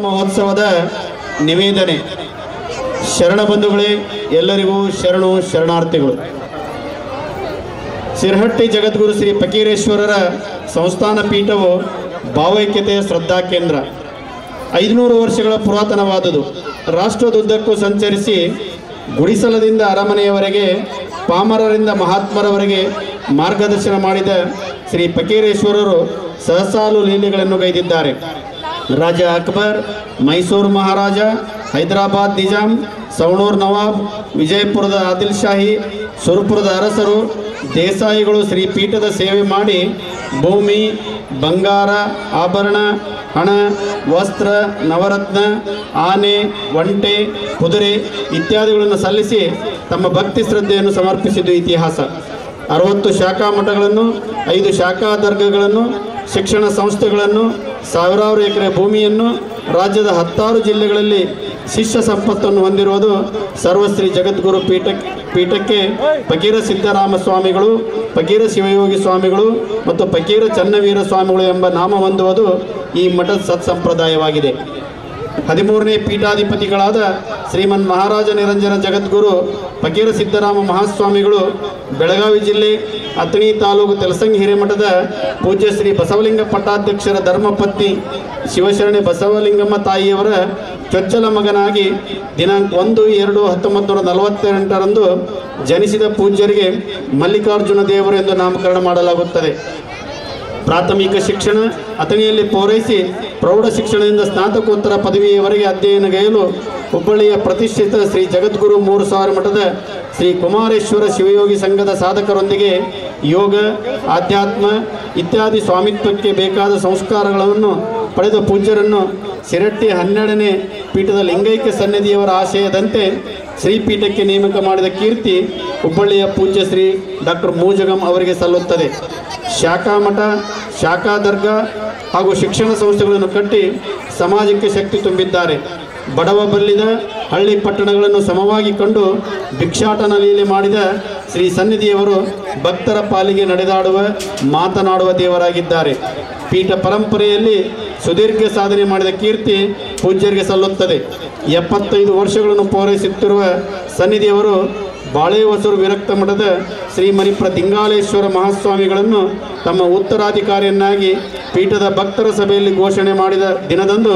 ಮಹೋತ್ಸವದ ನಿವೇದನೆ. ಶರಣ ಬಂಧುಗಳೇ, ಎಲ್ಲರಿಗೂ ಶರಣು ಶರಣಾರ್ಥಿಗಳು. ಸಿರಹಟ್ಟಿ ಜಗದ್ಗುರು ಶ್ರೀ ಫಕೀರೇಶ್ವರರ ಸಂಸ್ಥಾನ ಪೀಠವು ಭಾವೈಕ್ಯತೆಯ ಶ್ರದ್ಧಾ ಕೇಂದ್ರ. 500 ವರ್ಷಗಳ ಪುರಾತನವಾದುದು. ರಾಷ್ಟ್ರದುದ್ದಕ್ಕೂ ಸಂಚರಿಸಿ ಗುಡಿಸಲದಿಂದ ಅರಮನೆಯವರೆಗೆ, ಪಾಮರರಿಂದ ಮಹಾತ್ಮರವರೆಗೆ ಮಾರ್ಗದರ್ಶನ ಮಾಡಿದ ಶ್ರೀ ಫಕೀರೇಶ್ವರರು ಸಹಸಾಲು ಲೀಲೆಗಳನ್ನು ಗೈದಿದ್ದಾರೆ. ರಾಜ ಅಕ್ಬರ್, ಮೈಸೂರು ಮಹಾರಾಜ, ಹೈದರಾಬಾದ್ ನಿಜಾಂ, ಸವಣೂರು ನವಾಬ್, ವಿಜಯಪುರದ ಆದಿಲ್ ಶಾಹಿ, ಸುರಪುರದ ಅರಸರು, ದೇಸಾಯಿಗಳು ಶ್ರೀ ಪೀಠದ ಸೇವೆ ಮಾಡಿ ಭೂಮಿ, ಬಂಗಾರ, ಆಭರಣ, ಹಣ, ವಸ್ತ್ರ, ನವರತ್ನ, ಆನೆ, ಒಂಟೆ, ಕುದುರೆ ಇತ್ಯಾದಿಗಳನ್ನು ಸಲ್ಲಿಸಿ ತಮ್ಮ ಭಕ್ತಿ ಶ್ರದ್ಧೆಯನ್ನು ಸಮರ್ಪಿಸಿದ್ದು ಇತಿಹಾಸ. 60 ಶಾಖಾ ಮಠಗಳನ್ನು, 5 ಶಾಖಾ ದರ್ಗಗಳನ್ನು, ಶಿಕ್ಷಣ ಸಂಸ್ಥೆಗಳನ್ನು, ಸಾವಿರಾರು ಎಕರೆ ಭೂಮಿಯನ್ನು, ರಾಜ್ಯದ 16 ಜಿಲ್ಲೆಗಳಲ್ಲಿ ಶಿಷ್ಯ ಸಂಪತ್ತನ್ನು ಹೊಂದಿರುವುದು ಸರ್ವಶ್ರೀ ಜಗದ್ಗುರು ಪೀಠಕ್ಕೆ ಫಕೀರ ಸಿದ್ದರಾಮ ಸ್ವಾಮಿಗಳು, ಫಕೀರ ಶಿವಯೋಗಿ ಸ್ವಾಮಿಗಳು ಮತ್ತು ಫಕೀರ ಚನ್ನವೀರ ಸ್ವಾಮಿಗಳು ಎಂಬ ನಾಮ ಹೊಂದುವುದು ಈ ಮಠದ ಸತ್ಸಂಪ್ರದಾಯವಾಗಿದೆ. 13ನೇ ಪೀಠಾಧಿಪತಿಗಳಾದ ಶ್ರೀಮನ್ ಮಹಾರಾಜ ನಿರಂಜನ ಜಗದ್ಗುರು ಫಕೀರ ಸಿದ್ದರಾಮ ಮಹಾಸ್ವಾಮಿಗಳು ಬೆಳಗಾವಿ ಜಿಲ್ಲೆ ಅಥಣಿ ತಾಲೂಕು ತೆಲಸಂಗಿ ಹಿರೇಮಠದ ಪೂಜ್ಯ ಶ್ರೀ ಬಸವಲಿಂಗ ಪಟ್ಟಾಧ್ಯಕ್ಷರ ಧರ್ಮಪತ್ನಿ ಶಿವಶರಣೆ ಬಸವಲಿಂಗಮ್ಮ ತಾಯಿಯವರ ಚೊಚ್ಚಲ ಮಗನಾಗಿ ದಿನಾಂಕ 1/2/1948ರಂದು ಜನಿಸಿದ ಪೂಜ್ಯರಿಗೆ ಮಲ್ಲಿಕಾರ್ಜುನ ದೇವರು ಎಂದು ನಾಮಕರಣ ಮಾಡಲಾಗುತ್ತದೆ. ಪ್ರಾಥಮಿಕ ಶಿಕ್ಷಣ ಅಥಣಿಯಲ್ಲಿ ಪೂರೈಸಿ ಪ್ರೌಢ ಶಿಕ್ಷಣದಿಂದ ಸ್ನಾತಕೋತ್ತರ ಪದವಿಯವರೆಗೆ ಅಧ್ಯಯನಗೈಯಲು ಹುಬ್ಬಳ್ಳಿಯ ಪ್ರತಿಷ್ಠಿತ ಶ್ರೀ ಜಗದ್ಗುರು 3000 ಮಠದ ಶ್ರೀ ಕುಮಾರೇಶ್ವರ ಶಿವಯೋಗಿ ಸಂಘದ ಸಾಧಕರೊಂದಿಗೆ ಯೋಗ, ಆಧ್ಯಾತ್ಮ ಇತ್ಯಾದಿ ಸ್ವಾಮಿತ್ವಕ್ಕೆ ಬೇಕಾದ ಸಂಸ್ಕಾರಗಳನ್ನು ಪಡೆದ ಪೂಜ್ಯರನ್ನು ಸಿರಹಟ್ಟಿ 12ನೇ ಪೀಠದ ಲಿಂಗೈಕ್ಯ ಸನ್ನಿಧಿಯವರ ಆಶಯದಂತೆ ಶ್ರೀಪೀಠಕ್ಕೆ ನೇಮಕ ಮಾಡಿದ ಕೀರ್ತಿ ಹುಬ್ಬಳ್ಳಿಯ ಪೂಜ್ಯ ಶ್ರೀ ಡಾಕ್ಟರ್ ಮೂಜಗಂ ಅವರಿಗೆ ಸಲ್ಲುತ್ತದೆ. ಶಾಖಾ ಮಠ, ಶಾಖಾ ದರ್ಗಾ ಹಾಗೂ ಶಿಕ್ಷಣ ಸಂಸ್ಥೆಗಳನ್ನು ಕಟ್ಟಿ ಸಮಾಜಕ್ಕೆ ಶಕ್ತಿ ತುಂಬಿದ್ದಾರೆ. ಬಡವ ಬಲ್ಲಿದ ಹಳ್ಳಿ ಪಟ್ಟಣಗಳನ್ನು ಸಮವಾಗಿ ಕಂಡು ಭಿಕ್ಷಾಟನ ಲೀಲೆ ಮಾಡಿದ ಶ್ರೀ ಸನ್ನಿಧಿಯವರು ಭಕ್ತರ ಪಾಲಿಗೆ ನಡೆದಾಡುವ, ಮಾತನಾಡುವ ದೇವರಾಗಿದ್ದಾರೆ. ಪೀಠ ಪರಂಪರೆಯಲ್ಲಿ ಸುದೀರ್ಘ ಸಾಧನೆ ಮಾಡಿದ ಕೀರ್ತಿ ಪೂಜ್ಯರಿಗೆ ಸಲ್ಲುತ್ತದೆ. 75 ವರ್ಷಗಳನ್ನು ಪೂರೈಸುತ್ತಿರುವ ಸನ್ನಿಧಿಯವರು ಬಾಳೆಹೊಸೂರು ವಿರಕ್ತ ಮಠದ ಶ್ರೀಮರಿಪ್ರ ದಿಂಗಾಲೇಶ್ವರ ಮಹಾಸ್ವಾಮಿಗಳನ್ನು ತಮ್ಮ ಉತ್ತರಾಧಿಕಾರಿಯನ್ನಾಗಿ ಪೀಠದ ಭಕ್ತರ ಸಭೆಯಲ್ಲಿ ಘೋಷಣೆ ಮಾಡಿದ ದಿನದಂದು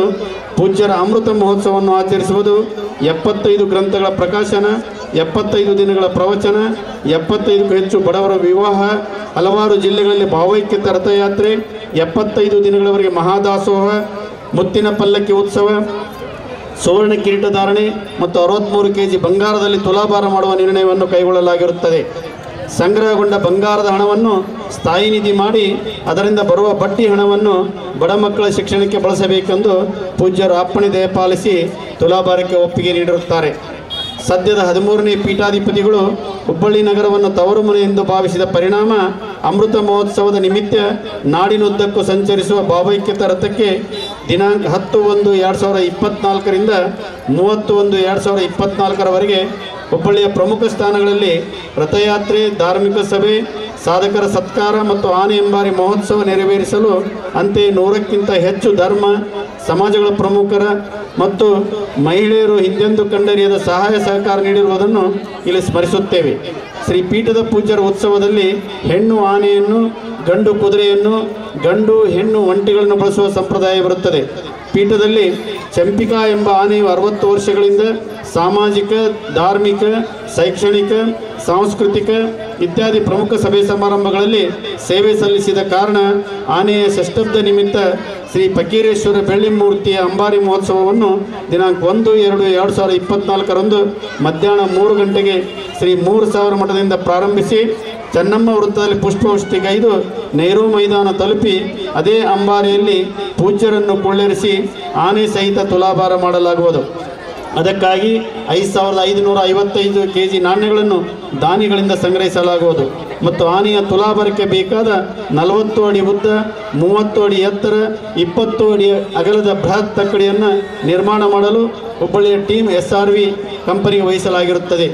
ಪೂಜ್ಯರ ಅಮೃತ ಮಹೋತ್ಸವವನ್ನು ಆಚರಿಸುವುದು, 75 ಗ್ರಂಥಗಳ ಪ್ರಕಾಶನ, 75 ದಿನಗಳ ಪ್ರವಚನ, 75ಕ್ಕೂ ಹೆಚ್ಚು ಬಡವರ ವಿವಾಹ, ಹಲವಾರು ಜಿಲ್ಲೆಗಳಲ್ಲಿ ಭಾವೈಕ್ಯತೆ ರಥಯಾತ್ರೆ, 75 ದಿನಗಳವರೆಗೆ ಮಹಾದಾಸೋಹ, ಮುತ್ತಿನ ಪಲ್ಲಕ್ಕಿ ಉತ್ಸವ, ಸುವರ್ಣ ಕಿರೀಟಧಾರಣೆ ಮತ್ತು 63 kg ಬಂಗಾರದಲ್ಲಿ ತುಲಾಭಾರ ಮಾಡುವ ನಿರ್ಣಯವನ್ನು ಕೈಗೊಳ್ಳಲಾಗಿರುತ್ತದೆ. ಸಂಗ್ರಹಗೊಂಡ ಬಂಗಾರದ ಹಣವನ್ನು ಸ್ಥಾಯಿ ನಿಧಿ ಮಾಡಿ ಅದರಿಂದ ಬರುವ ಬಡ್ಡಿ ಹಣವನ್ನು ಬಡ ಮಕ್ಕಳ ಶಿಕ್ಷಣಕ್ಕೆ ಬಳಸಬೇಕೆಂದು ಪೂಜ್ಯರು ಅಪ್ಪಣೆ ದಯಪಾಲಿಸಿ ತುಲಾಭಾರಕ್ಕೆ ಒಪ್ಪಿಗೆ ನೀಡಿರುತ್ತಾರೆ. ಸದ್ಯದ 13ನೇ ಪೀಠಾಧಿಪತಿಗಳು ಹುಬ್ಬಳ್ಳಿ ನಗರವನ್ನು ತವರು ಮನೆ ಎಂದು ಭಾವಿಸಿದ ಪರಿಣಾಮ ಅಮೃತ ಮಹೋತ್ಸವದ ನಿಮಿತ್ತ ನಾಡಿನುದ್ದಕ್ಕೂ ಸಂಚರಿಸುವ ಭಾವೈಕ್ಯತಾ ರಥಕ್ಕೆ ದಿನಾಂಕ 10/1/2024ರಿಂದ 30/1/2024ರವರೆಗೆ ಹುಬ್ಬಳ್ಳಿಯ ಪ್ರಮುಖ ಸ್ಥಾನಗಳಲ್ಲಿ ರಥಯಾತ್ರೆ, ಧಾರ್ಮಿಕ ಸಭೆ, ಸಾಧಕರ ಸತ್ಕಾರ ಮತ್ತು ಆನೆ ಎಂಬಾರಿ ಮಹೋತ್ಸವ ನೆರವೇರಿಸಲು ಅಂತೆಯೇ 100ಕ್ಕಿಂತ ಹೆಚ್ಚು ಧರ್ಮ ಸಮಾಜಗಳ ಪ್ರಮುಖರ ಮತ್ತು ಮಹಿಳೆಯರು ಹಿಂದೆಂದೂ ಕಂಡರಿಯದ ಸಹಾಯ ಸಹಕಾರ ನೀಡಿರುವುದನ್ನು ಇಲ್ಲಿ ಸ್ಮರಿಸುತ್ತೇವೆ. ಶ್ರೀ ಪೀಠದ ಪೂಜ್ಯರ ಉತ್ಸವದಲ್ಲಿ ಹೆಣ್ಣು ಆನೆಯನ್ನು, ಗಂಡು ಕುದುರೆಯನ್ನು, ಗಂಡು ಹೆಣ್ಣು ಒಂಟೆಗಳನ್ನು ಬಳಸುವ ಸಂಪ್ರದಾಯ ಬರುತ್ತದೆ. ಪೀಠದಲ್ಲಿ ಚಂಪಿಕಾ ಎಂಬ ಆನೆಯು 60 ವರ್ಷಗಳಿಂದ ಸಾಮಾಜಿಕ, ಧಾರ್ಮಿಕ, ಶೈಕ್ಷಣಿಕ, ಸಾಂಸ್ಕೃತಿಕ ಇತ್ಯಾದಿ ಪ್ರಮುಖ ಸಭೆ ಸಮಾರಂಭಗಳಲ್ಲಿ ಸೇವೆ ಸಲ್ಲಿಸಿದ ಕಾರಣ ಆನೆಯ ಷಷ್ಠಬ್ದ ನಿಮಿತ್ತ ಶ್ರೀ ಫಕೀರೇಶ್ವರ ಬೆಳ್ಳಿ ಮೂರ್ತಿಯ ಅಂಬಾರಿ ಮಹೋತ್ಸವವನ್ನು ದಿನಾಂಕ 1/2/2024ರಂದು ಮಧ್ಯಾಹ್ನ 3 ಗಂಟೆಗೆ ಶ್ರೀ 3000 ಮಠದಿಂದ ಪ್ರಾರಂಭಿಸಿ ಚೆನ್ನಮ್ಮ ವೃತ್ತದಲ್ಲಿ ಪುಷ್ಪವೃಷ್ಟಿಗೈದು ನೆಹರು ಮೈದಾನ ತಲುಪಿ ಅದೇ ಅಂಬಾರಿಯಲ್ಲಿ ಪೂಜ್ಯರನ್ನು ಕುಳ್ಳಿರಿಸಿ ಆನೆ ಸಹಿತ ತುಲಾಭಾರ ಮಾಡಲಾಗುವುದು. ಅದಕ್ಕಾಗಿ 5555 kg ನಾಣ್ಯಗಳನ್ನು ದಾನಿಗಳಿಂದ ಸಂಗ್ರಹಿಸಲಾಗುವುದು ಮತ್ತು ಆನೆಯ ತುಲಾಭಾರಕ್ಕೆ ಬೇಕಾದ 40 ಅಡಿ ಉದ್ದ, 30 ಅಡಿ ಎತ್ತರ, 20 ಅಡಿ ಅಗಲದ ಬೃಹತ್ ತಕ್ಕಡಿಯನ್ನು ನಿರ್ಮಾಣ ಮಾಡಲು ಹುಬ್ಬಳ್ಳಿಯ ಟೀಮ್ SRV ಕಂಪನಿಗೆ ವಹಿಸಲಾಗಿರುತ್ತದೆ.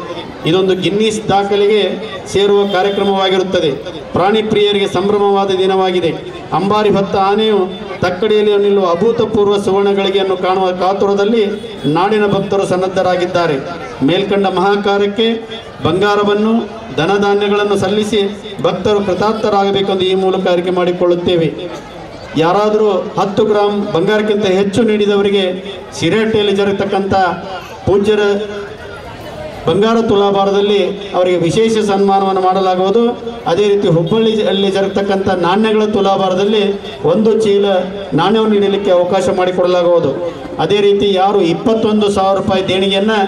ಇದೊಂದು ಗಿನ್ನಿಸ್ ದಾಖಲೆಗೆ ಸೇರುವ ಕಾರ್ಯಕ್ರಮವಾಗಿರುತ್ತದೆ. ಪ್ರಾಣಿ ಪ್ರಿಯರಿಗೆ ಸಂಭ್ರಮವಾದ ದಿನವಾಗಿದೆ. ಅಂಬಾರಿ ಹೊತ್ತ ಆನೆಯು ತಕ್ಕಡಿಯಲ್ಲಿ ನಿಲ್ಲುವ ಅಭೂತಪೂರ್ವ ಸುವರ್ಣಗಳಿಗೆಯನ್ನು ಕಾಣುವ ಕಾತುರದಲ್ಲಿ ನಾಡಿನ ಭಕ್ತರು ಸನ್ನದ್ಧರಾಗಿದ್ದಾರೆ. ಮೇಲ್ಕಂಡ ಮಹಾಕಾರ್ಯಕ್ಕೆ ಬಂಗಾರವನ್ನು ಧನಧಾನ್ಯಗಳನ್ನು ಸಲ್ಲಿಸಿ ಭಕ್ತರು ಕೃತಾರ್ಥರಾಗಬೇಕೆಂದು ಈ ಮೂಲಕ ಅರಿಕೆ ಮಾಡಿಕೊಳ್ಳುತ್ತೇವೆ. ಯಾರಾದರೂ 10 ಗ್ರಾಂ ಬಂಗಾರಕ್ಕಿಂತ ಹೆಚ್ಚು ನೀಡಿದವರಿಗೆ ಶಿರಹಟ್ಟಿಯಲ್ಲಿ ಜರುಗತಕ್ಕಂಥ ಪೂಜ್ಯರ ಬಂಗಾರ ತುಲಾಭಾರದಲ್ಲಿ ಅವರಿಗೆ ವಿಶೇಷ ಸನ್ಮಾನವನ್ನು ಮಾಡಲಾಗುವುದು. ಅದೇ ರೀತಿ ಹುಬ್ಬಳ್ಳಿಯಲ್ಲಿ ಜರುಗತಕ್ಕಂಥ ನಾಣ್ಯಗಳ ತುಲಾಭಾರದಲ್ಲಿ 1 ಚೀಲ ನಾಣ್ಯವನ್ನು ನೀಡಲಿಕ್ಕೆ ಅವಕಾಶ ಮಾಡಿಕೊಡಲಾಗುವುದು. ಅದೇ ರೀತಿ ಯಾರು 21,000 ರೂಪಾಯಿ ದೇಣಿಗೆಯನ್ನು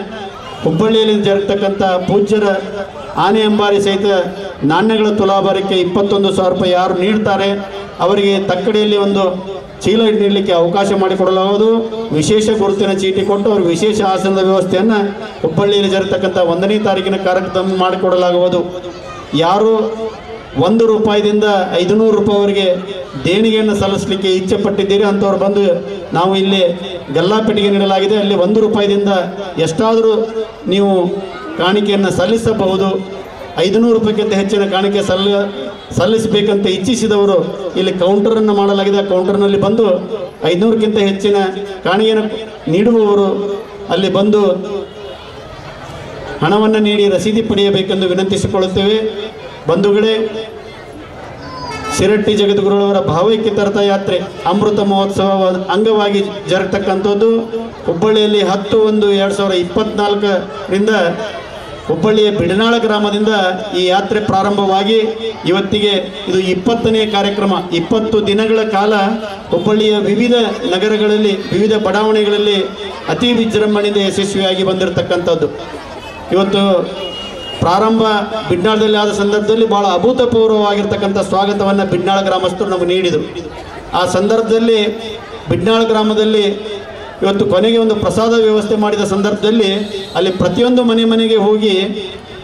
ಹುಬ್ಬಳ್ಳಿಯಲ್ಲಿ ಜರುಗತಕ್ಕಂಥ ಪೂಜ್ಯರ ಆನೆ ಅಂಬಾರಿ ಸಹಿತ ನಾಣ್ಯಗಳ ತುಲಾಭಾರಕ್ಕೆ 21,000 ರೂಪಾಯಿ ಯಾರು ನೀಡ್ತಾರೆ ಅವರಿಗೆ ತಕ್ಕಡಿಯಲ್ಲಿ 1 ಚೀಲ ನೀಡಲಿಕ್ಕೆ ಅವಕಾಶ ಮಾಡಿಕೊಡಲಾಗುವುದು. ವಿಶೇಷ ಗುರುತಿನ ಚೀಟಿ ಕೊಟ್ಟು ಅವ್ರಿಗೆ ವಿಶೇಷ ಆಸನದ ವ್ಯವಸ್ಥೆಯನ್ನು ಹುಬ್ಬಳ್ಳಿಯಲ್ಲಿ ಜರುಗತಕ್ಕಂಥ 1ನೇ ತಾರೀಕಿನ ಕಾರ್ಯಕ್ರಮ ಮಾಡಿಕೊಡಲಾಗುವುದು. ಯಾರು 1 ರೂಪಾಯಿದಿಂದ 500 ರೂಪಾಯಿವರೆಗೆ ದೇಣಿಗೆಯನ್ನು ಸಲ್ಲಿಸಲಿಕ್ಕೆ ಇಚ್ಛೆ ಪಟ್ಟಿದ್ದೀರಿ ಅಂಥವ್ರು ಬಂದು ನಾವು ಇಲ್ಲಿ ಗಲ್ಲಾಪೆಟ್ಟಿಗೆ ನೀಡಲಾಗಿದೆ, ಅಲ್ಲಿ 1 ರೂಪಾಯಿದಿಂದ ಎಷ್ಟಾದರೂ ನೀವು ಕಾಣಿಕೆಯನ್ನು ಸಲ್ಲಿಸಬಹುದು. 500 ರೂಪಾಯಿಗಿಂತ ಹೆಚ್ಚಿನ ಕಾಣಿಕೆ ಸಲ್ಲಿಸಬೇಕಂತ ಇಚ್ಛಿಸಿದವರು ಇಲ್ಲಿ ಕೌಂಟರನ್ನು ಮಾಡಲಾಗಿದೆ. ಕೌಂಟರ್ನಲ್ಲಿ ಬಂದು 500ಕ್ಕಿಂತ ಹೆಚ್ಚಿನ ಕಾಣಿಕೆಯನ್ನು ನೀಡುವವರು ಅಲ್ಲಿ ಬಂದು ಹಣವನ್ನು ನೀಡಿ ರಸೀದಿ ಪಡೆಯಬೇಕೆಂದು ವಿನಂತಿಸಿಕೊಳ್ಳುತ್ತೇವೆ. ಬಂಧುಗಳೇ, ಶಿರಹಟ್ಟಿ ಜಗದ್ಗುರುಗಳವರ ಭಾವೈಕ್ಯತಾ ರಥಯಾತ್ರೆ ಅಮೃತ ಮಹೋತ್ಸವ ಅಂಗವಾಗಿ ಜರುಗತಕ್ಕಂಥದ್ದು ಹುಬ್ಬಳ್ಳಿಯಲ್ಲಿ 10/1/2024ರಿಂದ ಹುಬ್ಬಳ್ಳಿಯ ಬಿಡನಾಳ ಗ್ರಾಮದಿಂದ ಈ ಯಾತ್ರೆ ಪ್ರಾರಂಭವಾಗಿ ಇವತ್ತಿಗೆ ಇದು 20ನೇ ಕಾರ್ಯಕ್ರಮ. 20 ದಿನಗಳ ಕಾಲ ಹುಬ್ಬಳ್ಳಿಯ ವಿವಿಧ ನಗರಗಳಲ್ಲಿ, ವಿವಿಧ ಬಡಾವಣೆಗಳಲ್ಲಿ ಅತಿ ವಿಜೃಂಭಣೆಯಿಂದ ಯಶಸ್ವಿಯಾಗಿ ಬಂದಿರತಕ್ಕಂಥದ್ದು. ಇವತ್ತು ಪ್ರಾರಂಭ ಬಿಡ್ನಾಳದಲ್ಲಿ ಆದ ಸಂದರ್ಭದಲ್ಲಿ ಭಾಳ ಅಭೂತಪೂರ್ವವಾಗಿರ್ತಕ್ಕಂಥ ಸ್ವಾಗತವನ್ನು ಬಿಡ್ನಾಳ ಗ್ರಾಮಸ್ಥರು ನಮಗೆ ನೀಡಿದರು. ಆ ಸಂದರ್ಭದಲ್ಲಿ ಬಿಡ್ನಾಳ ಗ್ರಾಮದಲ್ಲಿ ಇವತ್ತು ಕೊನೆಗೆ ಒಂದು ಪ್ರಸಾದ ವ್ಯವಸ್ಥೆ ಮಾಡಿದ ಸಂದರ್ಭದಲ್ಲಿ ಅಲ್ಲಿ ಪ್ರತಿಯೊಂದು ಮನೆಗೆ ಹೋಗಿ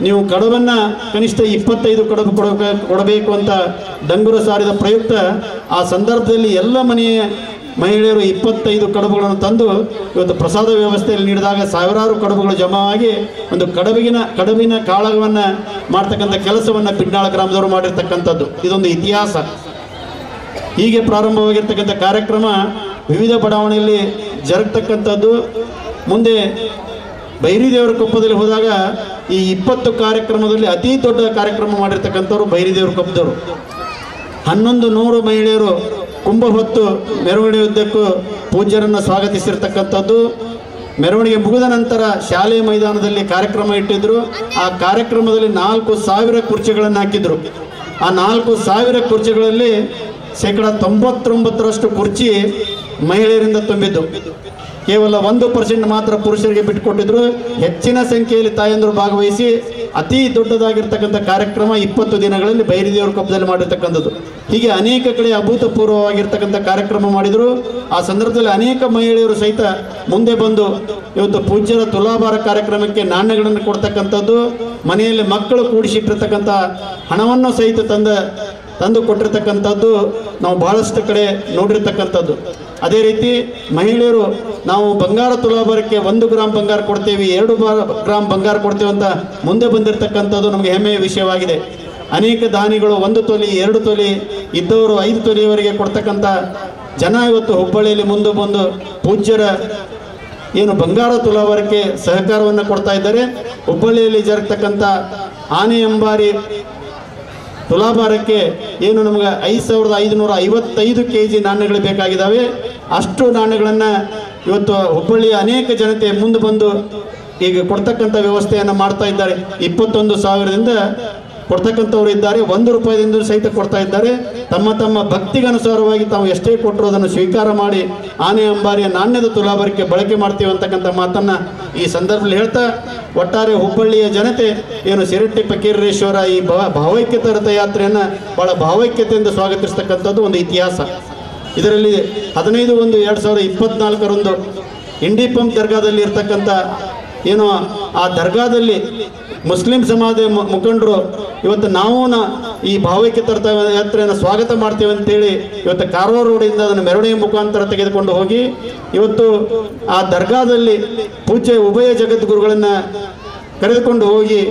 ನೀವು ಕಡುಬನ್ನು ಕನಿಷ್ಠ 25 ಕಡುಬು ಕೊಡಬೇಕು ಅಂತ ಡಂಗುರ ಸಾರಿದ ಪ್ರಯುಕ್ತ ಆ ಸಂದರ್ಭದಲ್ಲಿ ಎಲ್ಲ ಮನೆಯ ಮಹಿಳೆಯರು 25 ಕಡುಬುಗಳನ್ನು ತಂದು ಇವತ್ತು ಪ್ರಸಾದ ವ್ಯವಸ್ಥೆಯಲ್ಲಿ ನೀಡಿದಾಗ ಸಾವಿರಾರು ಕಡುಬುಗಳು ಜಮಾವಾಗಿ ಒಂದು ಕಡುಬಿನ ಕಾಳಗವನ್ನು ಮಾಡ್ತಕ್ಕಂಥ ಕೆಲಸವನ್ನು ಬಿಡ್ನಾಳ ಗ್ರಾಮದವರು ಮಾಡಿರ್ತಕ್ಕಂಥದ್ದು ಇದೊಂದು ಇತಿಹಾಸ. ಹೀಗೆ ಪ್ರಾರಂಭವಾಗಿರ್ತಕ್ಕಂಥ ಕಾರ್ಯಕ್ರಮ ವಿವಿಧ ಬಡಾವಣೆಯಲ್ಲಿ ಜರುಗತಕ್ಕಂಥದ್ದು. ಮುಂದೆ ಬೈರಿದೇವರ ಕೊಪ್ಪದಲ್ಲಿ ಹೋದಾಗ ಈ 20 ಕಾರ್ಯಕ್ರಮದಲ್ಲಿ ಅತಿ ದೊಡ್ಡ ಕಾರ್ಯಕ್ರಮ ಮಾಡಿರ್ತಕ್ಕಂಥವ್ರು ಬೈರಿದೇವರ ಕೊಪ್ಪದವರು. 1100 ಮಹಿಳೆಯರು ಕುಂಭ ಹೊತ್ತು ಮೆರವಣಿಗೆ ಉದ್ದಕ್ಕೂ ಪೂಜ್ಯರನ್ನು ಸ್ವಾಗತಿಸಿರ್ತಕ್ಕಂಥದ್ದು. ಮೆರವಣಿಗೆ ಮುಗಿದ ನಂತರ ಶಾಲೆಯ ಮೈದಾನದಲ್ಲಿ ಕಾರ್ಯಕ್ರಮ ಇಟ್ಟಿದ್ರು. ಆ ಕಾರ್ಯಕ್ರಮದಲ್ಲಿ 4,000 ಕುರ್ಚಿಗಳನ್ನು ಹಾಕಿದ್ರು. ಆ 4,000 ಕುರ್ಚಿಗಳಲ್ಲಿ 99% ಕುರ್ಚಿ ಮಹಿಳೆಯರಿಂದ ತುಂಬಿದ್ದು. ಕೇವಲ 1% ಮಾತ್ರ ಪುರುಷರಿಗೆ ಬಿಟ್ಟುಕೊಟ್ಟಿದ್ರು. ಹೆಚ್ಚಿನ ಸಂಖ್ಯೆಯಲ್ಲಿ ತಾಯಂದರು ಭಾಗವಹಿಸಿ ಅತಿ ದೊಡ್ಡದಾಗಿರ್ತಕ್ಕಂಥ ಕಾರ್ಯಕ್ರಮ 20 ದಿನಗಳಲ್ಲಿ ಬೈರಿದೇವರ ಕೊಪ್ಪದಲ್ಲಿ ಮಾಡಿರ್ತಕ್ಕಂಥದ್ದು. ಹೀಗೆ ಅನೇಕ ಕಡೆ ಅಭೂತಪೂರ್ವವಾಗಿರ್ತಕ್ಕಂಥ ಕಾರ್ಯಕ್ರಮ ಮಾಡಿದರು. ಆ ಸಂದರ್ಭದಲ್ಲಿ ಅನೇಕ ಮಹಿಳೆಯರು ಸಹಿತ ಮುಂದೆ ಬಂದು ಇವತ್ತು ಪೂಜ್ಯರ ತುಲಾಭಾರ ಕಾರ್ಯಕ್ರಮಕ್ಕೆ ನಾಣ್ಯಗಳನ್ನು ಕೊಡ್ತಕ್ಕಂಥದ್ದು, ಮನೆಯಲ್ಲಿ ಮಕ್ಕಳು ಕೂಡಿಸಿಟ್ಟಿರ್ತಕ್ಕಂಥ ಹಣವನ್ನು ಸಹಿತ ತಂದು ಕೊಟ್ಟಿರ್ತಕ್ಕಂಥದ್ದು ನಾವು ಬಹಳಷ್ಟು ಕಡೆ ನೋಡಿರ್ತಕ್ಕಂಥದ್ದು. ಅದೇ ರೀತಿ ಮಹಿಳೆಯರು ನಾವು ಬಂಗಾರ ತುಲಾಭಾರಕ್ಕೆ 1 ಗ್ರಾಂ ಬಂಗಾರ ಕೊಡ್ತೇವೆ, 2 ಗ್ರಾಂ ಬಂಗಾರ ಕೊಡ್ತೇವೆ ಅಂತ ಮುಂದೆ ಬಂದಿರತಕ್ಕಂಥದ್ದು ನಮಗೆ ಹೆಮ್ಮೆಯ ವಿಷಯವಾಗಿದೆ. ಅನೇಕ ದಾನಿಗಳು 1 ತೊಲೆ 2 ತೊಲೆ ಇದ್ದವರು 5 ತೊಲೆಯವರೆಗೆ ಕೊಡ್ತಕ್ಕಂಥ ಜನ ಇವತ್ತು ಹುಬ್ಬಳ್ಳಿಯಲ್ಲಿ ಮುಂದೆ ಬಂದು ಪೂಜ್ಯರ ಏನು ಬಂಗಾರ ತುಲಾಭಾರಕ್ಕೆ ಸಹಕಾರವನ್ನು ಕೊಡ್ತಾ ಇದ್ದಾರೆ. ಹುಬ್ಬಳ್ಳಿಯಲ್ಲಿ ಜರುಗತಕ್ಕಂಥ ಆನೆ ಅಂಬಾರಿ ತುಲಾಭಾರಕ್ಕೆ ಏನು ನಮಗೆ 5,555 kg ನಾಣ್ಯಗಳು ಬೇಕಾಗಿದ್ದಾವೆ. ಅಷ್ಟು ನಾಣ್ಯಗಳನ್ನು ಇವತ್ತು ಹುಬ್ಬಳ್ಳಿಯ ಅನೇಕ ಜನತೆ ಮುಂದೆ ಬಂದು ಈಗ ಕೊಡ್ತಕ್ಕಂಥ ವ್ಯವಸ್ಥೆಯನ್ನು ಮಾಡ್ತಾ ಇದ್ದಾರೆ. 21,000ದಿಂದ ಕೊಡ್ತಕ್ಕಂಥವ್ರು ಇದ್ದಾರೆ. 1 ರೂಪಾಯಿದಿಂದ ಸಹಿತ ಕೊಡ್ತಾ ಇದ್ದಾರೆ. ತಮ್ಮ ತಮ್ಮ ಭಕ್ತಿಗನುಸಾರವಾಗಿ ತಾವು ಎಷ್ಟೇ ಕೊಟ್ಟರು ಅದನ್ನು ಸ್ವೀಕಾರ ಮಾಡಿ ಆನೆ ಅಂಬಾರಿಯ ನಾಣ್ಯದ ತುಲಾಭಾರಕ್ಕೆ ಬಳಕೆ ಮಾಡ್ತೀವಿ ಅಂತಕ್ಕಂಥ ಮಾತನ್ನು ಈ ಸಂದರ್ಭದಲ್ಲಿ ಹೇಳ್ತಾ, ಒಟ್ಟಾರೆ ಹುಬ್ಬಳ್ಳಿಯ ಜನತೆ ಏನು ಶಿರಟ್ಟಿ ಫಕೀರೇಶ್ವರ ಈ ಭಾವೈಕ್ಯತಾ ರಥಯಾತ್ರೆಯನ್ನು ಬಹಳ ಭಾವೈಕ್ಯತೆಯಿಂದ ಸ್ವಾಗತಿಸ್ತಕ್ಕಂಥದ್ದು ಒಂದು ಇತಿಹಾಸ. ಇದರಲ್ಲಿ 15/1/2024 ಇಂಡಿ ಪಂಪ್ ದರ್ಗಾದಲ್ಲಿ ಇರ್ತಕ್ಕಂಥ ಏನು ಆ ದರ್ಗಾದಲ್ಲಿ ಮುಸ್ಲಿಂ ಸಮಾಜ ಮುಖಂಡರು ಇವತ್ತು ನಾವು ಈ ಭಾವೈಕ್ಯತಾ ರಥಯಾತ್ರೆಯನ್ನು ಸ್ವಾಗತ ಮಾಡ್ತೇವೆ ಅಂತೇಳಿ ಇವತ್ತು ಕಾರವಾರ ರೋಡಿಂದ ಅದನ್ನು ಮೆರವಣಿಗೆ ಮುಖಾಂತರ ತೆಗೆದುಕೊಂಡು ಹೋಗಿ ಇವತ್ತು ಆ ದರ್ಗಾದಲ್ಲಿ ಪೂಜ್ಯ ಉಭಯ ಜಗದ್ಗುರುಗಳನ್ನು ಕರೆದುಕೊಂಡು ಹೋಗಿ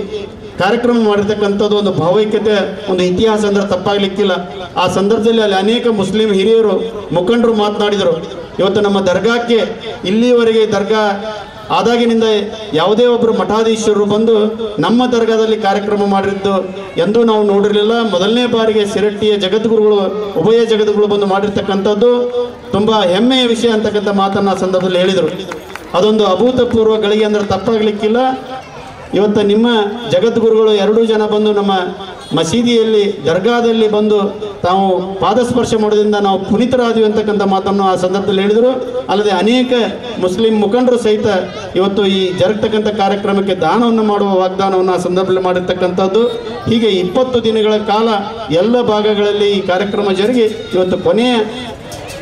ಕಾರ್ಯಕ್ರಮ ಮಾಡಿರ್ತಕ್ಕಂಥದ್ದು ಒಂದು ಭಾವೈಕ್ಯತೆ, ಒಂದು ಇತಿಹಾಸ ಅಂದರೆ ತಪ್ಪಾಗಲಿಕ್ಕಿಲ್ಲ. ಆ ಸಂದರ್ಭದಲ್ಲಿ ಅಲ್ಲಿ ಅನೇಕ ಮುಸ್ಲಿಂ ಹಿರಿಯರು ಮುಖಂಡರು ಮಾತನಾಡಿದರು. ಇವತ್ತು ನಮ್ಮ ದರ್ಗಾಕ್ಕೆ ಇಲ್ಲಿಯವರೆಗೆ ದರ್ಗಾ ಆದಾಗಿನಿಂದ ಯಾವುದೇ ಒಬ್ಬರು ಮಠಾಧೀಶರು ಬಂದು ನಮ್ಮ ದರ್ಗಾದಲ್ಲಿ ಕಾರ್ಯಕ್ರಮ ಮಾಡಿದ್ದು ಎಂದೂ ನಾವು ನೋಡಿರಲಿಲ್ಲ. ಮೊದಲನೇ ಬಾರಿಗೆ ಶಿರಟ್ಟಿಯ ಜಗದ್ಗುರುಗಳು ಉಭಯ ಜಗದ್ಗುರುಗಳು ಬಂದು ಮಾಡಿರ್ತಕ್ಕಂಥದ್ದು ತುಂಬ ಹೆಮ್ಮೆಯ ವಿಷಯ ಅಂತಕ್ಕಂಥ ಮಾತನ್ನು ಆ ಸಂದರ್ಭದಲ್ಲಿ ಹೇಳಿದರು. ಅದೊಂದು ಅಭೂತಪೂರ್ವ ಗಳಿಗೆ ಅಂದರೆ ತಪ್ಪಾಗಲಿಕ್ಕಿಲ್ಲ. ಇವತ್ತು ನಿಮ್ಮ ಜಗದ್ಗುರುಗಳು 2 ಜನ ಬಂದು ನಮ್ಮ ಮಸೀದಿಯಲ್ಲಿ ದರ್ಗಾದಲ್ಲಿ ಬಂದು ತಾವು ಪಾದಸ್ಪರ್ಶ ಮಾಡೋದ್ರಿಂದ ನಾವು ಪುನೀತರಾದಿವಿ ಅಂತಕ್ಕಂಥ ಮಾತನ್ನು ಆ ಸಂದರ್ಭದಲ್ಲಿ ಹೇಳಿದರು. ಅಲ್ಲದೆ ಅನೇಕ ಮುಸ್ಲಿಂ ಮುಖಂಡರು ಸಹಿತ ಇವತ್ತು ಈ ಜರುಗತಕ್ಕಂಥ ಕಾರ್ಯಕ್ರಮಕ್ಕೆ ದಾನವನ್ನು ಮಾಡುವ ವಾಗ್ದಾನವನ್ನು ಆ ಸಂದರ್ಭದಲ್ಲಿ ಮಾಡಿರ್ತಕ್ಕಂಥದ್ದು. ಹೀಗೆ 20 ದಿನಗಳ ಕಾಲ ಎಲ್ಲ ಭಾಗಗಳಲ್ಲಿ ಈ ಕಾರ್ಯಕ್ರಮ ಜರುಗಿ ಇವತ್ತು ಕೊನೆಯ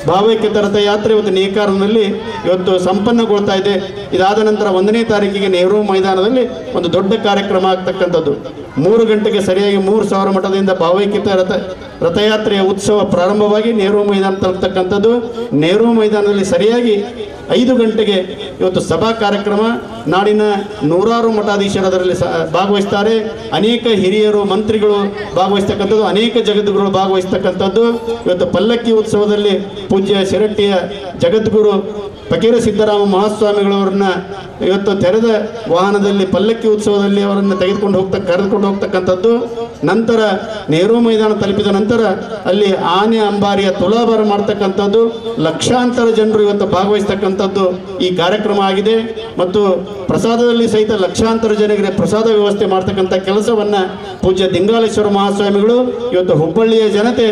ಭಾವೈಕ್ಯತಾ ರಥಯಾತ್ರೆ ಇವತ್ತು ನೇಕಾರನಲ್ಲಿ ಇವತ್ತು ಸಂಪನ್ನಗೊಳ್ತಾ ಇದೆ. ಇದಾದ ನಂತರ 1ನೇ ತಾರೀಕಿಗೆ ನೆಹರು ಮೈದಾನದಲ್ಲಿ ಒಂದು ದೊಡ್ಡ ಕಾರ್ಯಕ್ರಮ ಆಗ್ತಕ್ಕಂಥದ್ದು. 3 ಗಂಟೆಗೆ ಸರಿಯಾಗಿ 3000 ಮಠದಿಂದ ಭಾವೈಕ್ಯತಾ ರಥಯಾತ್ರೆಯ ಉತ್ಸವ ಪ್ರಾರಂಭವಾಗಿ ನೆಹರು ಮೈದಾನ ತಲುಪತಕ್ಕಂಥದ್ದು. ನೆಹರು ಮೈದಾನದಲ್ಲಿ ಸರಿಯಾಗಿ 5 ಗಂಟೆಗೆ ಇವತ್ತು ಸಭಾ ಕಾರ್ಯಕ್ರಮ. ನಾಡಿನ 100 ಮಠಾಧೀಶರು ಅದರಲ್ಲಿ ಭಾಗವಹಿಸ್ತಾರೆ. ಅನೇಕ ಹಿರಿಯರು ಮಂತ್ರಿಗಳು ಭಾಗವಹಿಸ್ತಕ್ಕಂಥದ್ದು, ಅನೇಕ ಜಗದ್ಗುರುಗಳು ಭಾಗವಹಿಸ್ತಕ್ಕಂಥದ್ದು. ಇವತ್ತು ಪಲ್ಲಕ್ಕಿ ಉತ್ಸವದಲ್ಲಿ ಪೂಜ್ಯ ಶಿರಟ್ಟಿಯ ಜಗದ್ಗುರು ಫಕೀರ ಸಿದ್ದರಾಮ ಮಹಾಸ್ವಾಮಿಗಳವರನ್ನ ಇವತ್ತು ತೆರೆದ ವಾಹನದಲ್ಲಿ ಪಲ್ಲಕ್ಕಿ ಉತ್ಸವದಲ್ಲಿ ಅವರನ್ನು ಕರೆದುಕೊಂಡು ಹೋಗ್ತಕ್ಕಂಥದ್ದು. ನಂತರ ನೆಹರು ಮೈದಾನ ತಲುಪಿದ ನಂತರ ಅಲ್ಲಿ ಆನೆ ಅಂಬಾರಿಯ ತುಲಾಭಾರ ಮಾಡ್ತಕ್ಕಂಥದ್ದು. ಲಕ್ಷಾಂತರ ಜನರು ಇವತ್ತು ಭಾಗವಹಿಸ್ತಕ್ಕಂಥದ್ದು ಈ ಕಾರ್ಯಕ್ರಮ ಆಗಿದೆ. ಮತ್ತು ಪ್ರಸಾದದಲ್ಲಿ ಸಹಿತ ಲಕ್ಷಾಂತರ ಜನರಿಗೆ ಪ್ರಸಾದ ವ್ಯವಸ್ಥೆ ಮಾಡ್ತಕ್ಕಂಥ ಕೆಲಸವನ್ನು ಪೂಜ್ಯ ದಿಂಗಾಲೇಶ್ವರ ಮಹಾಸ್ವಾಮಿಗಳು ಇವತ್ತು ಹುಬ್ಬಳ್ಳಿಯ ಜನತೆ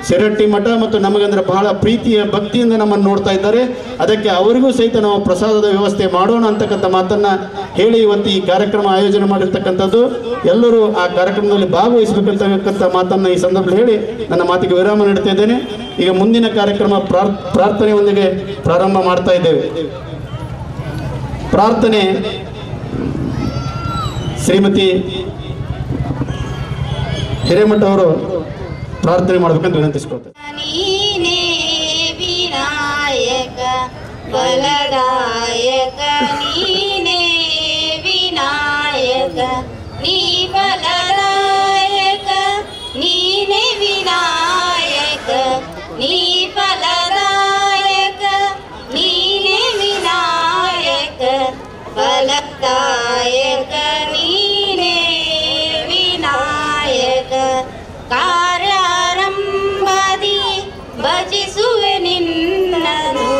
ಶಿರಟ್ಟಿ ಮಠ ಮತ್ತು ನಮಗಂದ್ರೆ ಬಹಳ ಪ್ರೀತಿಯ ಭಕ್ತಿಯಿಂದ ನಮ್ಮನ್ನು ನೋಡ್ತಾ ಇದ್ದಾರೆ. ಅದಕ್ಕೆ ಅವರಿಗೂ ಸಹಿತ ನಾವು ಪ್ರಸಾದದ ವ್ಯವಸ್ಥೆ ಮಾಡೋಣ ಅಂತಕ್ಕಂಥ ಮಾತನ್ನು ಹೇಳಿ ಇವತ್ತು ಈ ಕಾರ್ಯಕ್ರಮ ಆಯೋಜನೆ ಮಾಡಿರ್ತಕ್ಕಂಥದ್ದು. ಎಲ್ಲರೂ ಆ ಕಾರ್ಯಕ್ರಮದಲ್ಲಿ ಭಾಗವಹಿಸಬೇಕಂತಕ್ಕಂಥ ಮಾತನ್ನು ಈ ಸಂದರ್ಭದಲ್ಲಿ ಹೇಳಿ ನನ್ನ ಮಾತಿಗೆ ವಿರಾಮ ನೀಡ್ತಾ ಇದ್ದೇನೆ. ಈಗ ಮುಂದಿನ ಕಾರ್ಯಕ್ರಮ ಪ್ರಾರ್ಥನೆಯೊಂದಿಗೆ ಪ್ರಾರಂಭ ಮಾಡ್ತಾ ಇದ್ದೇವೆ. ಪ್ರಾರ್ಥನೆ ಶ್ರೀಮತಿ ಹಿರೇಮಠ ಅವರು ಪ್ರಾರ್ಥನೆ ಮಾಡಬೇಕಂತ ವಿನಂತಿಸ್ಕೊಳ್ತಾರೆ. ಬಲದಾಯಕ ನೀನೇ ವಿನಾಯಕ, ನೀ ಬಲದಾಯಕ ನೀನೇ ವಿನಾಯಕ, ನೀ ಬಲದಾಯಕ ನೀನೇ ವಿನಾಯಕ, ಬಲದಾಯಕ ನೀನೇ ವಿನಾಯಕ. ಕಾರ್ಯಾರಂಭದಿ ಭಜಿಸುವೆ ನಿನ್ನನು,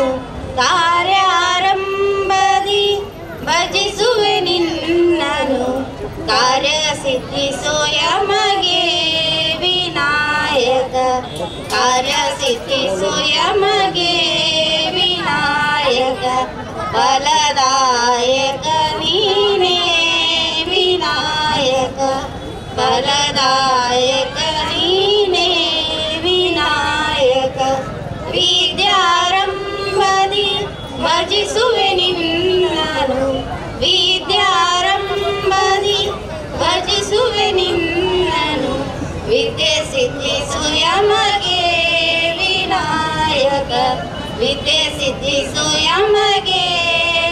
ಕಾರ್ಯಾರಂಭದಿ ಭಜಿಸುವೆ ನಿನ್ನನು, ಕಾರ್ಯ ಸಿದ್ಧಿಸೋಯ ಮಗೆ ವಿನಾಯಕ, ಕಾರ್ಯ ಸಿದ್ಧಿಸೋಯ ಮಗೆ ವಿನಾಯಕ, ಫಲದಾಯಕ ನೀನೇ ವಿನಾಯಕ, ಫಲದಾಯಕ ನೀನೇ ವಿನಾಯಕ. ವಿದ್ಯಾರಂಭದಿ ಭಜಿಸುವೆ ನಿನ್ನನು, ವಿದ್ಯಾರಂಭದಿ ಭಜಿಸುವೆ ನಿನ್ನನು, ವಿದ್ಯೆ ಸಿದ್ಧಿಸುಯ ಮಗೆ ವಿನಾಯಕ, ವಿದ್ಯೆ ಸಿದ್ಧಿಸುಯ ಮಗೆ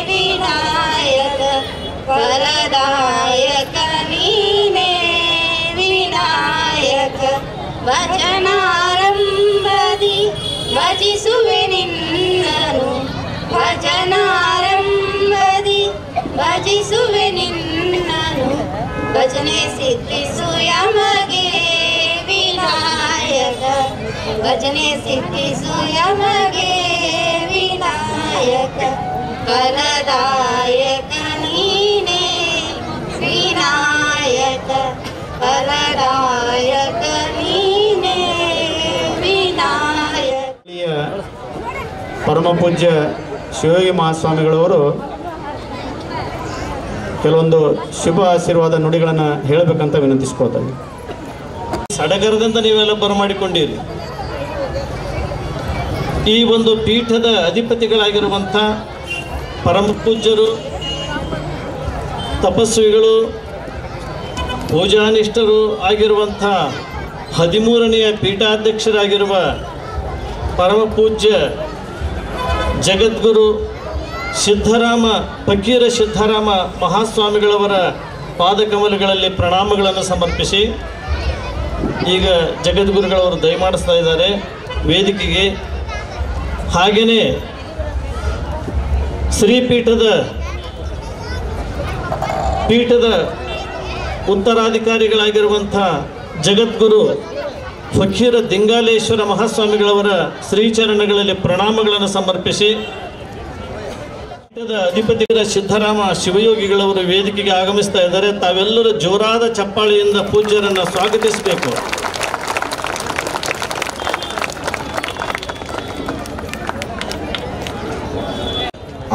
ವಿನಾಯಕ, ಫಲದಾಯಕ ನೀನೇ ವಿನಾಯಕ. ಭಜನಾರಂಭದಿ ಭಜಿಸುವೆ ನಿನ್ನನು, ಭಜನಾರಂಭದಿ ಭಜಿಸುವೆ ನಿನ್ನನು, ಭಜನೆ ಸಿದ್ಧಿಸುಯ ಮಗೆ ವಿನಾಯಕ, ಭಜನೆ ಸಿದ್ಧಿಸುಯ ಮಗೆ ವಿನಾಯಕ, ಫಲದಾಯಕ ನೀನೇ ವಿನಾಯಕ, ಫಲದಾಯಕ ನೀನೇ ವಿನಾಯಕ. ಇಲ್ಲಿಯ ಪರಮ ಪೂಜ್ಯ ಶಿವಯೋಗಿ ಮಹಾಸ್ವಾಮಿಗಳವರು ಕೆಲವೊಂದು ಶುಭ ಆಶೀರ್ವಾದ ನುಡಿಗಳನ್ನು ಹೇಳಬೇಕಂತ ವಿನಂತಿಸ್ಕೊಳ್ತಾರೆ. ಸಡಗರದಿಂದ ನೀವೆಲ್ಲ ಬರಮಾಡಿಕೊಂಡಿರಿ. ಈ ಒಂದು ಪೀಠದ ಅಧಿಪತಿಗಳಾಗಿರುವಂಥ ಪರಮ ಪೂಜ್ಯರು, ತಪಸ್ವಿಗಳು, ಪೂಜಾನಿಷ್ಠರು ಆಗಿರುವಂಥ 13ನೆಯ ಪೀಠಾಧ್ಯಕ್ಷರಾಗಿರುವ ಪರಮ ಪೂಜ್ಯ ಜಗದ್ಗುರು ಸಿದ್ಧರಾಮ ಫಕೀರ ಸಿದ್ಧರಾಮ ಮಹಾಸ್ವಾಮಿಗಳವರ ಪಾದಕಮಲಗಳಲ್ಲಿ ಪ್ರಣಾಮಗಳನ್ನು ಸಮರ್ಪಿಸಿ, ಈಗ ಜಗದ್ಗುರುಗಳವರು ದಯಮಾಡಿಸ್ತಾ ಇದ್ದಾರೆ ವೇದಿಕೆಗೆ. ಹಾಗೆಯೇ ಶ್ರೀಪೀಠದ ಉತ್ತರಾಧಿಕಾರಿಗಳಾಗಿರುವಂಥ ಜಗದ್ಗುರು ಫಕೀರ ದಿಂಗಾಲೇಶ್ವರ ಮಹಾಸ್ವಾಮಿಗಳವರ ಶ್ರೀಚರಣಗಳಲ್ಲಿ ಪ್ರಣಾಮಗಳನ್ನು ಸಮರ್ಪಿಸಿ, ಪೀಠದ ಅಧಿಪತಿಗಳ ಸಿದ್ಧರಾಮ ಶಿವಯೋಗಿಗಳವರು ವೇದಿಕೆಗೆ ಆಗಮಿಸ್ತಾ ಇದ್ದಾರೆ. ತಾವೆಲ್ಲರೂ ಜೋರಾದ ಚಪ್ಪಾಳೆಯಿಂದ ಪೂಜ್ಯರನ್ನು ಸ್ವಾಗತಿಸಬೇಕು.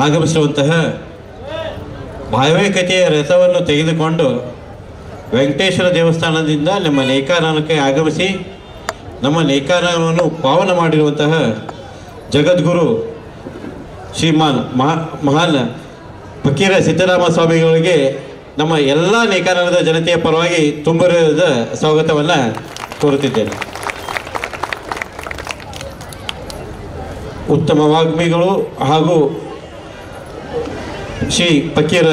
ಆಗಮಿಸುವಂತಹ ಭಾವೈಕ್ಯತೆಯ ರಥವನ್ನು ತೆಗೆದುಕೊಂಡು ವೆಂಕಟೇಶ್ವರ ದೇವಸ್ಥಾನದಿಂದ ನಮ್ಮ ನೇಕಾರನಕ್ಕೆ ಆಗಮಿಸಿ ನಮ್ಮ ನೇಕಾರನವನ್ನು ಪಾವನ ಮಾಡಿರುವಂತಹ ಜಗದ್ಗುರು ಶ್ರೀಮಾನ್ ಮಹಾನ್ ಫಕೀರ ಸಿದ್ದರಾಮ ಸ್ವಾಮಿಗಳಿಗೆ ನಮ್ಮ ಎಲ್ಲ ನೇಕಾರರದ ಜನತೆಯ ಪರವಾಗಿ ತುಂಬುರದ ಸ್ವಾಗತವನ್ನು ಕೋರುತ್ತಿದ್ದೇನೆ. ಉತ್ತಮ ವಾಗ್ಮಿಗಳು ಹಾಗೂ ಶ್ರೀ ಫಕೀರ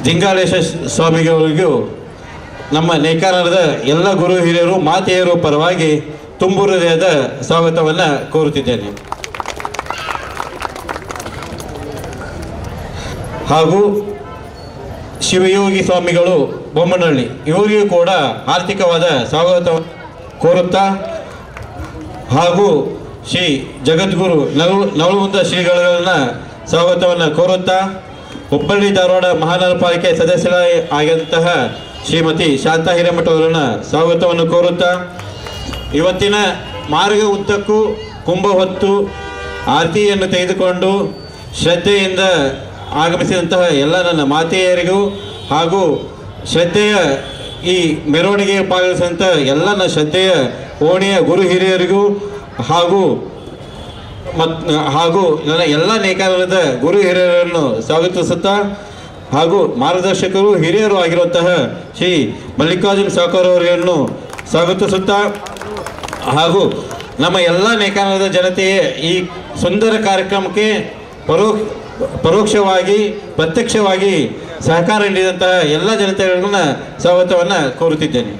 ದಿಂಗಾಲೇಶ ಸ್ವಾಮಿಗಳಿಗೂ ನಮ್ಮ ನೇಕಾರರದ ಎಲ್ಲ ಗುರು ಹಿರಿಯರು ಮಾತೆಯರು ಪರವಾಗಿ ತುಂಬು ಹೃದಯದ ಸ್ವಾಗತವನ್ನು ಕೋರುತ್ತಿದ್ದೇನೆ. ಹಾಗೂ ಶಿವಯೋಗಿ ಸ್ವಾಮಿಗಳು ಬೊಮ್ಮನಹಳ್ಳಿ ಇವರಿಗೂ ಕೂಡ ಆರ್ಥಿಕವಾದ ಸ್ವಾಗತ ಕೋರುತ್ತಾ, ಹಾಗೂ ಶ್ರೀ ಜಗದ್ಗುರು ನವಲಗುಂದ ಶ್ರೀಗಳನ್ನ ಸ್ವಾಗತವನ್ನು ಕೋರುತ್ತಾ, ಹುಬ್ಬಳ್ಳಿ ಧಾರವಾಡ ಮಹಾನಗರ ಪಾಲಿಕೆ ಸದಸ್ಯರಾಗಿದ್ದಂತಹ ಶ್ರೀಮತಿ ಶಾಂತಾ ಹಿರೇಮಠ ಅವರನ್ನು ಸ್ವಾಗತವನ್ನು ಕೋರುತ್ತಾ, ಇವತ್ತಿನ ಮಾರ್ಗ ಉದ್ದಕ್ಕೂ ಕುಂಭ ಹೊತ್ತು ಆರತಿಯನ್ನು ತೆಗೆದುಕೊಂಡು ಶ್ರದ್ಧೆಯಿಂದ ಆಗಮಿಸಿದಂತಹ ಎಲ್ಲ ನನ್ನ ಮಾತೆಯರಿಗೂ ಹಾಗೂ ಶ್ರದ್ಧೆಯ ಈ ಮೆರವಣಿಗೆ ಪಾಲಿಸಿದಂಥ ಎಲ್ಲ ನನ್ನ ಶ್ರದ್ಧೆಯ ಓಣಿಯ ಗುರು ಹಿರಿಯರಿಗೂ ಹಾಗೂ ನನ್ನ ಎಲ್ಲ ನೇಕಾರರದ ಗುರು ಹಿರಿಯರನ್ನು ಸ್ವಾಗತಿಸುತ್ತಾ, ಹಾಗೂ ಮಾರ್ಗದರ್ಶಕರು ಹಿರಿಯರು ಆಗಿರುವಂತಹ ಶ್ರೀ ಮಲ್ಲಿಕಾರ್ಜುನ ಸಾವ್ಕಾರ್ ಅವರನ್ನು ಸ್ವಾಗತಿಸುತ್ತಾ, ಹಾಗೂ ನಮ್ಮ ಎಲ್ಲ ನೇಕಾರರದ ಜನತೆಯೇ ಈ ಸುಂದರ ಕಾರ್ಯಕ್ರಮಕ್ಕೆ ಪರೋಕ್ಷವಾಗಿ ಪ್ರತ್ಯಕ್ಷವಾಗಿ ಸಹಕಾರ ನೀಡಿದಂತಹ ಎಲ್ಲ ಜನತೆಗಳನ್ನ ಸ್ವಾಗತವನ್ನು ಕೋರುತ್ತಿದ್ದೇನೆ.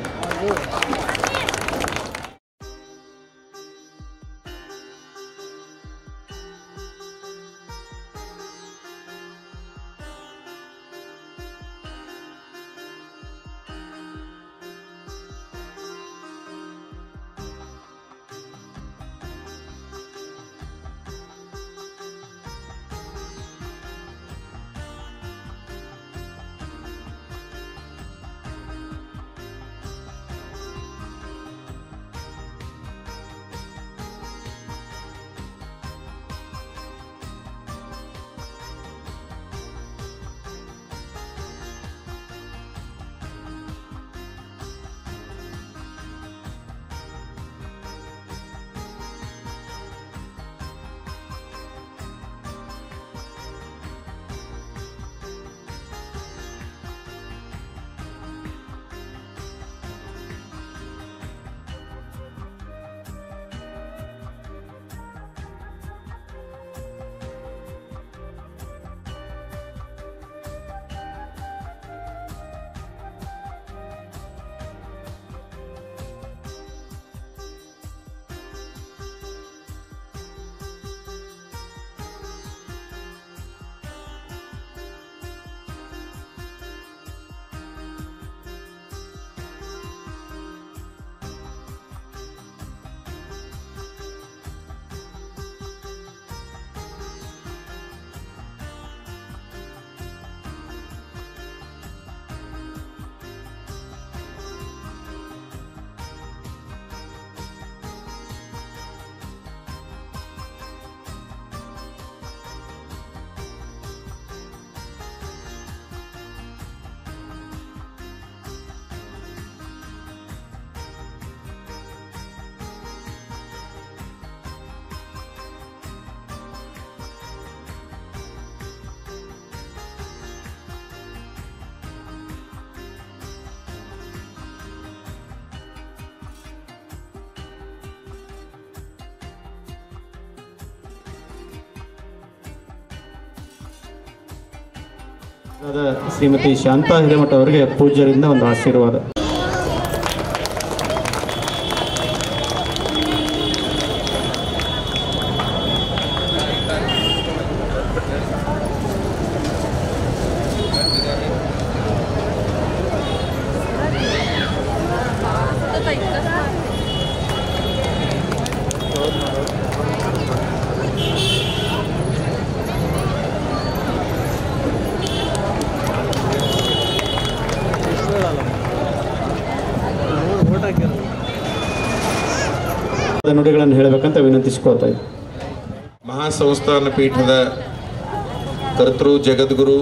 ಶ್ರೀಮತಿ ಶಾಂತಾ ಹಿರೇಮಠ ಅವರಿಗೆ ಪೂಜ್ಯರಿಂದ ಒಂದು ಆಶೀರ್ವಾದ. ನುಡಿಗಳನ್ನು ಹೇಳಬೇಕಂತ ವಿನಂತಿಸಿಕೊಳ್ತಾ ಇದ್ದೆ. ಮಹಾಸಂಸ್ಥಾನ ಪೀಠದ ಕರ್ತೃ ಜಗದ್ಗುರು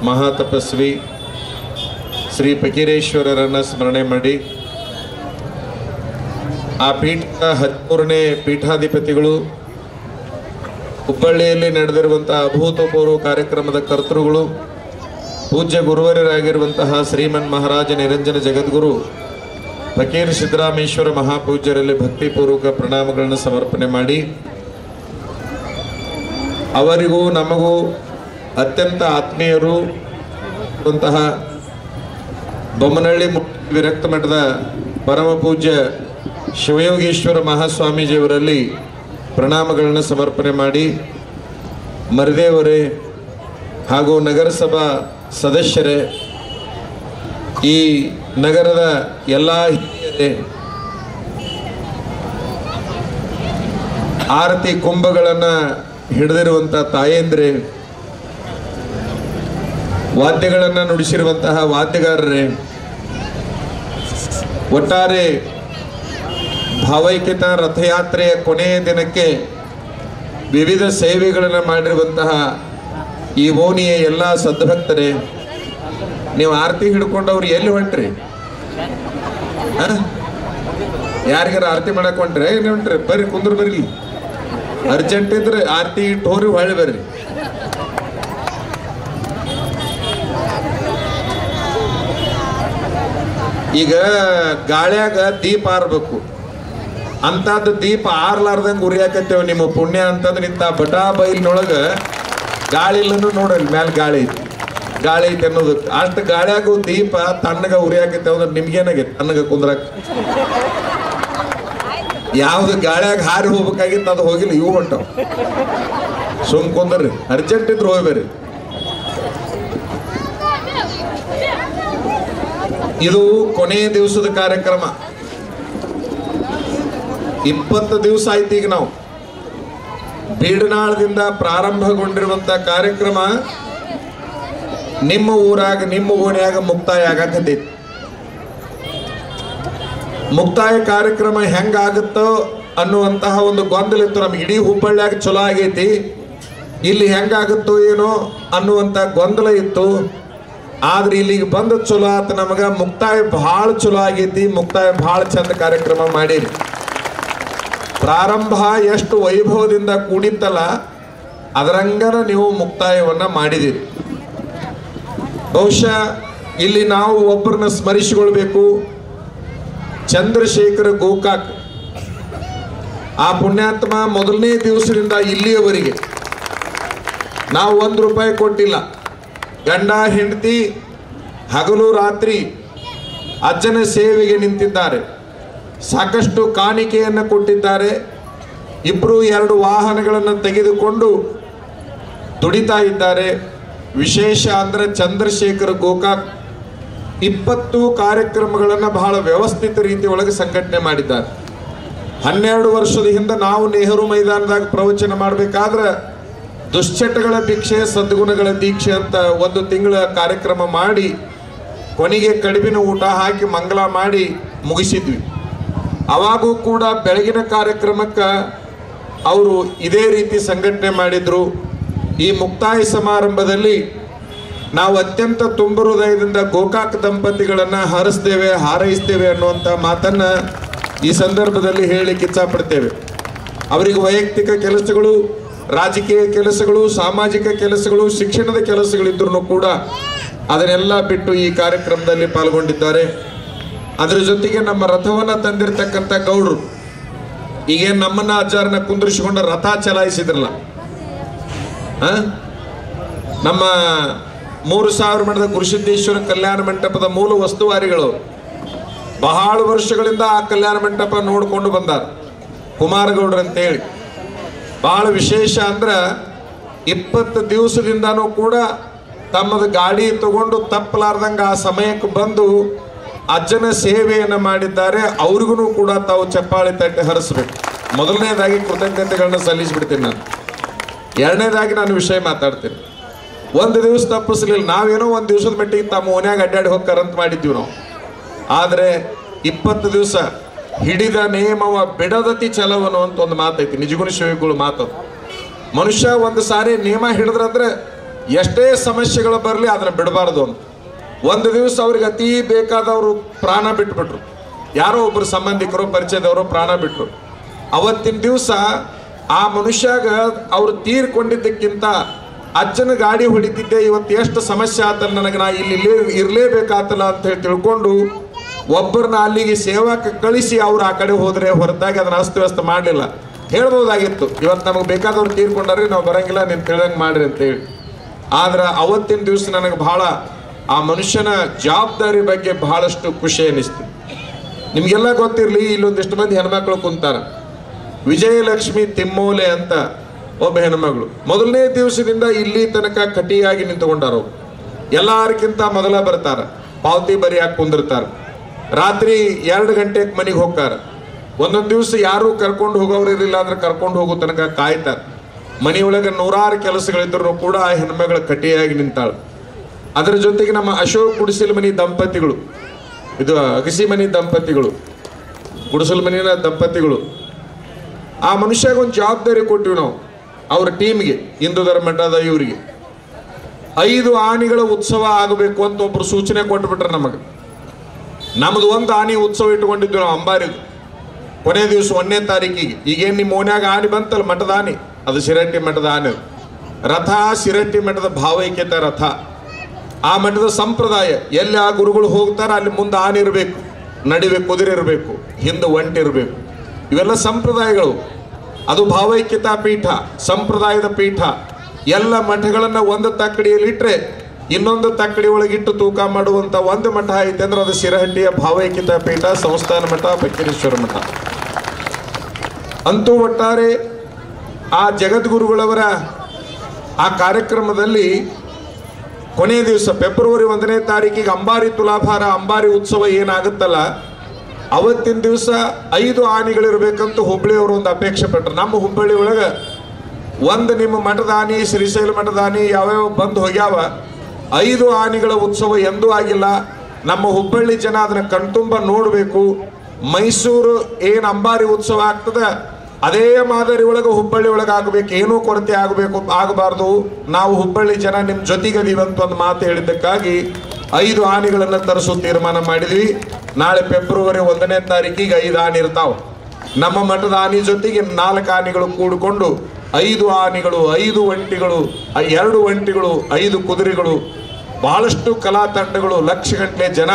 ಮಹಾತಪಸ್ವಿ ಶ್ರೀ ಫಕೀರೇಶ್ವರರನ್ನು ಸ್ಮರಣೆ ಮಾಡಿ ಆ ಪೀಠದ 13ನೇ ಪೀಠಾಧಿಪತಿಗಳು ಹುಬ್ಬಳ್ಳಿಯಲ್ಲಿ ನಡೆದಿರುವಂತಹ ಅಭೂತಪೂರ್ವ ಕಾರ್ಯಕ್ರಮದ ಕರ್ತೃಗಳು ಪೂಜ್ಯ ಗುರುವರರಾಗಿರುವಂತಹ ಶ್ರೀಮನ್ ಮಹಾರಾಜ ನಿರಂಜನ ಜಗದ್ಗುರು ಫಕೀರ್ ಸಿದ್ದರಾಮೇಶ್ವರ ಮಹಾಪೂಜ್ಯರಲ್ಲಿ ಭಕ್ತಿಪೂರ್ವಕ ಪ್ರಣಾಮಗಳನ್ನು ಸಮರ್ಪಣೆ ಮಾಡಿ ಅವರಿಗೂ ನಮಗೂ ಅತ್ಯಂತ ಆತ್ಮೀಯರು ಅಂತಹ ಬೊಮ್ಮನಹಳ್ಳಿ ವಿರಕ್ತ ಮಠದ ಪರಮ ಪೂಜ್ಯ ಶಿವಯೋಗೀಶ್ವರ ಮಹಾಸ್ವಾಮೀಜಿಯವರಲ್ಲಿ ಪ್ರಣಾಮಗಳನ್ನು ಸಮರ್ಪಣೆ ಮಾಡಿ ಮರದೇವರೇ ಹಾಗೂ ನಗರಸಭಾ ಸದಸ್ಯರೇ, ಈ ನಗರದ ಎಲ್ಲ ಹಿರಿಯರೇ, ಆರತಿ ಕುಂಭಗಳನ್ನು ಹಿಡಿದಿರುವಂಥ ತಾಯೇಂದ್ರೆ, ವಾದ್ಯಗಳನ್ನು ನುಡಿಸಿರುವಂತಹ ವಾದ್ಯಗಾರರೇ, ಒಟ್ಟಾರೆ ಭಾವೈಕ್ಯತ ರಥಯಾತ್ರೆಯ ಕೊನೆಯ ದಿನಕ್ಕೆ ವಿವಿಧ ಸೇವೆಗಳನ್ನು ಮಾಡಿರುವಂತಹ ಈ ಓಣಿಯ ಎಲ್ಲ ಸದ್ಭಕ್ತರೇ, ನೀವು ಆರತಿ ಹಿಡ್ಕೊಂಡವ್ರು ಎಲ್ಲಿ ಹೊಂಟ್ರಿ? ಯಾರಿಗಾರ ಆರತಿ ಮಾಡಕ್ ಹೊಂಟ್ರಿ? ಏನು ಹೊಂಟ್ರಿ? ಬರ್ರಿ, ಕುಂದ್ರ ಬರ್ರಿ. ಅರ್ಜೆಂಟ್ ಇದ್ರೆ ಆರತಿ ಇಟ್ಟು ಹೋರಿ, ಹೊಳ್ಳಿ ಬರ್ರಿ. ಈಗ ಗಾಳ್ಯಾಗ ದೀಪ ಆರ್ಬೇಕು, ಅಂತದ್ದು ದೀಪ ಆರ್ಲಾರ್ದಂಗೆ ಉರಿಯಾಕತ್ತೇವ ನಿಮ್ಮ ಪುಣ್ಯ ಅಂತಂದ್ರೆ ಇಂಥ ಬಟಾ ಬೈಲಿನೊಳಗ ಗಾಳಿ ಇಲ್ಲೂ ನೋಡ್ರಿ, ಮ್ಯಾಲ ಗಾಳಿ ಐತಿ, ಗಾಳಿ ಐತಿ ಅನ್ನೋದಕ್ಕೆ. ಅಷ್ಟು ಗಾಳಿಯಾಗ ದೀಪ ತಣ್ಣಗ ಉರಿಯಾಕತ್ತೇವ ಅಂದ್ರೆ ನಿಮ್ಗೇನಾಗೈತಿ? ತಣ್ಣಗ ಕುಂದ್ರಾಕ ಯಾವ್ದು ಗಾಳಿಯಾಗ ಹಾರಿ ಹೋಗ್ಬೇಕಾಗಿತ್ತು ಅದು ಹೋಗಿಲ್ಲ, ಇವು ಹೊಂಟವ್. ಸುಮ್ ಕುಂದ್ರಿ, ಅರ್ಜೆಂಟ್ ಇದ್ರು ಹೋಗ್ಬೇರಿ. ಇದು ಕೊನೆಯ ದಿವಸದ ಕಾರ್ಯಕ್ರಮ. 20 ದಿವಸ ಆಯ್ತು ಈಗ ನಾವು ಬೀಡನಾಳದಿಂದ ಪ್ರಾರಂಭಗೊಂಡಿರುವಂತ ಕಾರ್ಯಕ್ರಮ ನಿಮ್ಮ ಊರಾಗ, ನಿಮ್ಮ ಓಣ್ಯಾಗ ಮುಕ್ತಾಯ ಆಗಕತ್ತೈತಿ. ಮುಕ್ತಾಯ ಕಾರ್ಯಕ್ರಮ ಹೆಂಗಾಗುತ್ತೋ ಅನ್ನುವಂತಹ ಒಂದು ಗೊಂದಲ ಇತ್ತು ನಮ್ಗೆ. ಇಡೀ ಹುಬ್ಬಳ್ಳಿಯಾಗ ಚಲೋ ಆಗೈತಿ, ಇಲ್ಲಿ ಹೆಂಗಾಗುತ್ತೋ ಏನೋ ಅನ್ನುವಂಥ ಗೊಂದಲ ಇತ್ತು. ಆದ್ರೆ ಇಲ್ಲಿಗೆ ಬಂದ ಚಲೋ ಆತ ನಮಗ. ಮುಕ್ತಾಯ ಭಾಳ ಚಲೋ ಆಗೈತಿ, ಮುಕ್ತಾಯ ಭಾಳ ಚಂದ ಕಾರ್ಯಕ್ರಮ ಮಾಡಿರಿ. ಪ್ರಾರಂಭ ಎಷ್ಟು ವೈಭವದಿಂದ ಕೂಡಿತ್ತಲ್ಲ ಅದರಂಗನ ನೀವು ಮುಕ್ತಾಯವನ್ನ ಮಾಡಿದಿರಿ. ಬಹುಶಃ ಇಲ್ಲಿ ನಾವು ಒಬ್ಬರನ್ನ ಸ್ಮರಿಸಿಕೊಳ್ಬೇಕು, ಚಂದ್ರಶೇಖರ ಗೋಕಾಕ್. ಆ ಪುಣ್ಯಾತ್ಮ ಮೊದಲನೇ ದಿವಸದಿಂದ ಇಲ್ಲಿಯವರೆಗೆ ನಾವು ₹1 ಕೊಟ್ಟಿಲ್ಲ. ಗಂಡ ಹೆಂಡತಿ ಹಗಲು ರಾತ್ರಿ ಅಜ್ಜನ ಸೇವೆಗೆ ನಿಂತಿದ್ದಾರೆ. ಸಾಕಷ್ಟು ಕಾಣಿಕೆಯನ್ನು ಕೊಟ್ಟಿದ್ದಾರೆ. ಇಬ್ಬರು 2 ವಾಹನಗಳನ್ನು ತೆಗೆದುಕೊಂಡು ದುಡಿತಾ ಇದ್ದಾರೆ. ವಿಶೇಷ ಅಂದರೆ ಚಂದ್ರಶೇಖರ ಗೋಕಾಕ್ 20 ಕಾರ್ಯಕ್ರಮಗಳನ್ನು ಬಹಳ ವ್ಯವಸ್ಥಿತ ರೀತಿಯೊಳಗೆ ಸಂಘಟನೆ ಮಾಡಿದ್ದಾರೆ. 12 ವರ್ಷದ ಹಿಂದೆ ನಾವು ನೆಹರು ಮೈದಾನದಾಗ ಪ್ರವಚನ ಮಾಡಬೇಕಾದ್ರೆ ದುಶ್ಚಟಗಳ ಭಿಕ್ಷೆ ಸದ್ಗುಣಗಳ ದೀಕ್ಷೆ ಅಂತ 1 ತಿಂಗಳ ಕಾರ್ಯಕ್ರಮ ಮಾಡಿ ಕೊನೆಗೆ ಕಡುಬಿನ ಊಟ ಹಾಕಿ ಮಂಗಲ ಮಾಡಿ ಮುಗಿಸಿದ್ವಿ. ಅವಾಗೂ ಕೂಡ ಬೆಳಗಿನ ಕಾರ್ಯಕ್ರಮಕ್ಕೆ ಅವರು ಇದೇ ರೀತಿ ಸಂಘಟನೆ ಮಾಡಿದ್ರು. ಈ ಮುಕ್ತಾಯ ಸಮಾರಂಭದಲ್ಲಿ ನಾವು ಅತ್ಯಂತ ತುಂಬ ಹೃದಯದಿಂದ ಗೋಕಾಕ್ ದಂಪತಿಗಳನ್ನು ಹಾರಿಸ್ತೇವೆ, ಹಾರೈಸ್ತೇವೆ ಅನ್ನುವಂಥ ಮಾತನ್ನು ಈ ಸಂದರ್ಭದಲ್ಲಿ ಹೇಳಲಿಕ್ಕೆ ಇಚ್ಛಪಡ್ತೇವೆ. ಅವರಿಗೆ ವೈಯಕ್ತಿಕ ಕೆಲಸಗಳು, ರಾಜಕೀಯ ಕೆಲಸಗಳು, ಸಾಮಾಜಿಕ ಕೆಲಸಗಳು, ಶಿಕ್ಷಣದ ಕೆಲಸಗಳಿದ್ರೂ ಕೂಡ ಅದನ್ನೆಲ್ಲ ಬಿಟ್ಟು ಈ ಕಾರ್ಯಕ್ರಮದಲ್ಲಿ ಪಾಲ್ಗೊಂಡಿದ್ದಾರೆ. ಅದರ ಜೊತೆಗೆ ನಮ್ಮ ರಥವನ್ನು ತಂದಿರತಕ್ಕಂಥ ಗೌಡ್ರು, ಈಗೇನು ನಮ್ಮನ್ನ ಅಜ್ಜಾರನ್ನ ಕುಂದ್ರಿಸಿಕೊಂಡ ರಥ ಚಲಾಯಿಸಿದ್ರಲ್ಲ, ನಮ್ಮ 3000 ಮಠದ ಗುರುಸಿದ್ದೇಶ್ವರ ಕಲ್ಯಾಣ ಮಂಟಪದ ಮೂಲ ವಸ್ತುವಾರಿಗಳು ಬಹಳ ವರ್ಷಗಳಿಂದ ಆ ಕಲ್ಯಾಣ ಮಂಟಪ ನೋಡಿಕೊಂಡು ಬಂದಾರ. ಕುಮಾರಗೌಡ್ರು ಅಂತೇಳಿ ಬಹಳ ವಿಶೇಷ ಅಂದ್ರೆ 20 ದಿವಸದಿಂದನೂ ಕೂಡ ತಮ್ಮದ ಗಾಡಿ ತಗೊಂಡು ತಪ್ಪಲಾರ್ದಂಗೆ ಆ ಸಮಯಕ್ಕೆ ಬಂದು ಅಜ್ಜನ ಸೇವೆಯನ್ನು ಮಾಡಿದ್ದಾರೆ. ಅವ್ರಿಗೂ ಕೂಡ ತಾವು ಚಪ್ಪಾಳೆ ತಟ್ಟೆ ಹರಿಸ್ಬೇಕು. ಮೊದಲನೇದಾಗಿ ಕೃತಜ್ಞತೆಗಳನ್ನ ಸಲ್ಲಿಸ್ಬಿಡ್ತೀನಿ ನಾನು. ಎರಡನೇದಾಗಿ ನಾನು ವಿಷಯ ಮಾತಾಡ್ತೀನಿ. ಒಂದು ದಿವಸ ತಪ್ಪಿಸ್ಲಿಲ್ಲ, ನಾವೇನೋ ಒಂದು ದಿವಸದ ಮಟ್ಟಿಗೆ ತಮ್ಮ ಓನ್ಯಾಗ ಅಡ್ಡಾಡಿ ಹೋಗ್ತಾರಂತ ಮಾಡಿದ್ದೀವಿ ನಾವು. ಆದರೆ 20 ದಿವಸ ಹಿಡಿದ ನೇಮವ ಬಿಡದತಿ ಚಲವನು ಅಂತ ಒಂದು ಮಾತೈತಿ, ನಿಜಗುಣ ಶಿವಗಳು ಮಾತು. ಮನುಷ್ಯ ಒಂದು ಸಾರಿ ನೇಮ ಹಿಡಿದ್ರಂದ್ರೆ ಎಷ್ಟೇ ಸಮಸ್ಯೆಗಳು ಬರಲಿ ಅದನ್ನು ಬಿಡಬಾರ್ದು ಅಂತ. ಒಂದು ದಿವಸ ಅವ್ರಿಗೆ ಅತಿ ಬೇಕಾದವರು ಪ್ರಾಣ ಬಿಟ್ಬಿಟ್ರು. ಯಾರೋ ಒಬ್ಬರು ಸಂಬಂಧಿಕರು ಪರಿಚಯದವರು ಪ್ರಾಣ ಬಿಟ್ರು. ಅವತ್ತಿನ ದಿವಸ ಆ ಮನುಷ್ಯಾಗ ಅವ್ರು ತೀರ್ಕೊಂಡಿದ್ದಕ್ಕಿಂತ ಅಜ್ಜನ ಗಾಡಿ ಹೊಡಿತಿದ್ದೆ, ಇವತ್ತು ಎಷ್ಟು ಸಮಸ್ಯೆ ಆತಲ್ಲ ನನಗೆ, ನಾ ಇಲ್ಲಿ ಇರಲೇಬೇಕಾತಲ್ಲ ಅಂತ ಹೇಳಿ ತಿಳ್ಕೊಂಡು ಒಬ್ಬರನ್ನ ಅಲ್ಲಿಗೆ ಸೇವಾಕ್ಕೆ ಕಳಿಸಿ ಅವ್ರು ಆ ಕಡೆ ಹೋದರೆ ಹೊರತಾಗಿ ಅದನ್ನ ಅಸ್ತವ್ಯಸ್ತ ಮಾಡಲಿಲ್ಲ. ಹೇಳ್ಬೋದಾಗಿತ್ತು, ಇವತ್ತು ನಮಗೆ ಬೇಕಾದವ್ರು ತೀರ್ಕೊಂಡ್ರಿ, ನಾವು ಬರಂಗಿಲ್ಲ, ನೀನು ತಿಳಿದಂಗೆ ಮಾಡ್ರಿ ಅಂತೇಳಿ. ಆದ್ರೆ ಅವತ್ತಿನ ದಿವಸ ನನಗೆ ಬಹಳ ಆ ಮನುಷ್ಯನ ಜವಾಬ್ದಾರಿ ಬಗ್ಗೆ ಬಹಳಷ್ಟು ಖುಷಿ ಅನ್ನಿಸ್ತು. ನಿಮಗೆಲ್ಲ ಗೊತ್ತಿರಲಿ, ಇಲ್ಲೊಂದಿಷ್ಟು ಮಂದಿ ಹೆಣ್ಮಕ್ಳು ಕುಂತಾರ. ವಿಜಯಲಕ್ಷ್ಮಿ ತಿಮ್ಮೋಲೆ ಅಂತ ಒಬ್ಬ ಹೆಣ್ಮಗಳು ಮೊದಲನೇ ದಿವಸದಿಂದ ಇಲ್ಲಿ ತನಕ ಕಟಿಯಾಗಿ ನಿಂತುಕೊಂಡಾರ. ಎಲ್ಲಾರ್ಕಿಂತ ಮೊದಲ ಬರ್ತಾರ, ಪಾವತಿ ಬರಿಯಾಗಿ ಕುಂದಿರ್ತಾರೆ. ರಾತ್ರಿ 2 ಗಂಟೆಗೆ ಮನೆಗೆ ಹೋಗ್ತಾರ. ಒಂದೊಂದು ದಿವಸ ಯಾರು ಕರ್ಕೊಂಡು ಹೋಗೋರು ಇರಲಿಲ್ಲ ಅಂದ್ರೆ ಕರ್ಕೊಂಡು ಹೋಗೋ ತನಕ ಕಾಯ್ತಾರೆ. ಮನೆಯೊಳಗೆ 100 ಕೆಲಸಗಳಿದ್ರು ಕೂಡ ಆ ಹೆಣ್ಮಗಳು ಕಟಿಯಾಗಿ ನಿಂತಾಳು. ಅದರ ಜೊತೆಗೆ ನಮ್ಮ ಅಶೋಕ್ ಗುಡಿಸಲ್ ಮನಿ ದಂಪತಿಗಳು, ಇದು ಅಗಸಿ ಮನಿ ದಂಪತಿಗಳು, ಗುಡಿಸಲ್ ಮನಿನ ದಂಪತಿಗಳು, ಆ ಮನುಷ್ಯಾಗ ಒಂದು ಜವಾಬ್ದಾರಿ ಕೊಟ್ಟಿವಿ ನಾವು ಅವ್ರ ಟೀಮ್ಗೆ, ಹಿಂದೂ ಧರ್ಮಠದ ಇವರಿಗೆ. 5 ಆನೆಗಳ ಉತ್ಸವ ಆಗಬೇಕು ಅಂತ ಒಬ್ಬರು ಸೂಚನೆ ಕೊಟ್ಬಿಟ್ರೆ ನಮಗೆ. ನಮ್ದು ಒಂದು ಆನೆ ಉತ್ಸವ ಇಟ್ಕೊಂಡಿದ್ವಿ ನಾವು ಅಂಬಾರಿದು. ಕೊನೆ ದಿವಸ 1ನೇ ತಾರೀಕಿಗೆ ಈಗೇನು ನಿಮ್ಮ ಓನ್ಯಾಗ ಆನೆ ಬಂತಲ್ಲ, ಮಠದ ಆನೆ, ಅದು ಶಿರಟ್ಟಿ ಮಠದ ಆನೆ ರಥ. ಶಿರಟ್ಟಿ ಮಠದ ಭಾವೈಕ್ಯತೆ ರಥ. ಆ ಮಠದ ಸಂಪ್ರದಾಯ, ಎಲ್ಲಿ ಆ ಗುರುಗಳು ಹೋಗ್ತಾರ ಅಲ್ಲಿ ಮುಂದೆ ಆನೆ ಇರಬೇಕು, ನಡಿವೆ ಕುದುರೆ ಇರಬೇಕು, ಹಿಂದೆ ಒಂಟೆ ಇರಬೇಕು. ಇವೆಲ್ಲ ಸಂಪ್ರದಾಯಗಳು. ಅದು ಭಾವೈಕ್ಯತಾ ಪೀಠ, ಸಂಪ್ರದಾಯದ ಪೀಠ. ಎಲ್ಲ ಮಠಗಳನ್ನು ಒಂದು ತಕ್ಕಡಿಯಲ್ಲಿ ಇಟ್ಟರೆ ಇನ್ನೊಂದು ತಕ್ಕಡಿ ಒಳಗಿಟ್ಟು ತೂಕ ಮಾಡುವಂಥ ಒಂದು ಮಠ ಐತೆ ಅಂದ್ರೆ ಅದು ಶಿರಹಟ್ಟಿಯ ಭಾವೈಕ್ಯತಾ ಪೀಠ, ಸಂಸ್ಥಾನ ಮಠ, ಬಕ್ಕೇಶ್ವರ ಮಠ. ಅಂತೂ ಒಟ್ಟಾರೆ ಆ ಜಗದ್ಗುರುಗಳವರ ಆ ಕಾರ್ಯಕ್ರಮದಲ್ಲಿ ಕೊನೆಯ ದಿವಸ ಫೆಬ್ರವರಿ 1ನೇ ತಾರೀಕಿಗೆ ಅಂಬಾರಿ ತುಲಾಭಾರ, ಅಂಬಾರಿ ಉತ್ಸವ ಏನಾಗುತ್ತಲ್ಲ, ಅವತ್ತಿನ ದಿವಸ 5 ಆನೆಗಳಿರ್ಬೇಕಂತ ಹುಬ್ಬಳ್ಳಿಯವರು ಒಂದು ಅಪೇಕ್ಷೆ ಪಟ್ಟರು. ನಮ್ಮ ಹುಬ್ಬಳ್ಳಿ ಒಳಗೆ ಒಂದು ನಿಮ್ಮ ಮಠದ ಆನೆ, ಶ್ರೀಶೈಲ ಮಠದ ಆನೆ ಯಾವ್ಯಾವ ಬಂದು ಹೋಗ್ಯಾವ. 5 ಆನೆಗಳ ಉತ್ಸವ ಎಂದೂ ಆಗಿಲ್ಲ. ನಮ್ಮ ಹುಬ್ಬಳ್ಳಿ ಜನ ಅದನ್ನ ಕಣ್ತುಂಬ ನೋಡಬೇಕು. ಮೈಸೂರು ಏನು ಅಂಬಾರಿ ಉತ್ಸವ ಆಗ್ತದೆ ಅದೇ ಮಾದರಿ ಒಳಗೆ ಹುಬ್ಬಳ್ಳಿ ಒಳಗೆ ಆಗಬೇಕು, ಏನೂ ಕೊರತೆ ಆಗಬಾರ್ದು. ನಾವು ಹುಬ್ಬಳ್ಳಿ ಜನ ನಿಮ್ಮ ಜೊತೆಗದೀವಂತ ಒಂದು ಮಾತು ಹೇಳಿದ್ದಕ್ಕಾಗಿ 5 ಆನೆಗಳನ್ನು ತರಿಸೋ ತೀರ್ಮಾನ ಮಾಡಿದ್ವಿ. ನಾಳೆ ಫೆಬ್ರವರಿ 1ನೇ ತಾರೀಕಿಗೆ 5 ಆನೆ ಇರ್ತಾವೆ. ನಮ್ಮ ಮಠದ ಆನೆ ಜೊತೆಗೆ 4 ಆನೆಗಳು ಕೂಡಿಕೊಂಡು 5 ಆನೆಗಳು, 5 ಒಂಟಿಗಳು, 2 ಒಂಟಿಗಳು, 5 ಕುದುರೆಗಳು, ಬಹಳಷ್ಟು ಕಲಾ ತಂಡಗಳು, ಲಕ್ಷಗಟ್ಟಲೆ ಜನ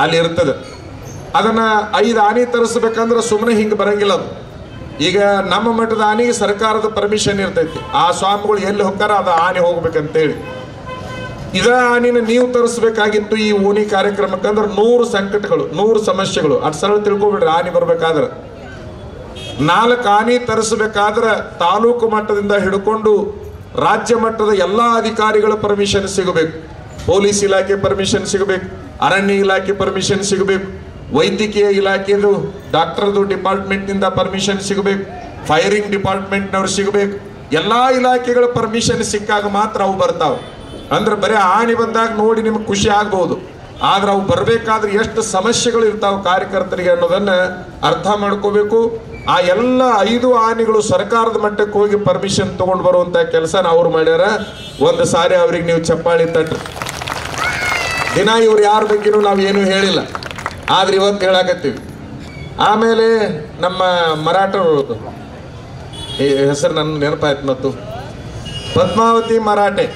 ಅಲ್ಲಿ ಇರ್ತದೆ. ಅದನ್ನು 5 ಆನೆ ತರಿಸ್ಬೇಕಂದ್ರೆ ಸುಮ್ಮನೆ ಹಿಂಗೆ ಬರಂಗಿಲ್ಲ. ಅದು ಈಗ ನಮ್ಮ ಮಠದ ಆನೆಗೆ ಸರ್ಕಾರದ ಪರ್ಮಿಷನ್ ಇರ್ತೈತಿ. ಆ ಸ್ವಾಮಿಗಳು ಎಲ್ಲಿ ಹೋಗ್ತಾರ ಅದು ಆನೆ ಹೋಗ್ಬೇಕಂತೇಳಿ. ಇದ ಆನೆನ ನೀವು ತರಿಸ್ಬೇಕಾಗಿತ್ತು ಈ ಓಣಿ ಕಾರ್ಯಕ್ರಮಕ್ಕಂದ್ರೆ 100 ಸಂಕಟಗಳು, 100 ಸಮಸ್ಯೆಗಳು. ಅಷ್ಟು ಸರಳ ತಿಳ್ಕೊಬಿಡ್ರಿ. ಆನೆ ಬರ್ಬೇಕಾದ್ರೆ 4 ಆನೆ ತರಿಸ್ಬೇಕಾದ್ರೆ ತಾಲೂಕು ಮಟ್ಟದಿಂದ ಹಿಡ್ಕೊಂಡು ರಾಜ್ಯ ಮಟ್ಟದ ಎಲ್ಲ ಅಧಿಕಾರಿಗಳ ಪರ್ಮಿಷನ್ ಸಿಗಬೇಕು. ಪೊಲೀಸ್ ಇಲಾಖೆ ಪರ್ಮಿಷನ್ ಸಿಗಬೇಕು, ಅರಣ್ಯ ಇಲಾಖೆ ಪರ್ಮಿಷನ್ ಸಿಗಬೇಕು, ವೈದ್ಯಕೀಯ ಇಲಾಖೆದು ಡಾಕ್ಟರ್ದು ಡಿಪಾರ್ಟ್ಮೆಂಟ್ನಿಂದ ಪರ್ಮಿಷನ್ ಸಿಗಬೇಕು, ಫೈರಿಂಗ್ ಡಿಪಾರ್ಟ್ಮೆಂಟ್ನವ್ರು ಸಿಗಬೇಕು. ಎಲ್ಲ ಇಲಾಖೆಗಳ ಪರ್ಮಿಷನ್ ಸಿಕ್ಕಾಗ ಮಾತ್ರ ಅವು ಬರ್ತಾವೆ. ಅಂದ್ರೆ ಬರೀ ಆನೆ ಬಂದಾಗ ನೋಡಿ ನಿಮ್ಗೆ ಖುಷಿ ಆಗ್ಬೋದು, ಆದ್ರೆ ಅವು ಬರಬೇಕಾದ್ರೆ ಎಷ್ಟು ಸಮಸ್ಯೆಗಳು ಇರ್ತಾವೆ ಕಾರ್ಯಕರ್ತರಿಗೆ ಅನ್ನೋದನ್ನು ಅರ್ಥ ಮಾಡ್ಕೋಬೇಕು. ಆ ಎಲ್ಲ 5 ಆನೆಗಳು ಸರ್ಕಾರದ ಮಟ್ಟಕ್ಕೆ ಹೋಗಿ ಪರ್ಮಿಷನ್ ತೊಗೊಂಡು ಬರುವಂಥ ಕೆಲಸನ ಅವ್ರು ಮಾಡ್ಯಾರ. ಒಂದು ಸಾರಿ ಅವ್ರಿಗೆ ನೀವು ಚಪ್ಪಾಳಿ ತಟ್ರಿ. ದಿನ ಇವ್ರು ಯಾರ ಬಗ್ಗೆನೂ ನಾವು ಏನೂ ಹೇಳಿಲ್ಲ, ಆದ್ರೆ ಇವತ್ತು ಹೇಳಾಕತ್ತೀವಿ. ಆಮೇಲೆ ನಮ್ಮ ಮರಾಠರು ಹೆಸರು ನನ್ನ ನೆನಪಾಯ್ತು, ಮತ್ತು ಪದ್ಮಾವತಿ ಮರಾಠೆ,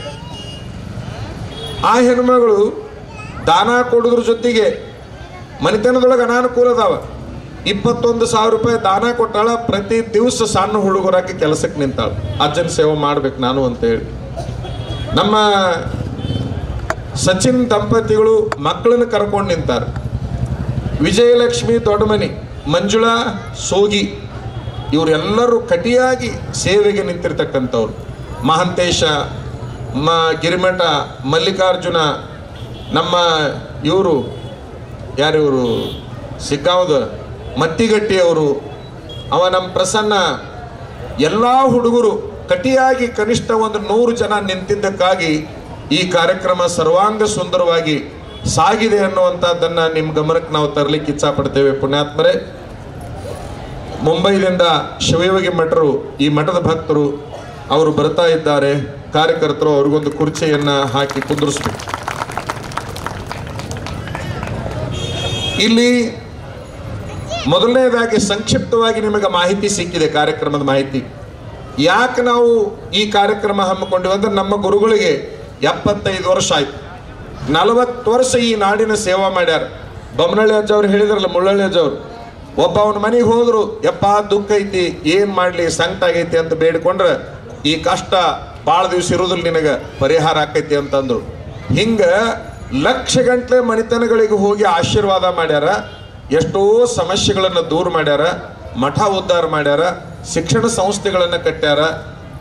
ಆ ಹೆಣ್ಮಗಳು ದಾನ ಕೊಡೋದ್ರ ಜೊತೆಗೆ ಮನೆತನದೊಳಗೆ ಅನಾನುಕೂಲ ಅದಾವ. 21,000 ರೂಪಾಯಿ ದಾನ ಕೊಟ್ಟಾಳ. ಪ್ರತಿ ದಿವಸ ಸಣ್ಣ ಹುಡುಗರಾಕಿ ಕೆಲಸಕ್ಕೆ ನಿಂತಾಳ. ಅಜ್ಜನ ಸೇವೆ ಮಾಡ್ಬೇಕು ನಾನು ಅಂತೇಳಿ. ನಮ್ಮ ಸಚಿನ್ ದಂಪತಿಗಳು ಮಕ್ಕಳನ್ನು ಕರ್ಕೊಂಡು ನಿಂತಾರೆ. ವಿಜಯಲಕ್ಷ್ಮಿ ದೊಡ್ಡಮನಿ, ಮಂಜುಳಾ ಸೋಗಿ ಇವರೆಲ್ಲರೂ ಕಟಿಯಾಗಿ ಸೇವೆಗೆ ನಿಂತಿರ್ತಕ್ಕಂಥವ್ರು. ಮಹಂತೇಶ, ಗಿರಿಮಠ, ಮಲ್ಲಿಕಾರ್ಜುನ, ನಮ್ಮ ಇವರು ಯಾರಿವರು ಸಿಗ್ಗಾಂವದ ಮತ್ತಿಗಟ್ಟಿಯವರು, ಅವ ನಮ್ಮ ಪ್ರಸನ್ನ, ಎಲ್ಲ ಹುಡುಗರು ಕಟಿಯಾಗಿ ಕನಿಷ್ಠ ಒಂದು 100 ಜನ ನಿಂತಿದ್ದಕ್ಕಾಗಿ ಈ ಕಾರ್ಯಕ್ರಮ ಸರ್ವಾಂಗ ಸುಂದರವಾಗಿ ಸಾಗಿದೆ ಅನ್ನುವಂಥದ್ದನ್ನು ನಿಮ್ಮ ಗಮನಕ್ಕೆ ನಾವು ತರಲಿಕ್ಕೆ ಇಚ್ಛಾಪಡ್ತೇವೆ. ಪುಣ್ಯಾತ್ಮರೇ, ಮುಂಬೈದಿಂದ ಶಿವಯೋಗಿ ಮಠರು, ಈ ಮಠದ ಭಕ್ತರು ಅವರು ಬರ್ತಾ ಇದ್ದಾರೆ. ಕಾರ್ಯಕರ್ತರು ಅವ್ರಿಗೊಂದು ಕುರ್ಚಿಯನ್ನು ಹಾಕಿ ಕುಂದಿರಿಸ್ಬೇಕು. ಇಲ್ಲಿ ಮೊದಲನೇದಾಗಿ ಸಂಕ್ಷಿಪ್ತವಾಗಿ ನಿಮಗೆ ಮಾಹಿತಿ ಸಿಕ್ಕಿದೆ, ಕಾರ್ಯಕ್ರಮದ ಮಾಹಿತಿ. ಯಾಕೆ ನಾವು ಈ ಕಾರ್ಯಕ್ರಮ ಹಮ್ಮಿಕೊಂಡಿವಿ ಅಂದ್ರೆ ನಮ್ಮ ಗುರುಗಳಿಗೆ 75 ವರ್ಷ ಆಯ್ತು. 40 ವರ್ಷ ಈ ನಾಡಿನ ಸೇವಾ ಮಾಡ್ಯಾರ. ಬೊಮ್ಮನಳ್ಳಿ ಅಜ್ಜವ್ರು ಹೇಳಿದ್ರಲ್ಲ, ಮುಳ್ಳಳ್ಳಿ ಅಜ್ಜವ್ರು, ಒಬ್ಬ ಅವನ ಮನೆಗೆ ಹೋದ್ರು, ಯಪ್ಪ ದುಃಖ ಐತಿ, ಏನು ಮಾಡಲಿ, ಸಂಕಟ ಆಗೈತಿ ಅಂತ ಬೇಡ್ಕೊಂಡ್ರೆ ಈ ಕಷ್ಟ ಭಾಳ ದಿವಸ ಇರೋದಿಲ್ಲ, ನಿನಗೆ ಪರಿಹಾರ ಆಕೈತಿ ಅಂತಂದ್ರು. ಹಿಂಗೆ ಲಕ್ಷಗಂಟ್ಲೆ ಮನೆತನಗಳಿಗೆ ಹೋಗಿ ಆಶೀರ್ವಾದ ಮಾಡ್ಯಾರ. ಎಷ್ಟೋ ಸಮಸ್ಯೆಗಳನ್ನು ದೂರ ಮಾಡ್ಯಾರ, ಮಠ ಉದ್ಧಾರ ಮಾಡ್ಯಾರ, ಶಿಕ್ಷಣ ಸಂಸ್ಥೆಗಳನ್ನು ಕಟ್ಟ್ಯಾರ.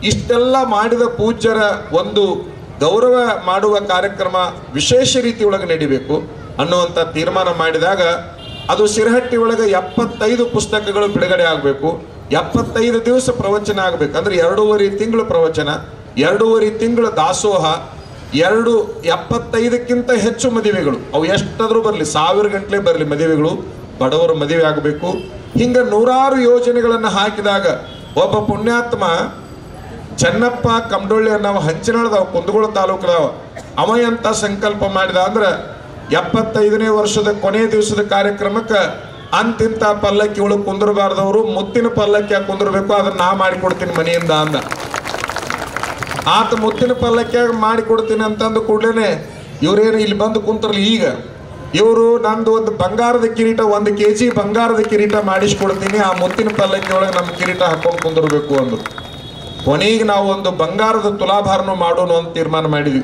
ಇಷ್ಟೆಲ್ಲ ಮಾಡಿದ ಪೂಜ್ಯರ ಒಂದು ಗೌರವ ಮಾಡುವ ಕಾರ್ಯಕ್ರಮ ವಿಶೇಷ ರೀತಿಯೊಳಗೆ ನಡಿಬೇಕು ಅನ್ನುವಂಥ ತೀರ್ಮಾನ ಮಾಡಿದಾಗ ಅದು ಸಿರಹಟ್ಟಿ ಒಳಗೆ 75 ಪುಸ್ತಕಗಳು ಬಿಡುಗಡೆ ಆಗಬೇಕು. 75 ದಿವಸ ಪ್ರವಚನ ಆಗಬೇಕು. ಅಂದ್ರೆ 2.5 ತಿಂಗಳು ಪ್ರವಚನ, 2.5 ತಿಂಗಳು ದಾಸೋಹ, 75ಕ್ಕಿಂತ ಹೆಚ್ಚು ಮದುವೆಗಳು, ಅವು ಎಷ್ಟಾದರೂ ಬರಲಿ, 1000 ಗಂಟಲೆ ಬರಲಿ ಮದುವೆಗಳು, ಬಡವರು ಮದುವೆ ಆಗಬೇಕು. ಹಿಂಗೆ 100 ಯೋಜನೆಗಳನ್ನು ಹಾಕಿದಾಗ ಒಬ್ಬ ಪುಣ್ಯಾತ್ಮ ಚೆನ್ನಪ್ಪ ಕಮಡೊಳ್ಳಿ ಅನ್ನೋ ಹಂಚಿನಾಳದವ, ಕುಂದಗೋಳ ತಾಲೂಕದವ, ಅವ ಎಂತ ಸಂಕಲ್ಪ ಮಾಡಿದ ಅಂದ್ರೆ 75ನೇ ವರ್ಷದ ಕೊನೆ ದಿವಸದ ಕಾರ್ಯಕ್ರಮಕ್ಕೆ ಅಂತಿಂತ ಪಲ್ಲಕ್ಕಿ ಒಳಗೆ ಕುಂದಿರಬಾರ್ದವರು, ಮುತ್ತಿನ ಪಲ್ಲಕ್ಕಿ ಕುಂದಿರ್ಬೇಕು, ಅದನ್ನ ನಾ ಮಾಡಿಕೊಡ್ತೀನಿ ಮನೆಯಿಂದ ಅಂದ. ಆತ ಮುತ್ತಿನ ಪಲ್ಲಕ್ಕಿಯಾಗ ಮಾಡಿಕೊಡ್ತೀನಿ ಅಂತಂದು ಕೂಡಲೇ ಇವರೇನು ಇಲ್ಲಿ ಬಂದು ಕುಂತರಲ್ಲ, ಈಗ ಇವರು ನಂದು ಒಂದು ಬಂಗಾರದ ಕಿರೀಟ, 1 kg ಬಂಗಾರದ ಕಿರೀಟ ಮಾಡಿಸ್ಕೊಡ್ತೀನಿ, ಆ ಮುತ್ತಿನ ಪಲ್ಲಕ್ಕಿ ಒಳಗೆ ನಮ್ಮ ಕಿರೀಟ ಹಾಕೊಂಡು ಕುಂದಿರ್ಬೇಕು ಅಂದ್ರು. ಕೊನೆಗೆ ನಾವು ಒಂದು ಬಂಗಾರದ ತುಲಾಭಾರನು ಮಾಡೋಣ ಅಂತ ತೀರ್ಮಾನ ಮಾಡಿದ್ವಿ.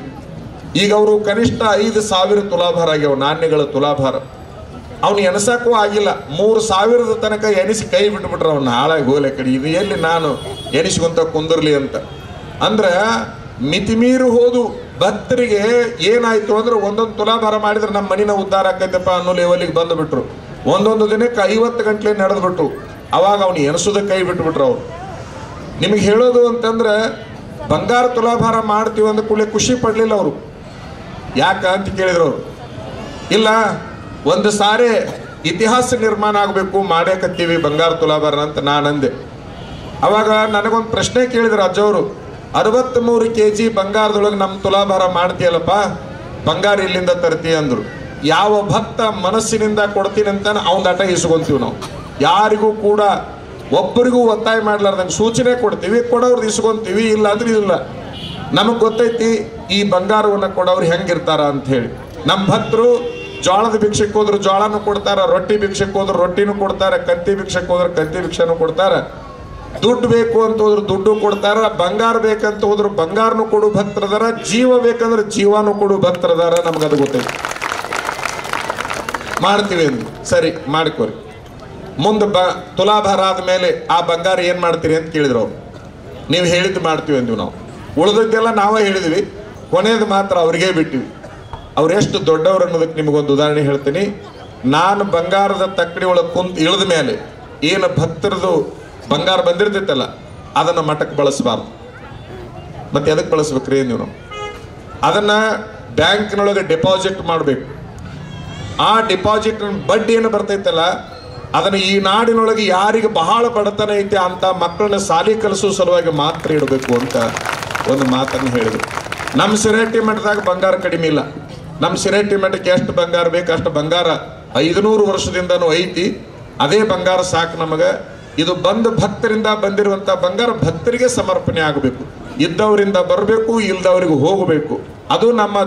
ಈಗ ಅವರು ಕನಿಷ್ಠ 5,000 ತುಲಾಭಾರ ಆಗ್ಯಾವ, ನಾಣ್ಯಗಳ ತುಲಾಭಾರ. ಅವ್ನು ಎಣಸಕ್ಕೂ ಆಗಿಲ್ಲ, 3,000 ತನಕ ಎಣಿಸಿ ಕೈ ಬಿಟ್ಬಿಟ್ರೆ ಅವ್ನ ಹಾಳಾಗಿ ಹೋಗ್ಲೆ ಕಡೆ, ಇದು ಎಲ್ಲಿ ನಾನು ಎಣಿಸ್ಕೊಂತ ಕುಂದಿರ್ಲಿ ಅಂತ. ಅಂದ್ರೆ ಮಿತಿಮೀರು ಹೋದು ಭಕ್ತರಿಗೆ ಏನಾಯ್ತು ಅಂದ್ರೆ ಒಂದೊಂದು ತುಲಾಭಾರ ಮಾಡಿದ್ರೆ ನಮ್ಮ ಮನಿನ ಉದ್ಧಾರ ಆಕೈತಪ್ಪ ಅನ್ನೋ ಲೆವೆಲಿಗೆ ಬಂದುಬಿಟ್ರು. ಒಂದೊಂದು ದಿನಕ್ಕೆ 50 ಗಂಟಲೆ ನಡೆದ್ಬಿಟ್ರು. ಅವಾಗ ಅವ್ನು ಎಣಿಸೋದಕ್ಕೆ ಕೈ ಬಿಟ್ಬಿಟ್ರು ಅವ್ರು. ನಿಮಗೆ ಹೇಳೋದು ಅಂತಂದ್ರೆ ಬಂಗಾರ ತುಲಾಭಾರ ಮಾಡ್ತೀವಿ ಅಂದ ಕೂಡಲೇ ಖುಷಿ ಪಡಲಿಲ್ಲ ಅವರು. ಯಾಕ ಅಂತ ಕೇಳಿದ್ರು ಅವರು. ಇಲ್ಲ, ಒಂದು ಸಾರಿ ಇತಿಹಾಸ ನಿರ್ಮಾಣ ಆಗಬೇಕು, ಮಾಡೇಕತ್ತೀವಿ ಬಂಗಾರ ತುಲಾಭಾರ ಅಂತ ನಾನಂದೆ. ಅವಾಗ ನನಗೊಂದು ಪ್ರಶ್ನೆ ಕೇಳಿದ್ರು ಅಜ್ಜವರು, 63 kg ಬಂಗಾರದೊಳಗೆ ನಮ್ಮ ತುಲಾಭಾರ ಮಾಡ್ತೀಯಲ್ಲಪ್ಪ, ಬಂಗಾರ ಇಲ್ಲಿಂದ ತರ್ತೀಯ ಅಂದರು. ಯಾವ ಭಕ್ತ ಮನಸ್ಸಿನಿಂದ ಕೊಡ್ತೀನಿ ಅಂತ ಅವನ ಆಟ ಇಸ್ಕೊಂತೀವಿ ನಾವು. ಯಾರಿಗೂ ಕೂಡ ಒಬ್ಬರಿಗೂ ಒತ್ತಾಯ ಮಾಡ್ಲಾರ್ದಂಗೆ ಸೂಚನೆ ಕೊಡ್ತೀವಿ, ಕೊಡೋರ್ದು ಇಸ್ಕೊಂತೀವಿ, ಇಲ್ಲ ಅಂದ್ರೆ ಇಲ್ಲ. ನಮಗೆ ಗೊತ್ತೈತಿ ಈ ಬಂಗಾರವನ್ನು ಕೊಡೋರು ಹೆಂಗಿರ್ತಾರ ಅಂತ ಹೇಳಿ. ನಮ್ಮ ಭಕ್ತರು ಜೋಳದ ಭಿಕ್ಷಕ್ಕೆ ಹೋದ್ರು ಜೋಳನೂ ಕೊಡ್ತಾರ, ರೊಟ್ಟಿ ಭಿಕ್ಷಕ್ಕೆ ಹೋದ್ರು ರೊಟ್ಟಿನೂ ಕೊಡ್ತಾರೆ, ಕತ್ತಿ ಭಿಕ್ಷಕ್ಕೆ ಹೋದ್ರೆ ಕತ್ತಿ ಭಿಕ್ಷೆನೂ ಕೊಡ್ತಾರೆ, ದುಡ್ಡು ಬೇಕು ಅಂತ ಹೋದ್ರು ದುಡ್ಡು ಕೊಡ್ತಾರ, ಬಂಗಾರ ಬೇಕಂತ ಹೋದ್ರು ಬಂಗಾರನು ಕೊಡು ಭಕ್ತರದಾರ, ಜೀವ ಬೇಕಂದ್ರೆ ಜೀವನೂ ಕೊಡು ಭಕ್ತರದಾರ. ನಮ್ಗದು ಗೊತ್ತೈತಿ. ಮಾಡ್ತೀವಿ ಅಂದ್ವಿ. ಸರಿ ಮಾಡ್ಕೋರಿ. ಮುಂದೆ ತುಲಾಭಾರ ಆದ್ಮೇಲೆ ಆ ಬಂಗಾರ ಏನ್ ಮಾಡ್ತೀರಿ ಅಂತ ಕೇಳಿದ್ರು ಅವ್ರು. ನೀವು ಹೇಳಿದ್ದು ಮಾಡ್ತೀವಿ ಅಂದ್ವಿ ನಾವು. ಉಳಿದದ್ದೆಲ್ಲ ನಾವೇ ಹೇಳಿದ್ವಿ, ಕೊನೆಯದು ಮಾತ್ರ ಅವ್ರಿಗೆ ಬಿಟ್ಟಿವಿ. ಅವ್ರು ಎಷ್ಟು ದೊಡ್ಡವ್ರು ಅನ್ನೋದಕ್ಕೆ ನಿಮಗೊಂದು ಉದಾಹರಣೆ ಹೇಳ್ತೀನಿ. ನಾನು ಬಂಗಾರದ ತಕ್ಕಡಿ ಒಳಗೆ ಕುಂತು ಇಳಿದ ಮೇಲೆ ಏನು ಭಕ್ತರದು ಬಂಗಾರ ಬಂದಿರ್ತೈತಲ್ಲ ಅದನ್ನು ಮಠಕ್ಕೆ ಬಳಸಬಾರ್ದು. ಮತ್ತೆ ಎದಕ್ಕೆ ಬಳಸ್ಬೇಕ್ರಿ ನೀವು? ಅದನ್ನು ಬ್ಯಾಂಕ್ನೊಳಗೆ ಡೆಪಾಸಿಟ್ ಮಾಡಬೇಕು. ಆ ಡೆಪಾಸಿಟ್ ಬಡ್ಡಿ ಏನು ಬರ್ತೈತಲ್ಲ ಅದನ್ನು ಈ ನಾಡಿನೊಳಗೆ ಯಾರಿಗೆ ಬಹಳ ಬಡತನ ಐತೆ ಅಂತ ಮಕ್ಕಳನ್ನ ಶಾಲೆ ಕಲಿಸೋ ಸಲುವಾಗಿ ಮಾತ್ರ ಇಡಬೇಕು ಅಂತ ಒಂದು ಮಾತನ್ನು ಹೇಳಿದ್ರು. ನಮ್ಮ ಸಿರಹಟ್ಟಿ ಮಠದಾಗ ಬಂಗಾರ ಕಡಿಮೆ ಇಲ್ಲ. ನಮ್ಮ ಸಿರಹಟ್ಟಿ ಮಠಕ್ಕೆ ಎಷ್ಟು ಬಂಗಾರ ಬೇಕು ಅಷ್ಟು ಬಂಗಾರ 500 ವರ್ಷದಿಂದನೂ ಐತಿ. ಅದೇ ಬಂಗಾರ ಸಾಕು ನಮಗೆ. ಇದು ಬಂದು ಭಕ್ತರಿಂದ ಬಂದಿರುವಂಥ ಬಂಗಾರ ಭಕ್ತರಿಗೆ ಸಮರ್ಪಣೆ ಆಗಬೇಕು. ಇದ್ದವರಿಂದ ಬರಬೇಕು, ಇಲ್ದವರಿಗೆ ಹೋಗಬೇಕು. ಅದು ನಮ್ಮ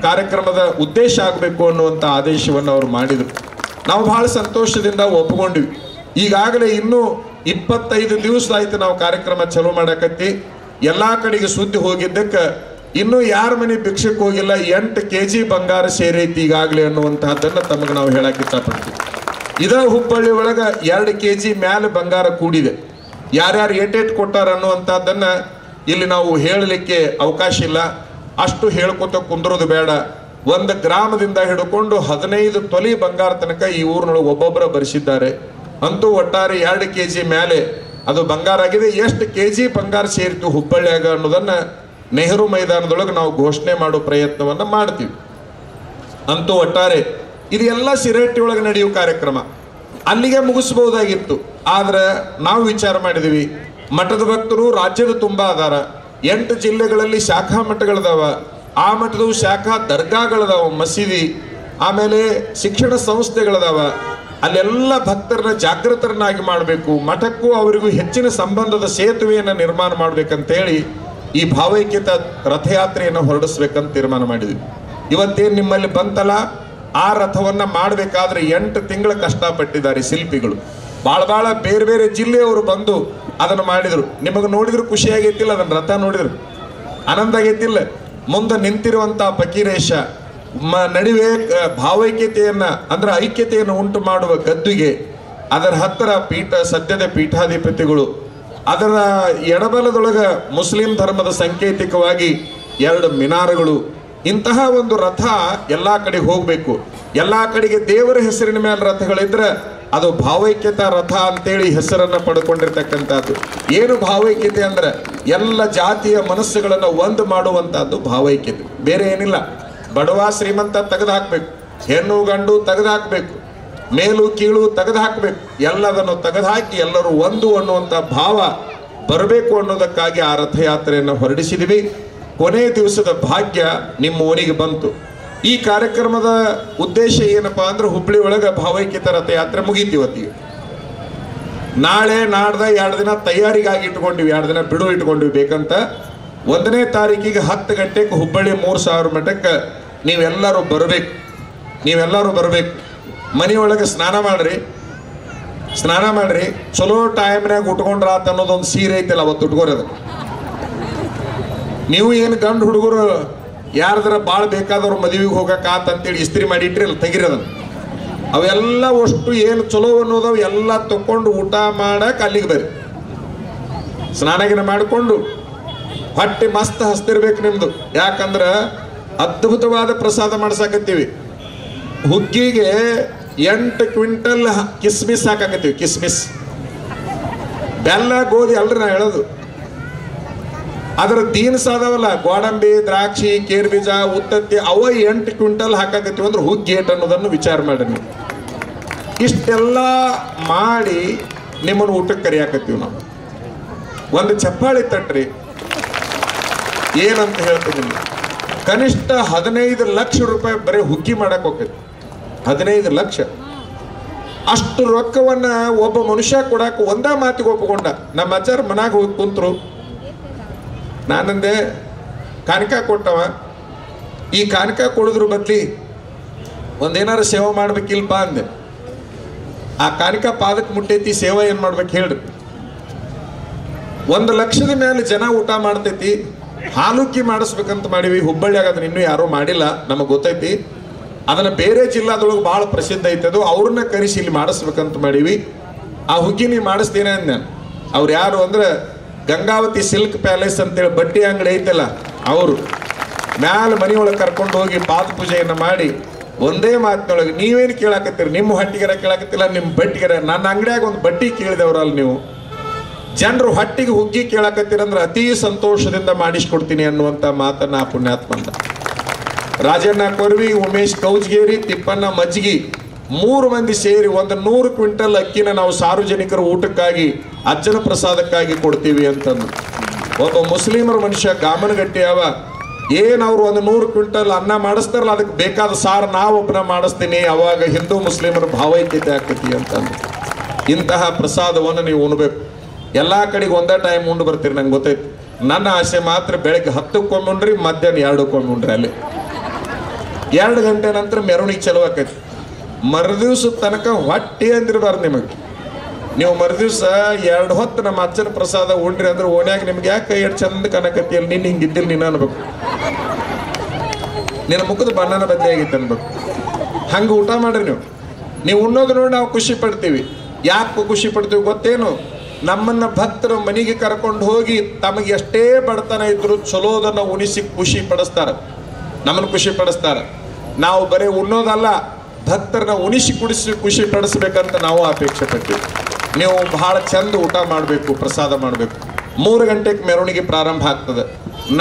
ಕಾರ್ಯಕ್ರಮದ ಉದ್ದೇಶ ಆಗಬೇಕು ಅನ್ನುವಂಥ ಆದೇಶವನ್ನು ಅವರು ಮಾಡಿದರು. ನಾವು ಬಹಳ ಸಂತೋಷದಿಂದ ಒಪ್ಪಿಕೊಂಡ್ವಿ. ಈಗಾಗಲೇ ಇನ್ನೂ 25 ದಿವಸ ಆಯ್ತು ನಾವು ಕಾರ್ಯಕ್ರಮ ಚಾಲೂ ಮಾಡಕತ್ತಿ. ಎಲ್ಲ ಕಡೆಗೆ ಸುದ್ದಿ ಹೋಗಿದ್ದಕ್ಕೆ ಇನ್ನೂ ಯಾರ ಮನೆ ಭಿಕ್ಷಕ್ಕೆ ಹೋಗಿಲ್ಲ, 8 kg ಬಂಗಾರ ಸೇರೈತಿ ಈಗಾಗಲೇ ಅನ್ನುವಂತಹದ್ದನ್ನು ತಮಗೆ ನಾವು ಹೇಳಕ್ಕೆ ಇಷ್ಟಪಡ್ತೀವಿ. ಇದ ಹುಬ್ಬಳ್ಳಿ ಒಳಗೆ 2 kg ಮ್ಯಾಲೆ ಬಂಗಾರ ಕೂಡಿದೆ. ಯಾರ್ಯಾರು ಏಟೇಟ್ ಕೊಟ್ಟಾರ ಅನ್ನುವಂಥದ್ದನ್ನು ಇಲ್ಲಿ ನಾವು ಹೇಳಲಿಕ್ಕೆ ಅವಕಾಶ ಇಲ್ಲ. ಅಷ್ಟು ಹೇಳ್ಕೊತ ಕುಂದ್ರೋದು ಬೇಡ. 1 ಗ್ರಾಮದಿಂದ ಹಿಡ್ಕೊಂಡು 15 ತೊಲಿ ಬಂಗಾರ ತನಕ ಈ ಊರಿನೊಳಗೆ ಒಬ್ಬೊಬ್ಬರ ಬರೆಸಿದ್ದಾರೆ. ಅಂತೂ ಒಟ್ಟಾರೆ 2 kg ಮ್ಯಾಲೆ ಅದು ಬಂಗಾರ ಆಗಿದೆ. ಎಷ್ಟು kg ಬಂಗಾರ ಸೇರಿತು ಹುಬ್ಬಳ್ಳಿಯಾಗ ಅನ್ನೋದನ್ನು ನೆಹರು ಮೈದಾನದೊಳಗೆ ನಾವು ಘೋಷಣೆ ಮಾಡೋ ಪ್ರಯತ್ನವನ್ನು ಮಾಡ್ತೀವಿ. ಅಂತೂ ಒಟ್ಟಾರೆ ಇದೆಲ್ಲ ಸಿರಹಟ್ಟಿ ಒಳಗೆ ನಡೆಯುವ ಕಾರ್ಯಕ್ರಮ ಅಲ್ಲಿಗೆ ಮುಗಿಸ್ಬೋದಾಗಿತ್ತು. ಆದ್ರೆ ನಾವು ವಿಚಾರ ಮಾಡಿದ್ವಿ, ಮಠದ ಭಕ್ತರು ರಾಜ್ಯದ ತುಂಬ ಅದಾರ. 8 ಜಿಲ್ಲೆಗಳಲ್ಲಿ ಶಾಖಾ ಮಠಗಳದಾವ. ಆ ಮಠದ ಶಾಖಾ ದರ್ಗಾಗಳದಾವ, ಮಸೀದಿ, ಆಮೇಲೆ ಶಿಕ್ಷಣ ಸಂಸ್ಥೆಗಳದಾವ. ಅಲ್ಲೆಲ್ಲ ಭಕ್ತರನ್ನ ಜಾಗೃತರನ್ನಾಗಿ ಮಾಡಬೇಕು, ಮಠಕ್ಕೂ ಅವರಿಗೂ ಹೆಚ್ಚಿನ ಸಂಬಂಧದ ಸೇತುವೆಯನ್ನು ನಿರ್ಮಾಣ ಮಾಡ್ಬೇಕಂತೇಳಿ ಈ ಭಾವೈಕ್ಯತಾ ರಥಯಾತ್ರೆಯನ್ನು ಹೊರಡಿಸ್ಬೇಕಂತ ತೀರ್ಮಾನ ಮಾಡಿದ್ವಿ. ಇವತ್ತೇನು ನಿಮ್ಮಲ್ಲಿ ಬಂತಲ್ಲ, ಆ ರಥವನ್ನು ಮಾಡಬೇಕಾದ್ರೆ 8 ತಿಂಗಳ ಕಷ್ಟಪಟ್ಟಿದ್ದಾರೆ ಶಿಲ್ಪಿಗಳು. ಭಾಳ ಬೇರೆ ಬೇರೆ ಜಿಲ್ಲೆಯವರು ಬಂದು ಅದನ್ನು ಮಾಡಿದರು. ನಿಮಗೆ ನೋಡಿದ್ರು ಖುಷಿ ಆಗೈತಿಲ್ಲ, ಅದನ್ನು ರಥ ನೋಡಿದ್ರು ಆನಂದ ಆಗೈತಿಲ್ಲ. ಮುಂದೆ ನಿಂತಿರುವಂಥ ಫಕೀರೇಶ ನಡುವೆ ಭಾವೈಕ್ಯತೆಯನ್ನು ಅಂದ್ರೆ ಐಕ್ಯತೆಯನ್ನು ಉಂಟು ಮಾಡುವ ಗದ್ದುಗೆ, ಅದರ ಹತ್ತಿರ ಸದ್ಯದ ಪೀಠಾಧಿಪತಿಗಳು, ಅದರ ಎಡಬಲದೊಳಗ ಮುಸ್ಲಿಂ ಧರ್ಮದ ಸಾಂಕೇತಿಕವಾಗಿ 2 ಮಿನಾರಗಳು. ಇಂತಹ ಒಂದು ರಥ ಎಲ್ಲ ಕಡೆಗೆ ಹೋಗಬೇಕು. ಎಲ್ಲ ಕಡೆಗೆ ದೇವರ ಹೆಸರಿನ ಮೇಲೆ ರಥಗಳಿದ್ರೆ ಅದು ಭಾವೈಕ್ಯತಾ ರಥ ಅಂತೇಳಿ ಹೆಸರನ್ನು ಪಡ್ಕೊಂಡಿರ್ತಕ್ಕಂಥದ್ದು. ಏನು ಭಾವೈಕ್ಯತೆ ಅಂದ್ರೆ ಎಲ್ಲ ಜಾತಿಯ ಮನಸ್ಸುಗಳನ್ನು ಒಂದು ಮಾಡುವಂಥದ್ದು ಭಾವೈಕ್ಯತೆ, ಬೇರೆ ಏನಿಲ್ಲ. ಬಡವ ಶ್ರೀಮಂತ ತೆಗೆದು ಹಾಕ್ಬೇಕು, ಹೆಣ್ಣು ಗಂಡು ತೆಗೆದು ಹಾಕ್ಬೇಕು, ಮೇಲು ಕೀಳು ತೆಗೆದು ಹಾಕಬೇಕು. ಎಲ್ಲದನ್ನು ತೆಗೆದುಹಾಕಿ ಎಲ್ಲರೂ ಒಂದು ಅನ್ನುವಂಥ ಭಾವ ಬರಬೇಕು ಅನ್ನೋದಕ್ಕಾಗಿ ಆ ರಥಯಾತ್ರೆಯನ್ನು ಹೊರಡಿಸಿದ್ವಿ. ಕೊನೆ ದಿವಸದ ಭಾಗ್ಯ ನಿಮ್ಮ ಊರಿಗೆ ಬಂತು. ಈ ಕಾರ್ಯಕ್ರಮದ ಉದ್ದೇಶ ಏನಪ್ಪಾ ಅಂದ್ರೆ ಹುಬ್ಬಳ್ಳಿ ಒಳಗೆ ಭಾವೈಕ್ಯತಾ ರಥಯಾತ್ರೆ ಮುಗೀತಿವತ್ತಿಗೆ. ನಾಳೆ ನಾಡ್ದ 2 ದಿನ ತಯಾರಿಗಾಗಿ ಇಟ್ಕೊಂಡಿವಿ, 2 ದಿನ ಬಿಡು ಇಟ್ಕೊಂಡಿವಿ ಬೇಕಂತ. 1ನೇ ತಾರೀಕಿಗೆ 10 ಗಂಟೆಗೆ ಹುಬ್ಬಳ್ಳಿ 3000 ಮಠಕ್ಕೆ ನೀವೆಲ್ಲರೂ ಬರಬೇಕು. ಮನೆಯೊಳಗೆ ಸ್ನಾನ ಮಾಡ್ರಿ, ಚಲೋ ಟೈಮ್ನಾಗ ಉಟ್ಕೊಂಡ್ರ ಆತ ಅನ್ನೋದೊಂದು ಸೀರೆ ಐತಿಲ್ಲ, ಅವತ್ತು ಉಟ್ಕೋರದ. ನೀವು ಏನು ಗಂಡು ಹುಡುಗರು ಯಾರದ್ರ ಭಾಳ ಬೇಕಾದವ್ರು ಮದುವೆಗೆ ಹೋಗಕ್ಕೆ ಆತಂತೇಳಿ ಇಸ್ತ್ರಿ ಮಾಡಿ ಇಟ್ರಿ ಅಲ್ಲ, ತೆಗಿರೋದನ್ನು. ಅವೆಲ್ಲ ಅಷ್ಟು ಏನು ಚಲೋ ಅನ್ನೋದವು ಎಲ್ಲ ತಕೊಂಡು ಊಟ ಮಾಡಕ್ಕೆ ಅಲ್ಲಿಗೆ ಬರ್ರಿ. ಸ್ನಾನಗಿನ ಮಾಡಿಕೊಂಡು ಹೊಟ್ಟೆ ಮಸ್ತ್ ಹಸ್ತಿರ್ಬೇಕು ನಿಮ್ದು. ಯಾಕಂದ್ರೆ ಅದ್ಭುತವಾದ ಪ್ರಸಾದ ಮಾಡ್ಸಾಕತ್ತೀವಿ. ಹುಗ್ಗಿಗೆ 8 ಕ್ವಿಂಟಲ್ ಕಿಸ್ಮಿಸ್ ಹಾಕಾಕತ್ತೀವಿ. ಕಿಸ್ಮಿಸ್ ಬೆಲ್ಲ ಗೋಧಿ ಅಲ್ರಿ ನಾ ಹೇಳೋದು. ಅದರ ದೀನ್ಸ್ ಅದಾವಲ್ಲ, ಗೋಡಂಬಿ, ದ್ರಾಕ್ಷಿ, ಕೇರ್ ಬೀಜ, ಉತ್ತತ್ತಿ, ಅವ 8 ಕ್ವಿಂಟಲ್ ಹಾಕಾಕತ್ತೀವಿ ಅಂದ್ರೆ ಹುಗ್ಗಿ ಏಟ್ ಅನ್ನೋದನ್ನು ವಿಚಾರ ಮಾಡಿ ನೀವು. ಇಷ್ಟೆಲ್ಲ ಮಾಡಿ ನಿಮ್ಮನ್ನು ಊಟಕ್ಕೆ ಕರಿಯಾಕತ್ತೀವಿ ನಾವು. ಒಂದು ಚಪ್ಪಾಳಿ ತಟ್ರಿ. ಏನಂತ ಹೇಳ್ತೀನಿ ನಿಮ್ಗೆ, ಕನಿಷ್ಠ 15 ಲಕ್ಷ ರೂಪಾಯಿ ಬರೀ ಹುಗ್ಗಿ ಮಾಡಕ್ಕೆ ಹೋಗ್ತೈತಿ. 15 ಲಕ್ಷ. ಅಷ್ಟು ರೊಕ್ಕವನ್ನ ಒಬ್ಬ ಮನುಷ್ಯ ಕೊಡಕ್ಕೆ ಒಂದೇ ಮಾತಿಗೆ ಒಪ್ಪಿಕೊಂಡ. ನಮ್ಮ ಅಜ್ಜಾರ ಮನಾಗ ಹೋಗಿ ಕುಂತರು. ನಾನಂದೆ ಕಾಣಿಕ ಕೊಟ್ಟವ, ಈ ಕಾಣಿಕ ಕೊಡಿದ್ರ ಬದ್ಲಿ ಒಂದೇನಾರು ಸೇವೆ ಮಾಡ್ಬೇಕಿಲ್ಪ ಅಂದೆ. ಆ ಕಾಣಿಕ ಪಾದಕ್ಕೆ ಮುಟ್ಟೈತಿ, ಸೇವೆ ಏನು ಮಾಡ್ಬೇಕು ಹೇಳ್ರಿ. 1 ಲಕ್ಷದ ಮೇಲೆ ಜನ ಊಟ ಮಾಡ್ತೈತಿ. ಹಾಲುಕ್ಕಿ ಮಾಡಿಸ್ಬೇಕಂತ ಮಾಡೀವಿ. ಹುಬ್ಬಳ್ಳಿಯಾಗ ಅದನ್ನ ಇನ್ನೂ ಯಾರೂ ಮಾಡಿಲ್ಲ, ನಮಗೆ ಗೊತ್ತೈತಿ. ಅದನ್ನು ಬೇರೆ ಜಿಲ್ಲಾದೊಳಗೆ ಭಾಳ ಪ್ರಸಿದ್ಧ ಐತದು. ಅವ್ರನ್ನ ಕರೆಸಿ ಇಲ್ಲಿ ಮಾಡಿಸ್ಬೇಕಂತ ಮಾಡೀವಿ. ಆ ಹುಗ್ಗಿ ನೀವು ಮಾಡಿಸ್ತೇನೆ ಅಂದ ನಾನು. ಅವ್ರು ಯಾರು ಅಂದ್ರೆ ಗಂಗಾವತಿ ಸಿಲ್ಕ್ ಪ್ಯಾಲೇಸ್ ಅಂತೇಳಿ ಬಟ್ಟೆ ಅಂಗಡಿ ಐತಲ್ಲ, ಅವರು ಮ್ಯಾಲೆ ಮನೆಯೊಳಗೆ ಕರ್ಕೊಂಡು ಹೋಗಿ ಪಾದ ಪೂಜೆಯನ್ನು ಮಾಡಿ ಒಂದೇ ಮಾತಿನೊಳಗೆ, ನೀವೇನು ಕೇಳಾಕತ್ತೀರಿ, ನಿಮ್ಮ ಹೊಟ್ಟಿಗೆರ ಕೇಳಾಕತ್ತಿಲ್ಲ, ನಿಮ್ಮ ಬಟ್ಟಿಗೆರ. ನನ್ನ ಅಂಗಡಿಯಾಗ ಒಂದು ಬಟ್ಟಿ ಕೇಳಿದವ್ರಲ್ಲ ನೀವು. ಜನರು ಹೊಟ್ಟಿಗೆ ಹುಗ್ಗಿ ಕೇಳಾಕತ್ತೀರಂದ್ರೆ ಅತಿ ಸಂತೋಷದಿಂದ ಮಾಡಿಸ್ಕೊಡ್ತೀನಿ ಅನ್ನುವಂಥ ಮಾತನ್ನ ಆ ಪುಣ್ಯಾತ್ಮ ಅಂದ. ರಾಜಣ್ಣ ಕೊರ್ವಿ, ಉಮೇಶ್ ಕೌಜ್ಗೇರಿ, ತಿಪ್ಪಣ್ಣ ಮಜ್ಗಿ 3 ಮಂದಿ ಸೇರಿ 100 ಕ್ವಿಂಟಲ್ ಅಕ್ಕಿನ ನಾವು ಸಾರ್ವಜನಿಕರ ಊಟಕ್ಕಾಗಿ, ಅಜ್ಜನ ಪ್ರಸಾದಕ್ಕಾಗಿ ಕೊಡ್ತೀವಿ ಅಂತಂದು. ಒಬ್ಬ ಮುಸ್ಲಿಮರ ಮನುಷ್ಯ ಗಾಮನಗಟ್ಟಿ ಅವ, ಏನವ್ರು 100 ಕ್ವಿಂಟಲ್ ಅನ್ನ ಮಾಡಿಸ್ತಾರಲ್ಲ, ಅದಕ್ಕೆ ಬೇಕಾದ ಸಾರು ನಾವೊಬ್ಬನ ಮಾಡಿಸ್ತೀನಿ, ಅವಾಗ ಹಿಂದೂ ಮುಸ್ಲಿಮರ ಭಾವೈಕ್ಯತೆ ಆಗ್ತೈತಿ ಅಂತಂದು. ಇಂತಹ ಪ್ರಸಾದವನ್ನು ನೀವು ಉಣ್ಬೇಕು. ಎಲ್ಲ ಕಡೆಗೆ ಒಂದೇ ಟೈಮ್ ಉಂಡು ಬರ್ತೀರಿ, ನಂಗೆ ಗೊತ್ತೈತಿ. ನನ್ನ ಆಸೆ ಮಾತ್ರ ಬೆಳಗ್ಗೆ 10ಕ್ಕೆ ಉಣ್ರಿ, ಮಧ್ಯಾಹ್ನ 2ಕ್ಕೆ ಉಣ್ರಿ. ಅಲ್ಲಿ 2 ಗಂಟೆ ನಂತರ ಮೆರವಣಿಗೆ ಚಲೋ ಆಕೈತಿ. ಮರುದಿವ್ಸದ ತನಕ ಹೊಟ್ಟೆ ಅಂದಿರಬಾರ್ದು ನಿಮಗೆ. ನೀವು ಮರುದಿವ್ಸ 2 ಹೊತ್ತು ನಮ್ಮ ಅಜ್ಜನ ಪ್ರಸಾದ ಉಂಡ್ರಿ ಅಂದ್ರೆ ಓನ್ಯಾಗ ನಿಮ್ಗೆ ಯಾಕೆ ಎಷ್ಟು ಚಂದ ಕನಕತ್ತಿಯಲ್ಲಿ ನೀನು ಹಿಂಗಿದ್ದಿಲ್ಲ ನೀನು ಅನ್ಬೇಕು, ನಿನ್ನ ಮುಖದ ಬಣ್ಣನ ಬದಲಿ ಆಗೈತೆ ಅನ್ಬೇಕು. ಹಂಗೆ ಊಟ ಮಾಡ್ರಿ ನೀವು ಉಣ್ಣೋದು ನೋಡಿ ನಾವು ಖುಷಿ ಪಡ್ತೀವಿ. ಯಾಕೆ ಖುಷಿ ಪಡ್ತೀವಿ ಗೊತ್ತೇನು? ನಮ್ಮನ್ನ ಭಕ್ತರು ಮನೆಗೆ ಕರ್ಕೊಂಡು ಹೋಗಿ ತಮಗೆ ಎಷ್ಟೇ ಬಡತನ ಇದ್ರು ಚಲೋದನ್ನ ಉಣಿಸಿ ಖುಷಿ ಪಡಿಸ್ತಾರೆ, ನಮ್ಮನ್ನು ಖುಷಿ ಪಡಿಸ್ತಾರೆ. ನಾವು ಬರೀ ಉಣ್ಣೋದಲ್ಲ, ಭಕ್ತರನ್ನ ಉಣಿಸಿ ಕುಡಿಸಿ ಖುಷಿ ಪಡಿಸ್ಬೇಕಂತ ನಾವು ಅಪೇಕ್ಷೆ ಪಡ್ತೀವಿ. ನೀವು ಬಹಳ ಚಂದ ಊಟ ಮಾಡಬೇಕು, ಪ್ರಸಾದ ಮಾಡಬೇಕು. 3 ಗಂಟೆಗೆ ಮೆರವಣಿಗೆ ಪ್ರಾರಂಭ ಆಗ್ತದೆ.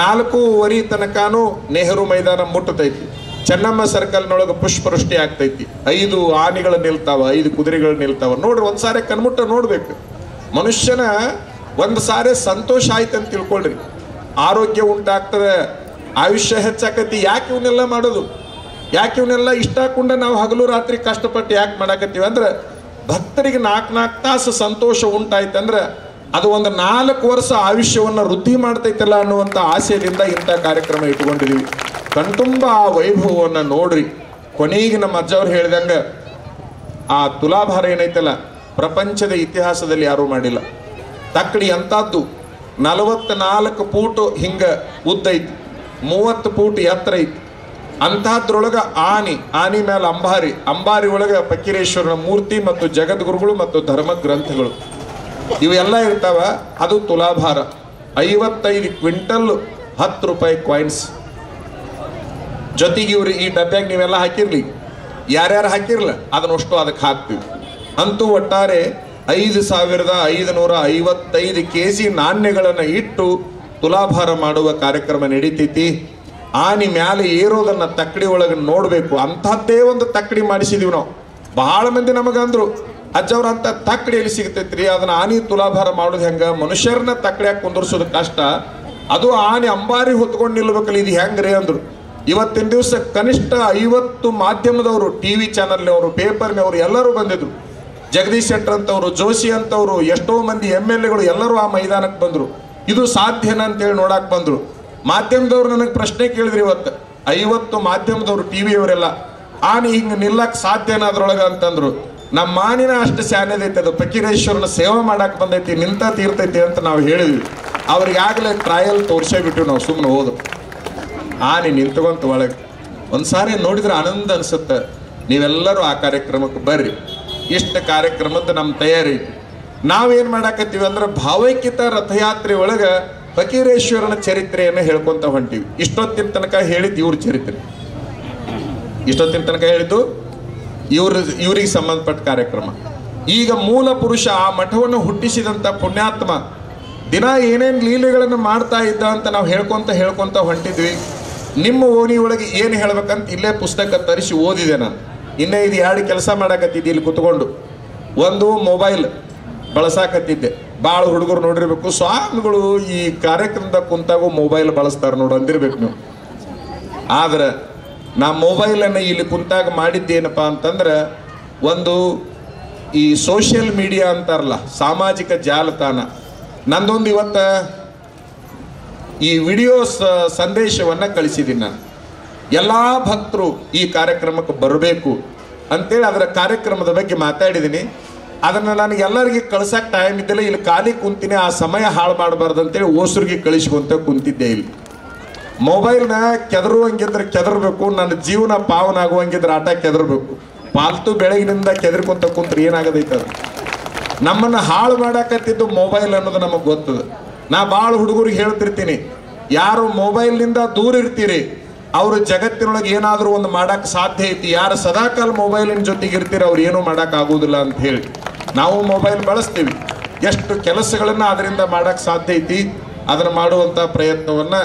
4:15 ತನಕನೂ ನೆಹರು ಮೈದಾನ ಮುಟ್ಟತೈತಿ. ಚೆನ್ನಮ್ಮ ಸರ್ಕಲ್ನೊಳಗೆ ಪುಷ್ಪವೃಷ್ಟಿ ಆಗ್ತೈತಿ. 5 ಆನೆಗಳು ನಿಲ್ತಾವ, 5 ಕುದುರೆಗಳು ನಿಲ್ತಾವ. ನೋಡ್ರಿ, ಒಂದ್ಸಾರಿ ಕಣ್ಮುಟ್ಟ ನೋಡ್ಬೇಕು. ಮನುಷ್ಯನ ಒಂದು ಸಾರಿ ಸಂತೋಷ ಆಯ್ತು ಅಂತ ತಿಳ್ಕೊಳ್ರಿ, ಆರೋಗ್ಯ ಉಂಟಾಗ್ತದೆ, ಆಯುಷ್ಯ ಹೆಚ್ಚಾಕತಿ. ಯಾಕೆ ಇವನ್ನೆಲ್ಲ ಮಾಡೋದು? ಯಾಕೆ ಇವನ್ನೆಲ್ಲ ಇಷ್ಟ ಹಾಕೊಂಡ ನಾವು ಹಗಲು ರಾತ್ರಿ ಕಷ್ಟಪಟ್ಟು ಯಾಕೆ ಮಾಡಾಕತ್ತೀವಿ ಅಂದ್ರೆ, ಭಕ್ತರಿಗೆ 4 ತಾಸು ಸಂತೋಷ ಉಂಟಾಯ್ತಂದ್ರೆ ಅದು ಒಂದು 4 ವರ್ಷ ಆಯುಷ್ಯವನ್ನು ವೃದ್ಧಿ ಮಾಡ್ತೈತಲ್ಲ ಅನ್ನುವಂಥ ಆಸೆಯಿಂದ ಇಂಥ ಕಾರ್ಯಕ್ರಮ ಇಟ್ಕೊಂಡಿದ್ದೀವಿ. ಕಣ್ತುಂಬ ಆ ವೈಭವವನ್ನು ನೋಡ್ರಿ. ಕೊನೆಗೆ ನಮ್ಮ ಅಜ್ಜವ್ರು ಹೇಳ್ದಂಗೆ ಆ ತುಲಾಭಾರ ಏನೈತಲ್ಲ, ಪ್ರಪಂಚದ ಇತಿಹಾಸದಲ್ಲಿ ಯಾರೂ ಮಾಡಿಲ್ಲ. ತಕ್ಕಡಿ ಅಂಥದ್ದು 44 ಫೂಟ್ ಹಿಂಗೆ ಉದ್ದ ಐತಿ, 30 ಫೂಟ್ ಎತ್ತರ ಐತಿ. ಅಂಥದ್ರೊಳಗೆ ಆನಿ ಮೇಲೆ ಅಂಬಾರಿ ಒಳಗೆ ಫಕೀರೇಶ್ವರನ ಮೂರ್ತಿ ಮತ್ತು ಜಗದ್ಗುರುಗಳು ಮತ್ತು ಧರ್ಮ ಗ್ರಂಥಗಳು ಇವೆಲ್ಲ ಇರ್ತಾವ. ಅದು ತುಲಾಭಾರ. 55 ಕ್ವಿಂಟಲ್ 10 ರೂಪಾಯಿ ಕಾಯಿನ್ಸ್. ಜೊತೆಗೆ ಇವ್ರು ಈ ಡಬ್ಬ್ಯಾಗ ನೀವೆಲ್ಲ ಹಾಕಿರ್ಲಿ, ಯಾರ್ಯಾರು ಹಾಕಿರ್ಲ ಅದನ್ನಷ್ಟು ಅದಕ್ಕೆ ಹಾಕ್ತೀವಿ. ಅಂತೂ ಒಟ್ಟಾರೆ 5555 kg ನಾಣ್ಯಗಳನ್ನು ಇಟ್ಟು ತುಲಾಭಾರ ಮಾಡುವ ಕಾರ್ಯಕ್ರಮ ನಡೀತೈತಿ. ಆನಿ ಮ್ಯಾಲೆ ಏರೋದನ್ನ ತಕ್ಕಡಿ ಒಳಗೆ ನೋಡಬೇಕು. ಅಂಥದ್ದೇ ಒಂದು ತಕ್ಕಡಿ ಮಾಡಿಸಿದೀವಿ ನಾವು. ಬಹಳ ಮಂದಿ ನಮಗಂದ್ರು, ಅಜ್ಜವ್ರ ಅಂತ ತಕ್ಕಡಿ ಎಲ್ಲಿ ಸಿಗ್ತೈತ್ರಿ, ಅದನ್ನ ಆನಿ ತುಲಾಭಾರ ಮಾಡೋದು ಹೆಂಗ? ಮನುಷ್ಯರನ್ನ ತಕ್ಕಡಿಯಾಗಿ ಕುಂದರ್ಸೋದು ಕಷ್ಟ, ಅದು ಆನೆ ಅಂಬಾರಿ ಹೊತ್ಕೊಂಡು ನಿಲ್ಬೇಕಲ್ಲ, ಇದು ಹೆಂಗ್ರಿ ಅಂದ್ರು. ಇವತ್ತಿನ ದಿವಸ ಕನಿಷ್ಠ 50 ಮಾಧ್ಯಮದವರು, TV ಚಾನಲ್ನವರು, ಪೇಪರ್ನವರು ಎಲ್ಲರೂ ಬಂದಿದ್ರು. ಜಗದೀಶ್ ಶೆಟ್ಟರ್ ಅಂತವ್ರು, ಜೋಶಿ ಅಂತವ್ರು, ಎಷ್ಟೋ ಮಂದಿ MLAಗಳು ಎಲ್ಲರೂ ಆ ಮೈದಾನಕ್ಕೆ ಬಂದರು. ಇದು ಸಾಧ್ಯನ ಅಂತೇಳಿ ನೋಡಕ್ಕೆ ಬಂದರು. ಮಾಧ್ಯಮದವ್ರು ನನಗೆ ಪ್ರಶ್ನೆ ಕೇಳಿದ್ರಿ ಇವತ್ತು. 50 ಮಾಧ್ಯಮದವರು, TV ಅವರೆಲ್ಲ, ಆನೆ ಹಿಂಗೆ ನಿಲ್ಲಕ್ಕೆ ಸಾಧ್ಯನ ಅದ್ರೊಳಗೆ ಅಂತಂದ್ರು. ನಮ್ಮ ಮಾನಿನ ಅಷ್ಟು ಶಾನ್ಯದೈತೆ, ಅದು ಫಕೀರೇಶ್ವರನ ಸೇವೆ ಮಾಡಕ್ಕೆ ಬಂದೈತಿ, ನಿಂತ ತೀರ್ತೈತಿ ಅಂತ ನಾವು ಹೇಳಿದ್ವಿ. ಅವ್ರಿಗೆ ಆಗಲೇ ಟ್ರಯಲ್ ತೋರಿಸೇ ಬಿಟ್ಟು ನಾವು ಸುಮ್ಮನೆ ಹೋದ್ರು. ಆನೆ ನಿಂತ್ಕೊಂತ ಒಳಗೆ ಒಂದ್ಸಾರಿ ನೋಡಿದ್ರೆ ಆನಂದ ಅನಿಸುತ್ತೆ. ನೀವೆಲ್ಲರೂ ಆ ಕಾರ್ಯಕ್ರಮಕ್ಕೆ ಬರ್ರಿ. ಇಷ್ಟ ಕಾರ್ಯಕ್ರಮದ ನಮ್ಮ ತಯಾರಿ. ನಾವೇನು ಮಾಡಾಕತ್ತೀವಿ ಅಂದ್ರೆ, ಭಾವೈಕ್ಯತ ರಥಯಾತ್ರೆ ಒಳಗೆ ಫಕೀರೇಶ್ವರನ ಚರಿತ್ರೆಯನ್ನು ಹೇಳ್ಕೊಂತ ಹೊಂಟೀವಿ. ಇಷ್ಟೊತ್ತಿನ ತನಕ ಹೇಳಿದ್ದು ಇವ್ರ ಚರಿತ್ರೆ, ಇಷ್ಟೊತ್ತಿನ ತನಕ ಹೇಳಿದ್ದು ಇವ್ರಿಗೆ ಸಂಬಂಧಪಟ್ಟ ಕಾರ್ಯಕ್ರಮ. ಈಗ ಮೂಲ ಪುರುಷ, ಆ ಮಠವನ್ನು ಹುಟ್ಟಿಸಿದಂಥ ಪುಣ್ಯಾತ್ಮ ದಿನ ಏನೇನು ಲೀಲೆಗಳನ್ನು ಮಾಡ್ತಾ ಇದ್ದ ಅಂತ ನಾವು ಹೇಳ್ಕೊಂತ ಹೊಂಟಿದ್ವಿ. ನಿಮ್ಮ ಓಣಿ ಒಳಗೆ ಏನು ಹೇಳ್ಬೇಕಂತ ಇಲ್ಲೇ ಪುಸ್ತಕ ತರಿಸಿ ಓದಿದೆ ನಾನು. ಇನ್ನೇ ಇದು 2 ಕೆಲಸ ಮಾಡಾಕತ್ತಿದ್ದೆ ಇಲ್ಲಿ ಕುತ್ಕೊಂಡು. ಒಂದು, ಮೊಬೈಲ್ ಬಳಸಾಕತ್ತಿದ್ದೆ. ಭಾಳ ಹುಡುಗರು ನೋಡಿರ್ಬೇಕು, ಸ್ವಾಮಿಗಳು ಈ ಕಾರ್ಯಕ್ರಮದಾಗ ಕುಂತಾಗೂ ಮೊಬೈಲ್ ಬಳಸ್ತಾರೆ ನೋಡು ಅಂದಿರ್ಬೇಕು ನೀವು. ಆದ್ರೆ ನಾ ಮೊಬೈಲನ್ನು ಇಲ್ಲಿ ಕುಂತಾಗ ಮಾಡಿದ್ದೇನಪ್ಪ ಅಂತಂದ್ರೆ, ಒಂದು ಈ ಸೋಷಿಯಲ್ ಮೀಡಿಯಾ ಅಂತಾರಲ್ಲ, ಸಾಮಾಜಿಕ ಜಾಲತಾಣ, ನಂದೊಂದು ಇವತ್ತು ಈ ವಿಡಿಯೋ ಸಂದೇಶವನ್ನು ಕಳಿಸಿದ್ದೀನಿ ನಾನು. ಎಲ್ಲ ಭಕ್ತರು ಈ ಕಾರ್ಯಕ್ರಮಕ್ಕೆ ಬರಬೇಕು ಅಂತೇಳಿ ಅದರ ಕಾರ್ಯಕ್ರಮದ ಬಗ್ಗೆ ಮಾತಾಡಿದ್ದೀನಿ. ಅದನ್ನು ನನಗೆ ಎಲ್ಲರಿಗೆ ಕಳ್ಸಕ್ಕೆ ಟೈಮ್ ಇದ್ದಿಲ್ಲ, ಇಲ್ಲಿ ಖಾಲಿ ಕುಂತೀನಿ, ಆ ಸಮಯ ಹಾಳು ಮಾಡಬಾರ್ದು ಅಂತೇಳಿ ಓಸರಿಗೆ ಕಳಿಸ್ಕೊಂತ ಕುಂತಿದ್ದೆ. ಇಲ್ಲಿ ಮೊಬೈಲ್ನ ಕೆದರುವಂಗಿದ್ರೆ ಕೆದರ್ಬೇಕು, ನನ್ನ ಜೀವನ ಪಾವನ ಆಗುವಂಗಿದ್ರೆ ಆಟ ಕೆದರ್ಬೇಕು. ಪಾಲ್ತು ಬೆಳಗಿನಿಂದ ಕೆದರ್ಕೊಂತ ಕುಂತ್ರೆ ಏನಾಗದೈತೆ? ಅದು ನಮ್ಮನ್ನು ಹಾಳು ಮಾಡಾಕತ್ತಿದ್ದು ಮೊಬೈಲ್ ಅನ್ನೋದು ನಮಗೆ ಗೊತ್ತದ. ನಾ ಭಾಳ ಹುಡುಗರಿಗೆ ಹೇಳ್ತಿರ್ತೀನಿ, ಯಾರು ಮೊಬೈಲ್ನಿಂದ ದೂರ ಇರ್ತೀರಿ ಅವರು ಜಗತ್ತಿನೊಳಗೆ ಏನಾದರೂ ಒಂದು ಮಾಡೋಕ್ಕೆ ಸಾಧ್ಯ ಐತಿ. ಯಾರು ಸದಾಕಾಲ ಮೊಬೈಲಿನ ಜೊತೆಗೆ ಇರ್ತೀರಿ ಅವ್ರು ಏನೂ ಮಾಡೋಕ್ಕಾಗೋದಿಲ್ಲ ಅಂತ ಹೇಳಿ ನಾವು ಮೊಬೈಲ್ ಬಳಸ್ತೀವಿ. ಎಷ್ಟು ಕೆಲಸಗಳನ್ನು ಅದರಿಂದ ಮಾಡೋಕ್ಕೆ ಸಾಧ್ಯ ಐತಿ ಅದನ್ನು ಮಾಡುವಂಥ ಪ್ರಯತ್ನವನ್ನು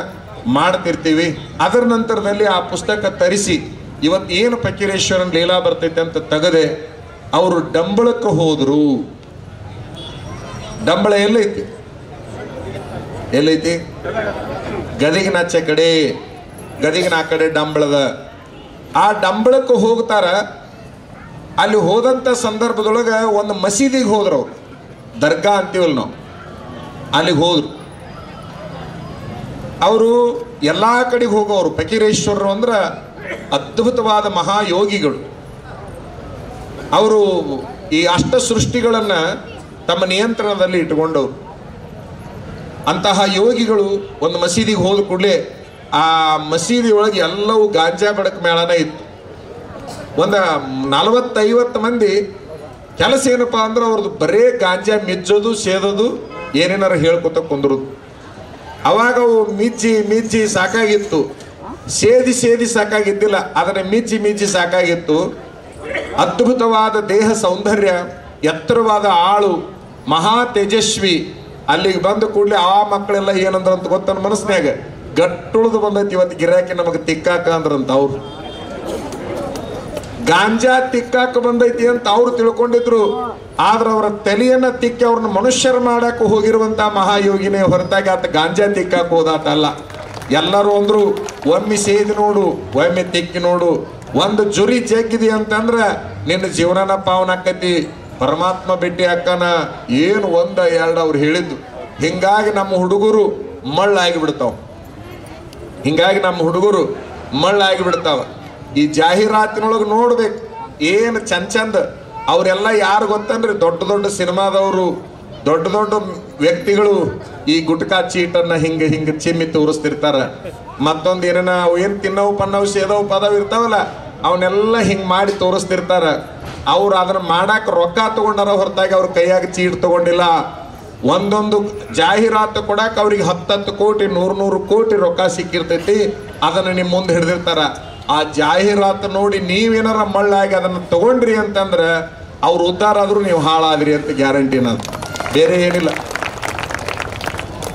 ಮಾಡ್ತಿರ್ತೀವಿ. ಅದರ ನಂತರದಲ್ಲಿ ಆ ಪುಸ್ತಕ ತರಿಸಿ ಇವತ್ತು ಏನು ಫಕೀರೇಶ್ವರನ ಲೀಲಾ ಬರ್ತೈತೆ ಅಂತ ತೆಗೆದೆ. ಅವರು ಡಂಬಳಕ್ಕೆ ಹೋದರು. ಡಂಬಳ ಎಲ್ಲೈತಿ? ಎಲ್ಲೈತಿ? ಗದಿಗಿನ ಆಚೆ ಕಡೆ, ಗದಿಗಿನ ಆ ಕಡೆ ಡಂಬಳದ. ಆ ಡಂಬಳಕ್ಕೆ ಹೋಗ್ತಾರ. ಅಲ್ಲಿ ಹೋದಂಥ ಸಂದರ್ಭದೊಳಗೆ ಒಂದು ಮಸೀದಿಗೆ ಹೋದ್ರು ಅವ್ರು, ದರ್ಗಾ ಅಂತೀವಲ್ಲ ನಾವು, ಅಲ್ಲಿಗೆ ಹೋದ್ರು. ಅವರು ಎಲ್ಲ ಕಡೆಗೆ ಹೋಗೋರು. ಫಕೀರೇಶ್ವರರು ಅಂದ್ರೆ ಅದ್ಭುತವಾದ ಮಹಾಯೋಗಿಗಳು. ಅವರು ಈ ಅಷ್ಟ ಸೃಷ್ಟಿಗಳನ್ನು ತಮ್ಮ ನಿಯಂತ್ರಣದಲ್ಲಿ ಇಟ್ಟುಕೊಂಡವರು. ಅಂತಹ ಯೋಗಿಗಳು ಒಂದು ಮಸೀದಿಗೆ ಹೋದ ಕೂಡಲೇ ಆ ಮಸೀದಿ ಒಳಗೆ ಎಲ್ಲವೂ ಗಾಂಜಾ ಬಡಕ್ ಮೇಳನ ಇತ್ತು. ಒಂದು 40-50 ಮಂದಿ ಕೆಲಸ ಏನಪ್ಪ ಅಂದ್ರೆ ಅವ್ರದ್ದು ಬರೇ ಗಾಂಜಾ ಮಿಜ್ಜೋದು ಸೇದೋದು ಏನೇನಾರು ಹೇಳ್ಕೊತ ಕುಂದ್ರದು. ಅವಾಗ ಅವು ಮಿಜ್ಜಿ ಸಾಕಾಗಿತ್ತು, ಸೇದಿ ಸಾಕಾಗಿದ್ದಿಲ್ಲ, ಅದನ್ನ ಮಿಜ್ಜಿ ಸಾಕಾಗಿತ್ತು. ಅದ್ಭುತವಾದ ದೇಹ ಸೌಂದರ್ಯ, ಎತ್ತರವಾದ ಆಳು, ಮಹಾ ತೇಜಸ್ವಿ. ಅಲ್ಲಿಗೆ ಬಂದ ಕೂಡಲೇ ಆ ಮಕ್ಕಳೆಲ್ಲ ಏನಂದ್ರ ಅಂತ ಗೊತ್ತನ್ನ ಮನಸ್ಸಿನಾಗ, ಗಟ್ಟುಳಿದು ಬಂದೈತಿ ಇವತ್ತು ಗಿರಾಕಿ ನಮಗೆ ತಿಕ್ಕಾಕ ಅಂದ್ರಂತ. ಅವ್ರು ಗಾಂಜಾ ತಿಕ್ಕಾಕ ಬಂದೈತಿ ಅಂತ ಅವ್ರು ತಿಳ್ಕೊಂಡಿದ್ರು. ಆದ್ರೆ ಅವರ ತಲೆಯನ್ನ ತಿಕ್ಕಿ ಅವ್ರನ್ನ ಮನುಷ್ಯರ ಮಾಡಕ್ಕೆ ಹೋಗಿರುವಂತ ಮಹಾಯೋಗಿನೇ ಹೊರತಾಗಿ ಆತ ಗಾಂಜಾ ತಿಕ್ಕಾಕ ಹೋದಾತಲ್ಲ. ಎಲ್ಲರೂ ಅಂದ್ರು ಒಮ್ಮೆ ಸೇದಿ ನೋಡು, ಒಮ್ಮೆ ತಿಕ್ಕಿ ನೋಡು, ಒಂದು ಜುರಿ ಜಗ್ಗಿದಿ ಅಂತಂದ್ರ ನಿನ್ನ ಜೀವನನ ಪಾವನ ಆಕತಿ, ಪರಮಾತ್ಮ ಭೇಟಿ ಅಕ್ಕನ. ಏನು 1-2 ಅವ್ರು ಹೇಳಿದ್ದು. ಹಿಂಗಾಗಿ ನಮ್ಮ ಹುಡುಗರು ಮಳ್ಳಾಗಿ ಬಿಡ್ತಾವ. ಈ ಜಾಹೀರಾತಿನೊಳಗೆ ನೋಡ್ಬೇಕು ಏನು ಚಂದ. ಅವರೆಲ್ಲ ಯಾರು ಗೊತ್ತಂದ್ರೆ ದೊಡ್ಡ ಸಿನಿಮಾದವರು, ದೊಡ್ಡ ವ್ಯಕ್ತಿಗಳು ಈ ಗುಟ್ಕಾ ಚೀಟನ್ನ ಹಿಂಗೆ ಚಿಮ್ಮಿ ತೋರಿಸ್ತಿರ್ತಾರ. ಮತ್ತೊಂದು ಏನೇನ ಅವು ಏನು ತಿನ್ನವು ಪನ್ನವು ಸೇದವು ಪದವು ಇರ್ತಾವಲ್ಲ, ಅವನ್ನೆಲ್ಲ ಹಿಂಗೆ ಮಾಡಿ ತೋರಿಸ್ತಿರ್ತಾರ. ಅವ್ರು ಅದನ್ನ ಮಾಡಾಕ ರೊಕ್ಕ ತಗೊಂಡಾರ ಹೊರತಾಗಿ ಅವ್ರ ಕೈಯಾಗ ಚೀಟ್ ತಗೊಂಡಿಲ್ಲ. ಒಂದೊಂದು ಜಾಹೀರಾತು ಕೊಡಾಕ ಅವ್ರಿಗೆ 10 ಕೋಟಿ 100 ಕೋಟಿ ರೊಕ್ಕ ಸಿಕ್ಕಿರ್ತೈತಿ. ಅದನ್ನ ನಿಮ್ಮ ಮುಂದೆ ಹಿಡಿದಿರ್ತಾರ. ಆ ಜಾಹೀರಾತು ನೋಡಿ ನೀವೇನಾರ ಮಳ್ಳಾಗಿ ಅದನ್ನು ತಗೊಂಡ್ರಿ ಅಂತಂದ್ರೆ ಅವ್ರು ಉದ್ಧಾರ ಆದ್ರೂ ನೀವು ಹಾಳಾದ್ರಿ ಅಂತ ಗ್ಯಾರಂಟಿನ, ಬೇರೆ ಏನಿಲ್ಲ.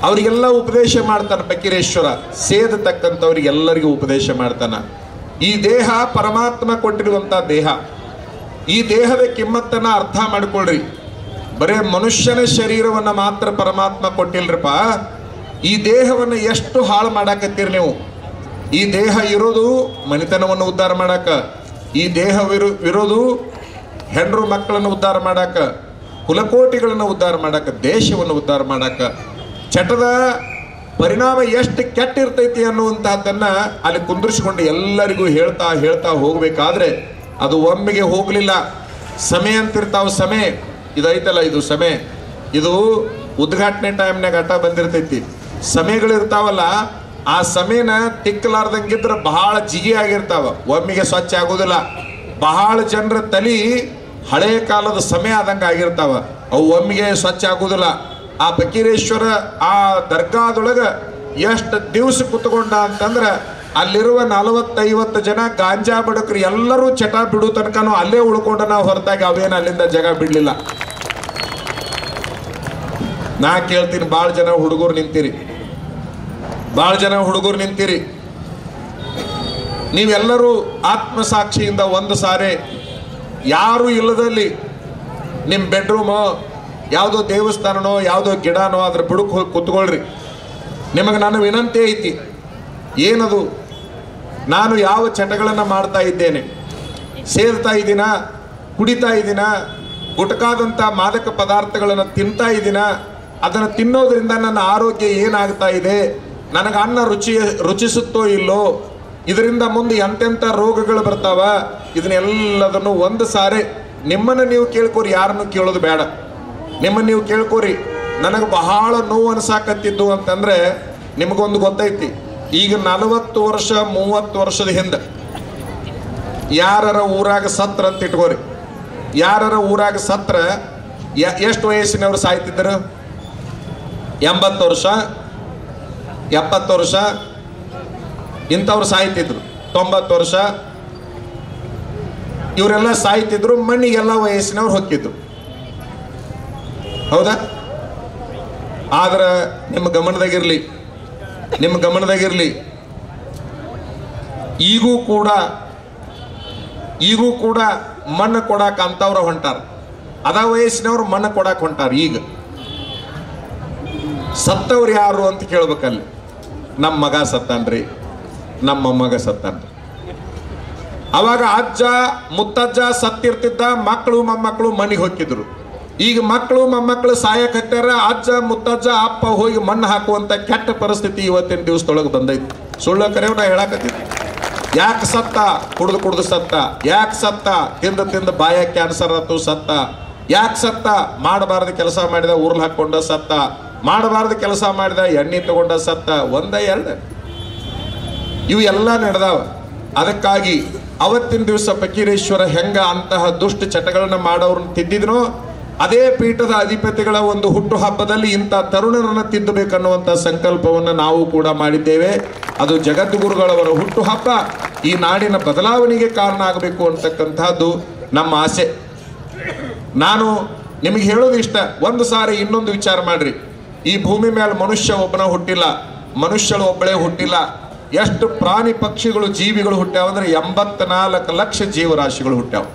ಅವರಿಗೆಲ್ಲ ಉಪದೇಶ ಮಾಡ್ತಾನೆ ಫಕೀರೇಶ್ವರ. ಸೇದತಕ್ಕಂಥವ್ರಿಗೆ ಎಲ್ಲರಿಗೂ ಉಪದೇಶ ಮಾಡ್ತಾನ. ಈ ದೇಹ ಪರಮಾತ್ಮ ಕೊಟ್ಟಿರುವಂತ ದೇಹ. ಈ ದೇಹದ ಕಿಮ್ಮತ್ತನ್ನ ಅರ್ಥ ಮಾಡ್ಕೊಳ್ರಿ. ಬರೇ ಮನುಷ್ಯನ ಶರೀರವನ್ನ ಮಾತ್ರ ಪರಮಾತ್ಮ ಕೊಟ್ಟಿಲ್ರಪ್ಪ. ಈ ದೇಹವನ್ನು ಎಷ್ಟು ಹಾಳು ಮಾಡಾಕತ್ತೀರಿ ನೀವು. ಈ ದೇಹ ಇರೋದು ಮನೆತನವನ್ನು ಉದ್ಧಾರ ಮಾಡಾಕ, ಈ ದೇಹ ಇರೋದು ಹೆಂಡ್ರು ಮಕ್ಕಳನ್ನು ಉದ್ಧಾರ ಮಾಡಾಕ, ಕುಲಕೋಟಿಗಳನ್ನು ಉದ್ಧಾರ ಮಾಡಾಕ, ದೇಶವನ್ನು ಉದ್ಧಾರ ಮಾಡಾಕ. ಚಟದ ಪರಿಣಾಮ ಎಷ್ಟು ಕೆಟ್ಟಿರ್ತೈತಿ ಅನ್ನುವಂತಹದ್ದನ್ನ ಅಲ್ಲಿ ಕುಂದಿರಿಸಿಕೊಂಡು ಎಲ್ಲರಿಗೂ ಹೇಳ್ತಾ ಹೋಗ್ಬೇಕಾದ್ರೆ ಅದು ಒಮ್ಮೆಗೆ ಹೋಗ್ಲಿಲ್ಲ. ಸಮಯ ಅಂತಿರ್ತಾವ. ಸಮಯ ಇದೈತಲ್ಲ, ಇದು ಸಮಯ, ಇದು ಉದ್ಘಾಟನೆ ಟೈಮ್ನಾಗ ಆಟ ಬಂದಿರ್ತೈತಿ. ಸಮಯಗಳಿರ್ತಾವಲ್ಲ, ಆ ಸಮಯನ ತಿಕ್ಕಲಾರ್ದಂಗಿದ್ರೆ ಬಹಳ ಜಿಗಿ ಆಗಿರ್ತಾವ, ಒಮ್ಮೆಗೆ ಸ್ವಚ್ಛ ಆಗೋದಿಲ್ಲ. ಬಹಳ ಜನರ ತಲೆ ಹಳೆ ಕಾಲದ ಸಮಯ ಆದಂಗೆ ಆಗಿರ್ತಾವ, ಅವು ಒಮ್ಮೆಗೆ ಸ್ವಚ್ಛ ಆಗೋದಿಲ್ಲ. ಆ ಫಕೀರೇಶ್ವರ ಆ ದರ್ಗಾದೊಳಗೆ ಎಷ್ಟು ದಿವಸ ಕುತ್ಕೊಂಡ ಅಂತಂದ್ರೆ ಅಲ್ಲಿರುವ 40-50 ಜನ ಗಾಂಜಾ ಬಡಕ್ರು ಎಲ್ಲರೂ ಚಟ ಬಿಡು ತನಕನೂ ಅಲ್ಲೇ ಉಳ್ಕೊಂಡ ನಾವು ಹೊರತಾಗಿ ಅವೇನು ಅಲ್ಲಿಂದ ಜಾಗ ಬಿಡ್ಲಿಲ್ಲ. ನಾ ಕೇಳ್ತೀನಿ, ಭಾಳ ಜನ ಹುಡುಗರು ನಿಂತಿರಿ. ನೀವೆಲ್ಲರೂ ಆತ್ಮಸಾಕ್ಷಿಯಿಂದ ಒಂದು ಸಾರಿ ಯಾರು ಇಲ್ಲದಲ್ಲಿ ನಿಮ್ಮ ಬೆಡ್ರೂಮೋ ಯಾವುದೋ ದೇವಸ್ಥಾನನೋ ಯಾವುದೋ ಗಿಡನೋ ಅದ್ರ ಬುಡಕ್ಕೆ ಹೋಗಿ ಕುತ್ಕೊಳ್ರಿ. ನಿಮಗೆ ನಾನು ವಿನಂತಿ ಐತಿ. ಏನದು? ನಾನು ಯಾವ ಚಟಗಳನ್ನು ಮಾಡ್ತಾ ಇದ್ದೇನೆ? ಸೇರ್ತಾ ಇದ್ದೀನ, ಕುಡಿತಾ ಇದ್ದೀನ, ಗುಟಕಾದಂಥ ಮಾದಕ ಪದಾರ್ಥಗಳನ್ನು ತಿಂತಾ ಇದ್ದೀನ? ಅದನ್ನು ತಿನ್ನೋದ್ರಿಂದ ನನ್ನ ಆರೋಗ್ಯ ಏನಾಗ್ತಾ ಇದೆ? ನನಗೆ ಅನ್ನ ರುಚಿಸುತ್ತೋ ಇಲ್ಲೋ? ಇದರಿಂದ ಮುಂದೆ ಎಂತೆಂಥ ರೋಗಗಳು ಬರ್ತಾವ? ಇದನ್ನೆಲ್ಲದನ್ನು ಒಂದು ಸಾರಿ ನಿಮ್ಮನ್ನು ನೀವು ಕೇಳ್ಕೋರಿ, ಯಾರನ್ನು ಕೇಳೋದು ಬೇಡ. ನಿಮ್ಮನ್ನು ನೀವು ಕೇಳ್ಕೋರಿ. ನನಗೆ ಬಹಳ ನೋವು ಅನ್ಸಾಕತ್ತಿದ್ದು ಅಂತಂದ್ರೆ ನಿಮಗೊಂದು ಗೊತ್ತೈತಿ. ಈಗ 40 ವರ್ಷ 30 ವರ್ಷದ ಹಿಂದೆ ಯಾರರ ಊರಾಗ ಸತ್ರ ಅಂತ ಇಟ್ಕೋರಿ. ಯಾರರ ಊರಾಗ ಸತ್ರ ಎಷ್ಟು ವಯಸ್ಸಿನವ್ರು ಸಾಯ್ತಿದ್ರು? 80 ವರ್ಷ 70 ವರ್ಷ ಇಂಥವ್ರು ಸಾಯ್ತಿದ್ರು. 90 ವರ್ಷ ಇವರೆಲ್ಲ ಸಾಯ್ತಿದ್ರು. ಮಣ್ಣಿಗೆಲ್ಲ ವಯಸ್ಸಿನವ್ರು ಹೊಕ್ಕಿದ್ರು. ಹೌದಾ? ಆದ್ರೆ ನಿಮ್ಮ ಗಮನದಾಗಿರ್ಲಿ, ಈಗೂ ಕೂಡ ಮಣ್ಣು ಕೊಡಾಕ ಅಂತವ್ರ ಹೊಂಟಾರ. ಅದ ವಯಸ್ಸಿನವ್ರು ಮಣ್ಣು ಕೊಡಾಕ ಹೊಂಟಾರ. ಈಗ ಸತ್ತವ್ರು ಯಾರು ಅಂತ ಕೇಳ್ಬೇಕಲ್ಲಿ. ನಮ್ಮ ಮಗ ಸತ್ತಾನ್ರಿ, ನಮ್ಮ ಮೊಮ್ಮಗ ಸತ್ತಾನ್ರಿ. ಅವಾಗ ಅಜ್ಜ ಮುತ್ತಜ್ಜ ಸತ್ತಿರ್ತಿದ್ದ, ಮಕ್ಕಳು ಮೊಮ್ಮಕ್ಕಳು ಮನೆಗೆ ಹೋಗಿದ್ರು. ಈಗ ಮಕ್ಕಳು ಮೊಮ್ಮಕ್ಕಳು ಸಾಯಕ್ ಹತ್ತಾರ. ಅಜ್ಜ ಮುತ್ತಜ್ಜ ಅಪ್ಪ ಹೋಗಿ ಮಣ್ಣು ಹಾಕುವಂತ ಕೆಟ್ಟ ಪರಿಸ್ಥಿತಿ ಇವತ್ತಿನ ದಿವಸದೊಳಗೆ ಬಂದೈತಿ. ಸುಳ್ಳ ಕರೆಯವ್ ನಾ ಹೇಳಾಕತ್ತೀನಿ. ಯಾಕೆ ಸತ್ತ? ಕುಡ್ದು ಸತ್ತ. ಯಾಕೆ ಸತ್ತ? ತಿಂದ ಬಾಯ ಕ್ಯಾನ್ಸರ್ ಆತು ಸತ್ತ. ಯಾಕೆ ಸತ್ತ? ಮಾಡಬಾರ್ದು ಕೆಲಸ ಮಾಡಿದ, ಉರ್ಲ್ ಹಾಕೊಂಡ ಸತ್ತ. ಮಾಡಬಾರ್ದು ಕೆಲಸ ಮಾಡಿದ, ಎಣ್ಣೆ ತಗೊಂಡ ಸತ್ತ. ಒಂದ ಎರಡು ಇವು ಎಲ್ಲ ನಡೆದಾವ. ಅದಕ್ಕಾಗಿ ಅವತ್ತಿನ ದಿವಸ ಫಕೀರೇಶ್ವರ ಹೆಂಗ ಅಂತಹ ದುಷ್ಟ ಚಟಗಳನ್ನ ಮಾಡೋರನ್ನ ತಿದ್ದಿದ್ನೋ, ಅದೇ ಪೀಠದ ಅಧಿಪತಿಗಳ ಒಂದು ಹುಟ್ಟು ಹಬ್ಬದಲ್ಲಿ ಇಂಥ ತರುಣರನ್ನು ತಿದ್ದಬೇಕನ್ನುವಂಥ ಸಂಕಲ್ಪವನ್ನು ನಾವು ಕೂಡ ಮಾಡಿದ್ದೇವೆ. ಅದು ಜಗದ್ಗುರುಗಳವರ ಹುಟ್ಟು ಹಬ್ಬ ಈ ನಾಡಿನ ಬದಲಾವಣೆಗೆ ಕಾರಣ ಆಗಬೇಕು ಅಂತಕ್ಕಂಥದ್ದು ನಮ್ಮ ಆಸೆ. ನಾನು ನಿಮಗೆ ಹೇಳೋದು ಇಷ್ಟ, ಒಂದು ಸಾರಿ ಇನ್ನೊಂದು ವಿಚಾರ ಮಾಡ್ರಿ. ಈ ಭೂಮಿ ಮೇಲೆ ಮನುಷ್ಯ ಒಬ್ಬನ ಹುಟ್ಟಿಲ್ಲ, ಮನುಷ್ಯಳು ಒಬ್ಬಳೇ ಹುಟ್ಟಿಲ್ಲ. ಎಷ್ಟು ಪ್ರಾಣಿ ಪಕ್ಷಿಗಳು ಜೀವಿಗಳು ಹುಟ್ಟ್ಯಾವ ಅಂದ್ರೆ 84 ಲಕ್ಷ ಜೀವರಾಶಿಗಳು ಹುಟ್ಟ್ಯಾವ.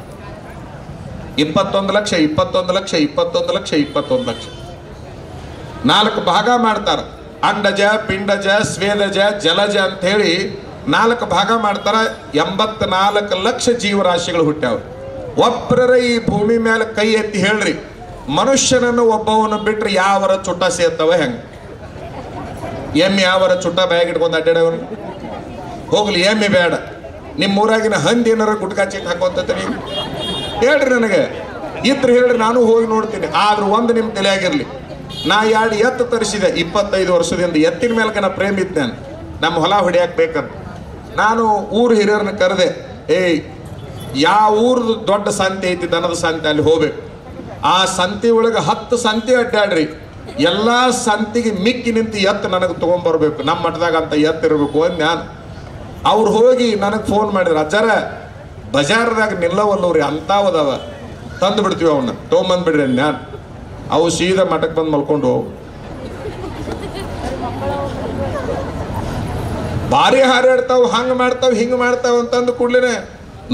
21 ಲಕ್ಷ 21 ಲಕ್ಷ 21 ಲಕ್ಷ 21 ಲಕ್ಷ 4 ಭಾಗ ಮಾಡ್ತಾರ. ಅಂಡಜ, ಪಿಂಡಜ, ಸ್ವೇದಜ, ಜಲಜ ಅಂತ ಹೇಳಿ 4 ಭಾಗ ಮಾಡ್ತಾರ. 84 ಲಕ್ಷ ಜೀವರಾಶಿಗಳು ಹುಟ್ಟ್ಯಾವ. ಒಬ್ಬರ ಈ ಭೂಮಿ ಮೇಲೆ ಕೈ ಎತ್ತಿ ಹೇಳ್ರಿ, ಮನುಷ್ಯನನ್ನು ಒಬ್ಬವನ್ನ ಬಿಟ್ರೆ ಯಾವರ ಚುಟ್ಟ ಸೇರ್ತವ ಹೆಂಗ? ಎಮ್ಮೆ ಯಾವರ ಚುಟ್ಟ ಬ್ಯಾಗ್ ಇಟ್ಕೊಂಡು ಅಡ್ಡಾಡವನು? ಹೋಗ್ಲಿ, ಎಮ್ಮೆ ಬೇಡ. ನಿಮ್ಮ ಊರಾಗಿನ ಹಂದಿ ಏನಾರ ಗುಟ್ಕಾ ಚಿಕ್ ಹಾಕೋತೈತೆ ನೀವು ಹೇಳ್ರಿ, ನನಗೆ ಇದ್ರೆ ಹೇಳ್ರಿ, ನಾನು ಹೋಗಿ ನೋಡ್ತೀನಿ. ಆದ್ರೂ ಒಂದು ನಿಮ್ಮ ತಲೆಯಾಗಿರ್ಲಿ, ನಾ 2 ಎತ್ತು ತರಿಸಿದೆ 25 ವರ್ಷದಿಂದ. ಎತ್ತಿನ ಮೇಲೆ ನಾ ಪ್ರೇಮ ಇದ್ದೆ, ನಮ್ಮ ಹೊಲ ಹೊಡಿಯಾಕ ಬೇಕಂತ. ನಾನು ಊರು ಹಿರಿಯರನ್ನ ಕರೆದೆ, ಯಾವ ಊರ್ದು ದೊಡ್ಡ ಸಂತೆ ಐತಿ, ದನದ ಸಂತೆ, ಅಲ್ಲಿ ಹೋಗ್ಬೇಕು. ಆ ಸಂತೆ ಒಳಗೆ 10 ಸಂತೆ ಅಡ್ಡಾಡ್ರಿ, ಎಲ್ಲ ಸಂತೆಗೆ ಮಿಕ್ಕಿ ನಿಂತು ಎತ್ತು ನನಗೆ ತೊಗೊಂಬರ್ಬೇಕು. ನಮ್ಮ ಮಠದಾಗ ಅಂತ ಎತ್ತು ಇರಬೇಕು ಅಂದ್ ನಾನು. ಅವ್ರು ಹೋಗಿ ನನಗೆ ಫೋನ್ ಮಾಡಿದ್ರು, ಅಜ್ಜಾರ ಬಜಾರ್ದಾಗ ನಿಲ್ಲವಲ್ಲವ್ರಿ ಅಂತಾವದವ, ತಂದು ಬಿಡ್ತೀವಿ ಅವನ್ನ, ತೊಗೊಂಬಂದ್ಬಿಡ್ರಿ ನಾನು. ಅವು ಸೀದಾ ಮಠಕ್ಕೆ ಬಂದು ಮಲ್ಕೊಂಡು ಹೋಗು. ಭಾರಿ ಹಾರಾಡ್ತಾವ, ಹಂಗೆ ಮಾಡ್ತಾವ ಹಿಂಗೆ ಮಾಡ್ತಾವ ಅಂತಂದು ಕೂಡ್ಲೇನೆ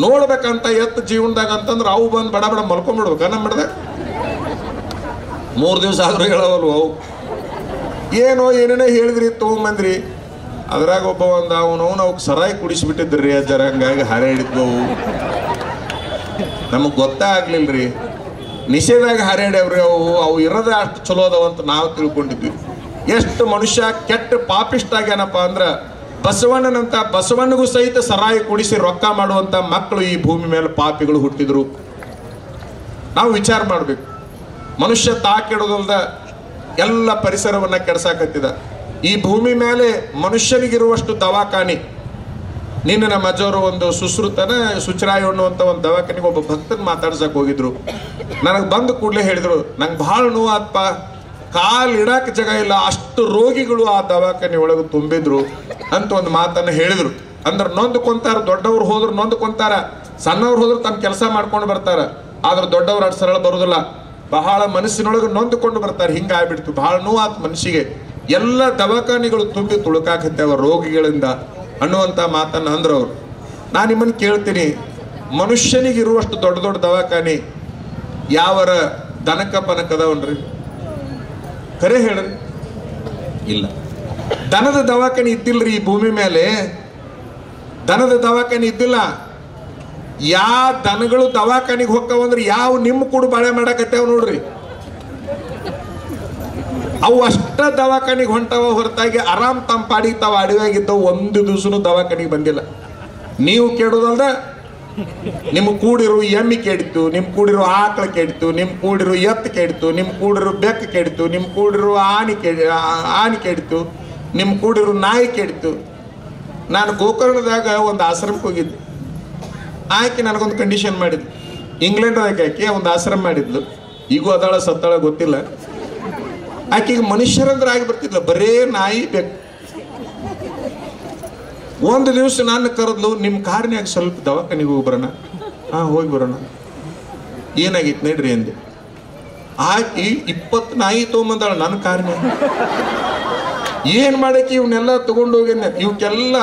ನೋಡ್ಬೇಕಂತ ಎತ್ತು ಜೀವನದಾಗ ಅಂತಂದ್ರೆ ಅವು ಬಂದು ಬಡ ಬಡ ಮಲ್ಕೊಂಡ್ಬಿಡ್ಬೇಕ ನಮ್ಮ ಮಠದಾಗ. 3 ದಿವಸ ಆದ್ರೂ ಹೇಳವಲ್ವು ಅವು. ಏನೋ ಏನೇನೋ ಹೇಳಿದ್ರಿ, ತೊಗೊಂಬಂದ್ರಿ. ಅದ್ರಾಗ ಒಬ್ಬ ಒಂದು ಅವನವನು ಅವಕ್ಕೆ ಸರಾಯಿ ಕುಡಿಸ್ಬಿಟ್ಟಿದ್ರಿ ಅಜ್ಜಾರ, ಹಂಗಾಗಿ ಹಾರಾಡಿದ್ವು ಅವು. ನಮಗೆ ಗೊತ್ತಾಗ್ಲಿಲ್ರಿ, ನಿಷೇಧಾಗ ಹಾರಾಡ್ಯಾವ್ರಿ ಅವು ಇರೋದೇ ಅಷ್ಟು ಚಲೋ ಅದಾವಂತ ನಾವು ತಿಳ್ಕೊಂಡಿದ್ವಿ. ಎಷ್ಟು ಮನುಷ್ಯ ಕೆಟ್ಟ ಪಾಪಿಷ್ಟ ಆಗ್ಯಾನಪ್ಪ ಅಂದ್ರೆ, ಬಸವಣ್ಣನಿಗೂ ಸಹಿತ ಸರಾಯಿ ಕುಡಿಸಿ ರೊಕ್ಕ ಮಾಡುವಂತ ಮಕ್ಕಳು ಈ ಭೂಮಿ ಮೇಲೆ ಪಾಪಿಗಳು ಹುಟ್ಟಿದ್ರು. ನಾವು ವಿಚಾರ ಮಾಡ್ಬೇಕು. ಮನುಷ್ಯ ತಾಕೆಡೋದಲ್ದ ಎಲ್ಲ ಪರಿಸರವನ್ನ ಕೆಡ್ಸಾಕತ್ತಿದ. ಈ ಭೂಮಿ ಮೇಲೆ ಮನುಷ್ಯನಿಗಿರುವಷ್ಟು ದವಾಖಾನಿ. ನಿನ್ನೆ ನಮ್ಮ ಅಜ್ಜವರು ಒಂದು ಸುಶ್ರುತನ ಸುಚರಾಯಿ ಅನ್ನುವಂಥ ಒಂದು ದವಾಖಾನಿಗೆ ಒಬ್ಬ ಭಕ್ತನ ಮಾತಾಡ್ಸಕ್ ಹೋಗಿದ್ರು. ನನಗೆ ಬಂದು ಕೂಡಲೇ ಹೇಳಿದ್ರು, ನಂಗೆ ಭಾಳ ನೋವಾತ್ಪ, ಕಾಲು ಇಡಾಕ ಜಾಗ ಇಲ್ಲ, ಅಷ್ಟು ರೋಗಿಗಳು ಆ ದವಾಖಾನೆ ಒಳಗೆ ತುಂಬಿದ್ರು ಅಂತ ಒಂದು ಮಾತನ್ನು ಹೇಳಿದ್ರು. ಅಂದ್ರೆ ನೊಂದ್ಕೊಂತಾರ, ದೊಡ್ಡವ್ರು ಹೋದ್ರು ನೊಂದ್ಕೊಂತಾರ, ಸಣ್ಣವ್ರು ಹೋದ್ರು ತಮ್ಮ ಕೆಲಸ ಮಾಡ್ಕೊಂಡು ಬರ್ತಾರ. ಆದ್ರೆ ದೊಡ್ಡವ್ರು ಅಷ್ಟು ಸರಳ ಬರೋದಿಲ್ಲ, ಬಹಳ ಮನಸ್ಸಿನೊಳಗೆ ನೊಂದ್ಕೊಂಡು ಬರ್ತಾರೆ. ಹಿಂಗಾಗ್ಬಿಡ್ತು, ಬಹಳ ನೋವಾತ್ ಮನುಷ್ಯಗೆ. ಎಲ್ಲ ದವಾಖಾನಿಗಳು ತುಂಬಿ ತುಳುಕಾಕತ್ತೇವ ರೋಗಿಗಳಿಂದ ಅನ್ನುವಂಥ ಮಾತನ್ನು ಅಂದ್ರವ್ರು. ನಾನು ನಿಮ್ಮನ್ನು ಕೇಳ್ತೀನಿ, ಮನುಷ್ಯನಿಗಿರುವಷ್ಟು ದೊಡ್ಡ ದೊಡ್ಡ ದವಾಖಾನಿ ಯಾವರ ದನಕ ಪನಕದವನ್ರಿ? ಖರೆ ಹೇಳ್ರಿ, ಇಲ್ಲ. ದನದ ದವಾಖಾನೆ ಇದ್ದಿಲ್ರಿ ಈ ಭೂಮಿ ಮೇಲೆ, ದನದ ದವಾಖಾನೆ ಇದ್ದಿಲ್ಲ. ಯಾವ ದನಗಳು ದವಾಖಾನಿಗೆ ಹೋಗ್ತಾವಂದ್ರೆ ಯಾವ ನಿಮ್ಮ ಕೂಡ ಬಾಳೆ ಮಾಡಕತ್ತೇವ ನೋಡ್ರಿ, ಅವು ಅಷ್ಟ ದವಾಖಾನಿಗೆ ಹೊಂಟವ ಹೊರತಾಗಿ ಆರಾಮ್ ತಮ್ಮ ಪಾಡಿಗೆ ತಾವು ಅಡವಾಗಿದ್ದವು. ಒಂದು ದಿವಸನೂ ದವಾಖಾನಿಗೆ ಬಂದಿಲ್ಲ. ನೀವು ಕೇಳೋದಲ್ದ, ನಿಮ್ಗೆ ಕೂಡಿರೋ ಎಮ್ಮಿ ಕೆಡಿತು, ನಿಮ್ ಕೂಡಿರೋ ಆಕಳ ಕೆಡಿತು, ನಿಮ್ ಕೂಡಿರೋ ಎತ್ತು ಕೆಡಿತು, ನಿಮ್ ಕೂಡಿರೋ ಬೆಕ್ಕು ಕೆಡಿತು, ನಿಮ್ ಕೂಡಿರೋ ಆನೆ ಕೆಡಿತು, ನಿಮ್ ಕೂಡಿರೋ ನಾಯಿ ಕೆಡಿತು. ನಾನು ಗೋಕರ್ಣದಾಗ ಒಂದು ಆಶ್ರಮಕ್ಕೆ ಹೋಗಿದ್ದೆ. ಆಕೆ ನನಗೊಂದು ಕಂಡೀಷನ್ ಮಾಡಿದ್ಲು. ಇಂಗ್ಲೆಂಡ್ದಾಗ ಆಕೆ ಒಂದು ಆಶ್ರಮ ಮಾಡಿದ್ಲು. ಈಗೂ ಅದಾಳ ಸತ್ತಾಳ ಗೊತ್ತಿಲ್ಲ. ಆಕೆಗೆ ಮನುಷ್ಯರಂದ್ರೆ ಆಗಿ ಬರ್ತಿದ್ಲ, ಬರೇ ನಾಯಿ ಬೇಕು. ಒಂದು ದಿವಸ ನಾನು ಕರೆದ್ಲು, ನಿಮ್ಮ ಕಾರ್ನ್ಯಾಗ ಸ್ವಲ್ಪ ದವಾಖಾನಿಗೆ ಹೋಗಿ ಬರೋಣ. ಹೋಗಿ ಬರೋಣ. ಏನಾಗಿತ್ತು ನಡ್ರಿ ಅಂದೆ. ಆಕಿ 20 ನಾಯಿ ತೊಗೊಂಬಂದಾಳ ನನ್ನ ಕಾರ್ನ್ಯಾಗ. ಏನ್ ಮಾಡಕ್ಕೆ ಇವನ್ನೆಲ್ಲ ತಗೊಂಡು ಹೋಗಿದ್ನ. ಇವಕ್ಕೆಲ್ಲ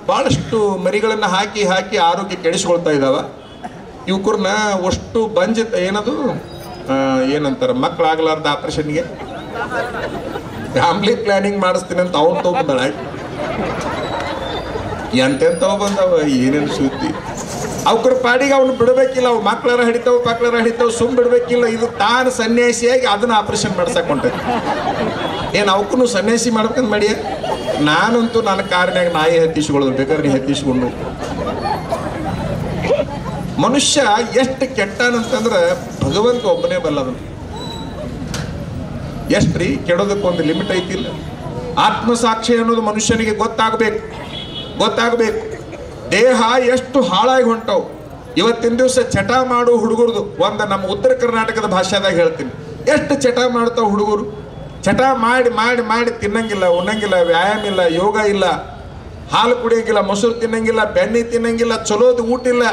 ಬಹಳಷ್ಟು ಮರಿಗಳನ್ನ ಹಾಕಿ ಹಾಕಿ ಆರೋಗ್ಯ ಕೆಡಿಸ್ಕೊಳ್ತಾ ಇದ್ದಾವ. ಇವಕರನ್ನ ಅಷ್ಟು ಬಂಜ ಏನದು ಏನಂತಾರ, ಮಕ್ಕಳಾಗಲಾರ್ದ ಆಪರೇಷನ್ಗೆ ಫ್ಯಾಮಿಲಿ ಪ್ಲಾನಿಂಗ್ ಮಾಡಿಸ್ತೀನಿ ಅಂತ ಅವ್ನು ತೊಗೊಂಬಂದಾಳ. ಎಂತೆಂತವ ಬಂದವ, ಏನೇನು ಸುದ್ದಿ. ಅವ್ರ ಪಾಡಿಗೆ ಅವ್ನು ಬಿಡ್ಬೇಕಿಲ್ಲ. ಅವ್ ಮಕ್ಕಳಾರ ಹಿಡಿತಾವ ಸುಮ್ ಬಿಡ್ಬೇಕಿಲ್ಲ. ಇದು ತಾನು ಸನ್ಯಾಸಿಯಾಗಿ ಅದನ್ನ ಆಪರೇಷನ್ ಮಾಡ್ಸಕ್ ಹೊಂಟೈತಿ. ಏನ್ ಅವಕ್ಕೂ ಸನ್ಯಾಸಿ ಮಾಡ್ಬೇಕಂತ ಮಾಡಿಯ. ನಾನಂತೂ ನನ್ನ ಕಾರ್ನ್ಯಾಗ ನಾಯಿ ಹತ್ತಿಸ್ಕೊಳ್ಳೋದು, ಬೇಕಾದ್ರೆ ನೀ ಹತ್ತಿಸ್ಕೊಂಡು. ಮನುಷ್ಯ ಎಷ್ಟು ಕೆಟ್ಟನಂತಂದ್ರೆ ಭಗವಂತ ಒಬ್ಬನೇ ಬಲ್ಲದನು. ಎಷ್ಟ್ರಿ ಕೆಡೋದಕ್ಕೊಂದು ಲಿಮಿಟ್ ಐತಿಲ್ಲ. ಆತ್ಮಸಾಕ್ಷಿ ಅನ್ನೋದು ಮನುಷ್ಯನಿಗೆ ಗೊತ್ತಾಗಬೇಕು. ದೇಹ ಎಷ್ಟು ಹಾಳಾಗಿ ಹೊಂಟವು. ಇವತ್ತಿನ ದಿವಸ ಚಟ ಮಾಡೋ ಹುಡುಗರದು ಒಂದು ನಮ್ಮ ಉತ್ತರ ಕರ್ನಾಟಕದ ಭಾಷೆದಾಗ ಹೇಳ್ತೀನಿ, ಎಷ್ಟು ಚಟ ಮಾಡ್ತಾವ ಹುಡುಗರು. ಚಟ ಮಾಡಿ ಮಾಡಿ ಮಾಡಿ ತಿನ್ನಂಗಿಲ್ಲ, ಉಣ್ಣಂಗಿಲ್ಲ, ವ್ಯಾಯಾಮ ಇಲ್ಲ, ಯೋಗ ಇಲ್ಲ, ಹಾಲು ಕುಡಿಯಂಗಿಲ್ಲ, ಮೊಸರು ತಿನ್ನಂಗಿಲ್ಲ, ಬೆಣ್ಣೆ ತಿನ್ನಂಗಿಲ್ಲ, ಚಲೋದು ಊಟ ಇಲ್ಲ,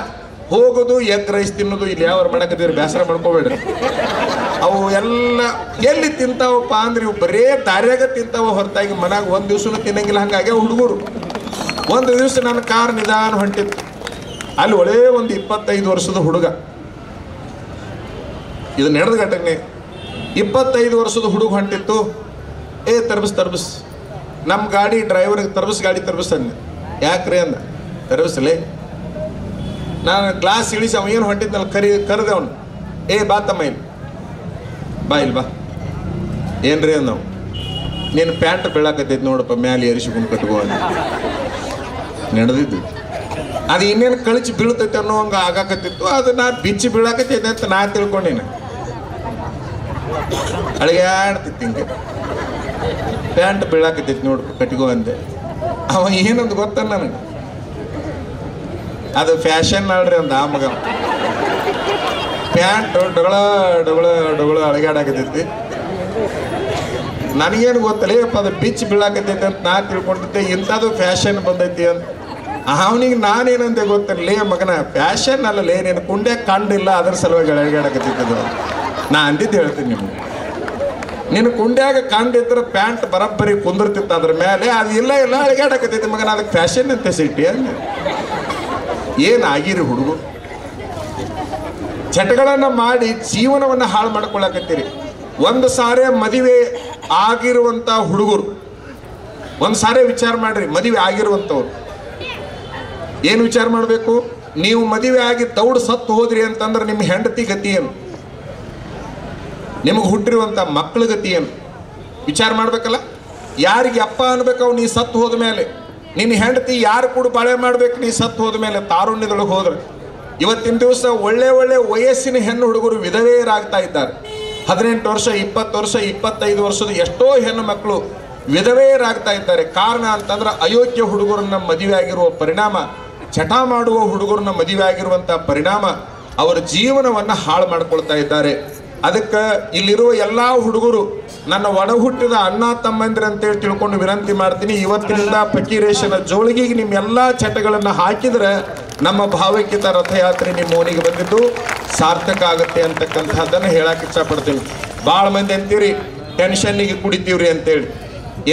ಹೋಗೋದು ಎಗ್ ರೈಸ್ ತಿನ್ನೋದು. ಇಲ್ಲಿ ಯಾವ ಮಾಡಕತ್ತೀರಿ, ಬೇಸರ ಮಾಡ್ಕೋಬೇಡ್ರಿ. ಅವು ಎಲ್ಲ ಎಲ್ಲಿ ತಿಂತಾವಪ್ಪ ಅಂದ್ರೆ ಇವು ಬರೇ ದಾರ್ಯಾಗ ತಿಂತಾವ ಹೊರತಾಗಿ ಮನ್ಯಾಗ ಒಂದು ದಿವ್ಸನೂ ತಿನ್ನಂಗಿಲ್ಲ. ಹಂಗಾಗಿ ಹುಡುಗರು ಒಂದು ದಿವಸ ನನ್ನ ಕಾರ್ ನಿಧಾನ ಹೊಂಟಿತ್ತು. ಅಲ್ಲಿ ಒಳ್ಳೆ ಒಂದು 25 ವರ್ಷದ ಹುಡುಗ, ಇದು ನಡೆದ ಘಟನೆ. 25 ವರ್ಷದ ಹುಡುಗ ಹೊಂಟಿತ್ತು. ತರ್ಬಸ್ ನಮ್ಮ ಗಾಡಿ ಡ್ರೈವರ್ಗೆ ತರ್ಬಸ್ ಅಂದೆ. ಯಾಕ್ರಿ ಅಂದ. ತರ್ಬಸ್ಲೇ ನಾನು ಗ್ಲಾಸ್ ಇಳಿಸಿ ಅವ ಏನು ಹೊಂಟಿದ್ನಲ್ಲ ಕರೆದೆ ಅವನು. ಬಾ ತಮ್ಮ ಇಲ್ಲಿ ಬಾ ಏನ್ರಿ ಅಂದ. ನೀನು ಪ್ಯಾಂಟ್ ಬೀಳಾಕತ್ತೈತಿ ನೋಡಪ್ಪ, ಮ್ಯಾಲೆ ಏರಿಸಿಕೊಂಡು ಕಟ್ಕೋ ಅಂತ ನಡೆದಿದ್ದು. ಅದು ಇನ್ನೇನು ಕಳಿಸಿ ಬೀಳ್ತೈತೆ ಅನ್ನೋ ಹಂಗೆ ಆಗಾಕತ್ತಿತ್ತು. ಅದು ನಾ ಬಿಚ್ಚಿ ಬೀಳಾಕತ್ತೈತೆ ಅಂತ ನಾ ತಿಳ್ಕೊಂಡಿನ. ಅಳಿಗಾಡ್ತಿತ್ತು ಹಿಂಗೆ, ಪ್ಯಾಂಟ್ ಬೀಳಾಕತ್ತೈತಿ ನೋಡಪ್ಪ ಕಟ್ಕೋ ಅಂದೆ. ಅವ ಏನಂದು ಗೊತ್ತ ನನಗೆ, ಅದು ಫ್ಯಾಷನ್ ಅಲ್ರಿ ಅಂದ ಆ ಮಗ. ಪ್ಯಾಂಟ್ ಡೊಗಳ ಅಳಗಾಡಕತ್ತೈತಿ. ನನಗೇನು ಗೊತ್ತಲೇಪ್ಪ ಅದು ಬಿಚ್ಚಿ ಬೀಳಾಕತ್ತೈತಿ ಅಂತ ನಾ ತಿಳ್ಕೊಂಡಿದ್ದೆ. ಇಂಥದ್ದು ಫ್ಯಾಷನ್ ಬಂದೈತಿ ಅಂತ. ಅವನಿಗೆ ನಾನೇನಂತೆ ಗೊತ್ತಿರಲೇ ಮಗನ, ಫ್ಯಾಷನ್ ಅಲ್ಲಲೇ, ನೀನು ಕುಂಡ್ಯಾಗ ಕಂಡಿಲ್ಲ ಅದ್ರ ಸಲುವಾಗಿ ಅಳಗಾಡಕತ್ತಿದ್ದು. ನಾ ಅಂದಿದ್ದು ಹೇಳ್ತೀನಿ ನಿಮ್ಗೆ, ನಿನ್ನ ಕುಂಡ್ಯಾಗ ಕಂಡಿದ್ರೆ ಪ್ಯಾಂಟ್ ಬರಬ್ಬರಿ ಕುಂದಿರ್ತಿತ್ತು ಅದ್ರ ಮೇಲೆ, ಅದು ಇಲ್ಲ ಅಳಗಾಡಕತ್ತೈತಿ ಮಗನ, ಅದಕ್ಕೆ ಫ್ಯಾಷನ್ ಅಂತ ಸಿಟ್ಟಿ ಅಂದೆ. ಏನಾಗಿರಿ ಹುಡುಗರು, ಚಟಗಳನ್ನು ಮಾಡಿ ಜೀವನವನ್ನು ಹಾಳು ಮಾಡ್ಕೊಳ್ಳಕತ್ತೀರಿ. ಒಂದು ಸಾರಿ ಮದುವೆ ಆಗಿರುವಂಥ ಹುಡುಗರು, ಒಂದು ಸಾರಿ ವಿಚಾರ ಮಾಡ್ರಿ. ಮದುವೆ ಆಗಿರುವಂಥವ್ರು ಏನು ವಿಚಾರ ಮಾಡಬೇಕು? ನೀವು ಮದುವೆ ಆಗಿ ದೌಡ್ ಸತ್ತು ಹೋದ್ರಿ ಅಂತಂದ್ರೆ ನಿಮ್ಮ ಹೆಂಡತಿ ಗತಿ ಏನು, ನಿಮಗೆ ಹುಟ್ಟಿರುವಂಥ ಮಕ್ಕಳ ಗತಿ ಏನು ವಿಚಾರ ಮಾಡ್ಬೇಕಲ್ಲ. ಯಾರಿಗೆ ಅಪ್ಪ ಅನ್ಬೇಕು ನೀ ಸತ್ತು ಹೋದ ಮೇಲೆ? ನಿನ್ನ ಹೆಂಡತಿ ಯಾರು ಕೂಡ ಬಾಳೆ ಮಾಡ್ಬೇಕು ನೀ ಸತ್ತು ಹೋದ ಮೇಲೆ, ತಾರುಣ್ಯದೊಳಗೆ ಹೋದ್ರೆ? ಇವತ್ತಿನ ದಿವಸ ಒಳ್ಳೆ ವಯಸ್ಸಿನ ಹೆಣ್ಣು ಹುಡುಗರು ವಿಧವೆಯರಾಗ್ತಾ ಇದ್ದಾರೆ. 18 ವರ್ಷ, 20 ವರ್ಷ, 25 ವರ್ಷದ ಎಷ್ಟೋ ಹೆಣ್ಣು ಮಕ್ಕಳು ವಿಧವೆಯರಾಗ್ತಾ ಇದ್ದಾರೆ. ಕಾರಣ ಅಂತಂದ್ರೆ ಅಯೋಗ್ಯ ಹುಡುಗರನ್ನ ಮದುವೆ ಆಗಿರುವ ಪರಿಣಾಮ, ಚಟ ಮಾಡುವ ಹುಡುಗರನ್ನ ಮದುವೆ ಆಗಿರುವಂಥ ಪರಿಣಾಮ ಅವರ ಜೀವನವನ್ನು ಹಾಳು ಮಾಡ್ಕೊಳ್ತಾ ಇದ್ದಾರೆ. ಅದಕ್ಕೆ ಇಲ್ಲಿರುವ ಎಲ್ಲ ಹುಡುಗರು ನನ್ನ ಒಡ ಹುಟ್ಟಿದ ಅಣ್ಣ ತಮ್ಮಂದಿರ ಅಂತೇಳಿ ತಿಳ್ಕೊಂಡು ವಿನಂತಿ ಮಾಡ್ತೀನಿ. ಇವತ್ತಿನಿಂದ ಫಕೀರೇಶನ ಜೋಳಿಗೆಗೆ ನಿಮ್ಮೆಲ್ಲ ಚಟಗಳನ್ನು ಹಾಕಿದ್ರೆ ನಮ್ಮ ಭಾವೈಕ್ಯತಾ ರಥಯಾತ್ರೆ ನಿಮ್ಮ ಓಣಿಗೆ ಬಂದಿದ್ದು ಸಾರ್ಥಕ ಆಗುತ್ತೆ ಅಂತಕ್ಕಂಥದ್ದನ್ನು ಹೇಳಕ್ಕೆ ಇಷ್ಟಪಡ್ತೀನಿ. ಭಾಳ ಮಂದಿ ಅಂತೀರಿ ಟೆನ್ಷನ್ನಿಗೆ ಕುಡಿತೀವ್ರಿ ಅಂತೇಳಿ.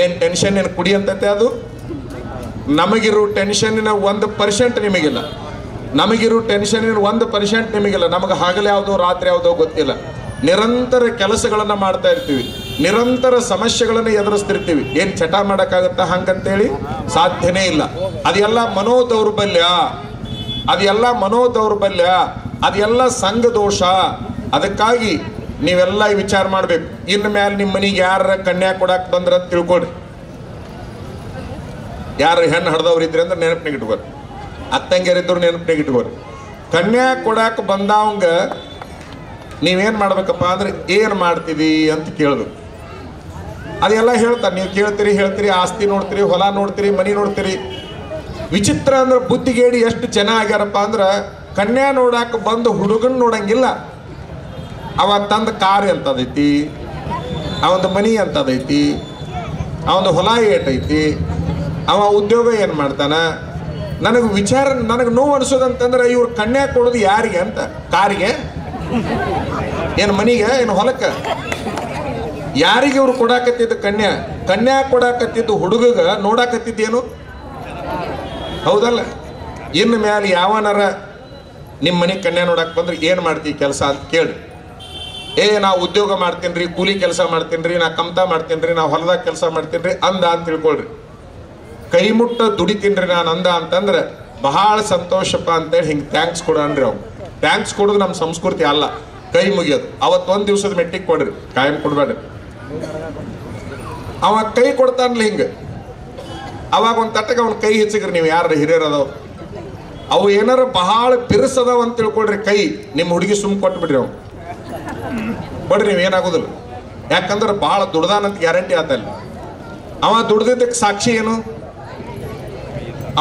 ಏನು ಟೆನ್ಷನ್ ಏನು ಕುಡಿ ಅಂತತೆ? ಅದು ನಮಗಿರೋ ಟೆನ್ಷನ್ನಿನ 1% ನಿಮಗಿಲ್ಲ. ನಮಗಿರೋ ಟೆನ್ಷನ್ನಿನ 1% ನಿಮಗಿಲ್ಲ. ನಮಗೆ ಹಗಲು ಯಾವುದೋ ರಾತ್ರಿ ಯಾವುದೋ ಗೊತ್ತಿಲ್ಲ. ನಿರಂತರ ಕೆಲಸಗಳನ್ನು ಮಾಡ್ತಾ ಇರ್ತೀವಿ, ನಿರಂತರ ಸಮಸ್ಯೆಗಳನ್ನು ಎದುರಿಸ್ತಿರ್ತೀವಿ. ಏನು ಚಟ ಮಾಡೋಕ್ಕಾಗತ್ತಾ? ಹಂಗಂತೇಳಿ ಸಾಧ್ಯನೇ ಇಲ್ಲ. ಅದೆಲ್ಲ ಮನೋದೌರ್ಬಲ್ಯ, ಅದೆಲ್ಲ ಸಂಘ ದೋಷ. ಅದಕ್ಕಾಗಿ ನೀವೆಲ್ಲ ವಿಚಾರ ಮಾಡಬೇಕು. ಇನ್ನು ಮೇಲೆ ನಿಮ್ಮ ಮನೆಗೆ ಯಾರ ಕನ್ಯಾ ಕೊಡಕ್ಕೆ ಬಂದ್ರ ಅಂತ ತಿಳ್ಕೊಡ್ರಿ. ಯಾರು ಹೆಣ್ಣು ಹಡ್ದವ್ರು ಇದ್ರಿ ಅಂದ್ರೆ ನೆನಪಿನಾಗ ಇಟ್ಕೋರಿ, ಅತ್ತಂಗಿಯರಿದ್ರು ನೆನಪಿನಾಗ ಇಟ್ಕೋರಿ. ಕನ್ಯಾ ಕೊಡಕ್ಕೆ ಬಂದವಂಗ ನೀವೇನು ಮಾಡ್ಬೇಕಪ್ಪ ಅಂದ್ರೆ ಏನು ಮಾಡ್ತೀವಿ ಅಂತ ಕೇಳಬೇಕು. ಅದೆಲ್ಲ ಹೇಳ್ತಾರೆ, ನೀವು ಹೇಳ್ತೀರಿ, ಆಸ್ತಿ ನೋಡ್ತೀರಿ, ಹೊಲ ನೋಡ್ತೀರಿ, ಮನೆ ನೋಡ್ತೀರಿ. ವಿಚಿತ್ರ ಅಂದ್ರೆ ಬುದ್ಧಿಗೇಡಿ ಎಷ್ಟು ಜನ ಆಗ್ಯಾರಪ್ಪ ಅಂದ್ರೆ ಕನ್ಯಾ ನೋಡಕ್ಕೆ ಬಂದು ಹುಡುಗನ್ ನೋಡಂಗಿಲ್ಲ. ಅವ ತಂದ ಕಾರ್ ಎಂತದೈತಿ, ಅವಂದು ಮನಿ ಅಂತದೈತಿ, ಅವಂದು ಹೊಲ ಏಟೈತಿ, ಅವ ಉದ್ಯೋಗ ಏನು ಮಾಡ್ತಾನ. ನನಗೆ ನೋವು ಅನಿಸೋದಂತಂದ್ರೆ ಇವ್ರು ಕನ್ಯಾ ಕೊಡೋದು ಯಾರಿಗೆ ಅಂತ? ಕಾರಿಗೆ ಏನು ಮನಿಗೆ ಏನು ಹೊಲಕ್ಕೆ? ಯಾರಿಗೆ ಇವ್ರು ಕೊಡಾಕತ್ತಿದ್ದು ಕನ್ಯಾ ಕೊಡಾಕತ್ತಿದ್ದು ಹುಡುಗಗ ನೋಡಾಕತ್ತಿದ್ದೇನು? ಹೌದಲ್ಲ? ಇನ್ನು ಮ್ಯಾಲೆ ಯಾವನಾರ ನಿಮ್ಮ ಮನೆಗೆ ಕನ್ಯಾ ನೋಡಕ್ಕೆ ಬಂದ್ರೆ ಏನು ಮಾಡ್ತೀವಿ ಕೆಲಸ ಅಂತ ಕೇಳಿ. ನಾ ಉದ್ಯೋಗ ಮಾಡ್ತೀನಿ ರೀ, ಕೂಲಿ ಕೆಲಸ ಮಾಡ್ತೀನಿ ರೀ, ನಾ ಕಮ್ತಾ ಮಾಡ್ತೀನಿ ರೀ, ನಾ ಹೊಲದಾಗ ಕೆಲಸ ಮಾಡ್ತೀನಿ ರೀ ಅಂದ ಅಂತ ತಿಳ್ಕೊಳ್ರಿ. ಕೈ ಮುಟ್ಟ ದುಡಿತೀನಿ ರೀ ನಾನು ಅಂದ ಅಂತಂದ್ರೆ ಬಹಳ ಸಂತೋಷಪ್ಪ ಅಂತೇಳಿ ಹಿಂಗೆ ಥ್ಯಾಂಕ್ಸ್ ಕೊಡನ್ರಿ. ಅವ್ನು ಥ್ಯಾಂಕ್ಸ್ ಕೊಡೋದು ನಮ್ಮ ಸಂಸ್ಕೃತಿ ಅಲ್ಲ, ಕೈ ಮುಗಿಯೋದು. ಅವತ್ತೊಂದು ದಿವಸದ ಮೆಟ್ಟಿಗೆ ಕೊಡ್ರಿ, ಕಾಯಂ ಕೊಡ್ಬೇಡ್ರಿ. ಅವ ಕೈ ಕೊಡ್ತಾನಲ್ಲ ಹಿಂಗೆ, ಅವಾಗ ಒಂದು ತಟ್ಟಗೆ ಅವ್ನ ಕೈ ಹೆಚ್ಚಿಗ್ರಿ. ನೀವು ಯಾರು ಹಿರಿಯರದವ್ರು ಅವು ಏನಾರ ಬಹಳ ಬಿರುಸದವ ಅಂತ ತಿಳ್ಕೊಳ್ರಿ. ಕೈ ನಿಮ್ಮ ಹುಡುಗಿ ಸುಮ್ ಕೊಟ್ಬಿಡ್ರಿ. ಅವ್ನು ಕೊಡ್ರಿ, ನೀವೇನಾಗೋದಿಲ್ಲ. ಯಾಕಂದ್ರೆ ಭಾಳ ದುಡ್ದಾನಂತ ಗ್ಯಾರಂಟಿ ಆತಲ್ಲ. ಅವ ದುಡ್ದಿದ್ದಕ್ಕೆ ಸಾಕ್ಷಿ ಏನು?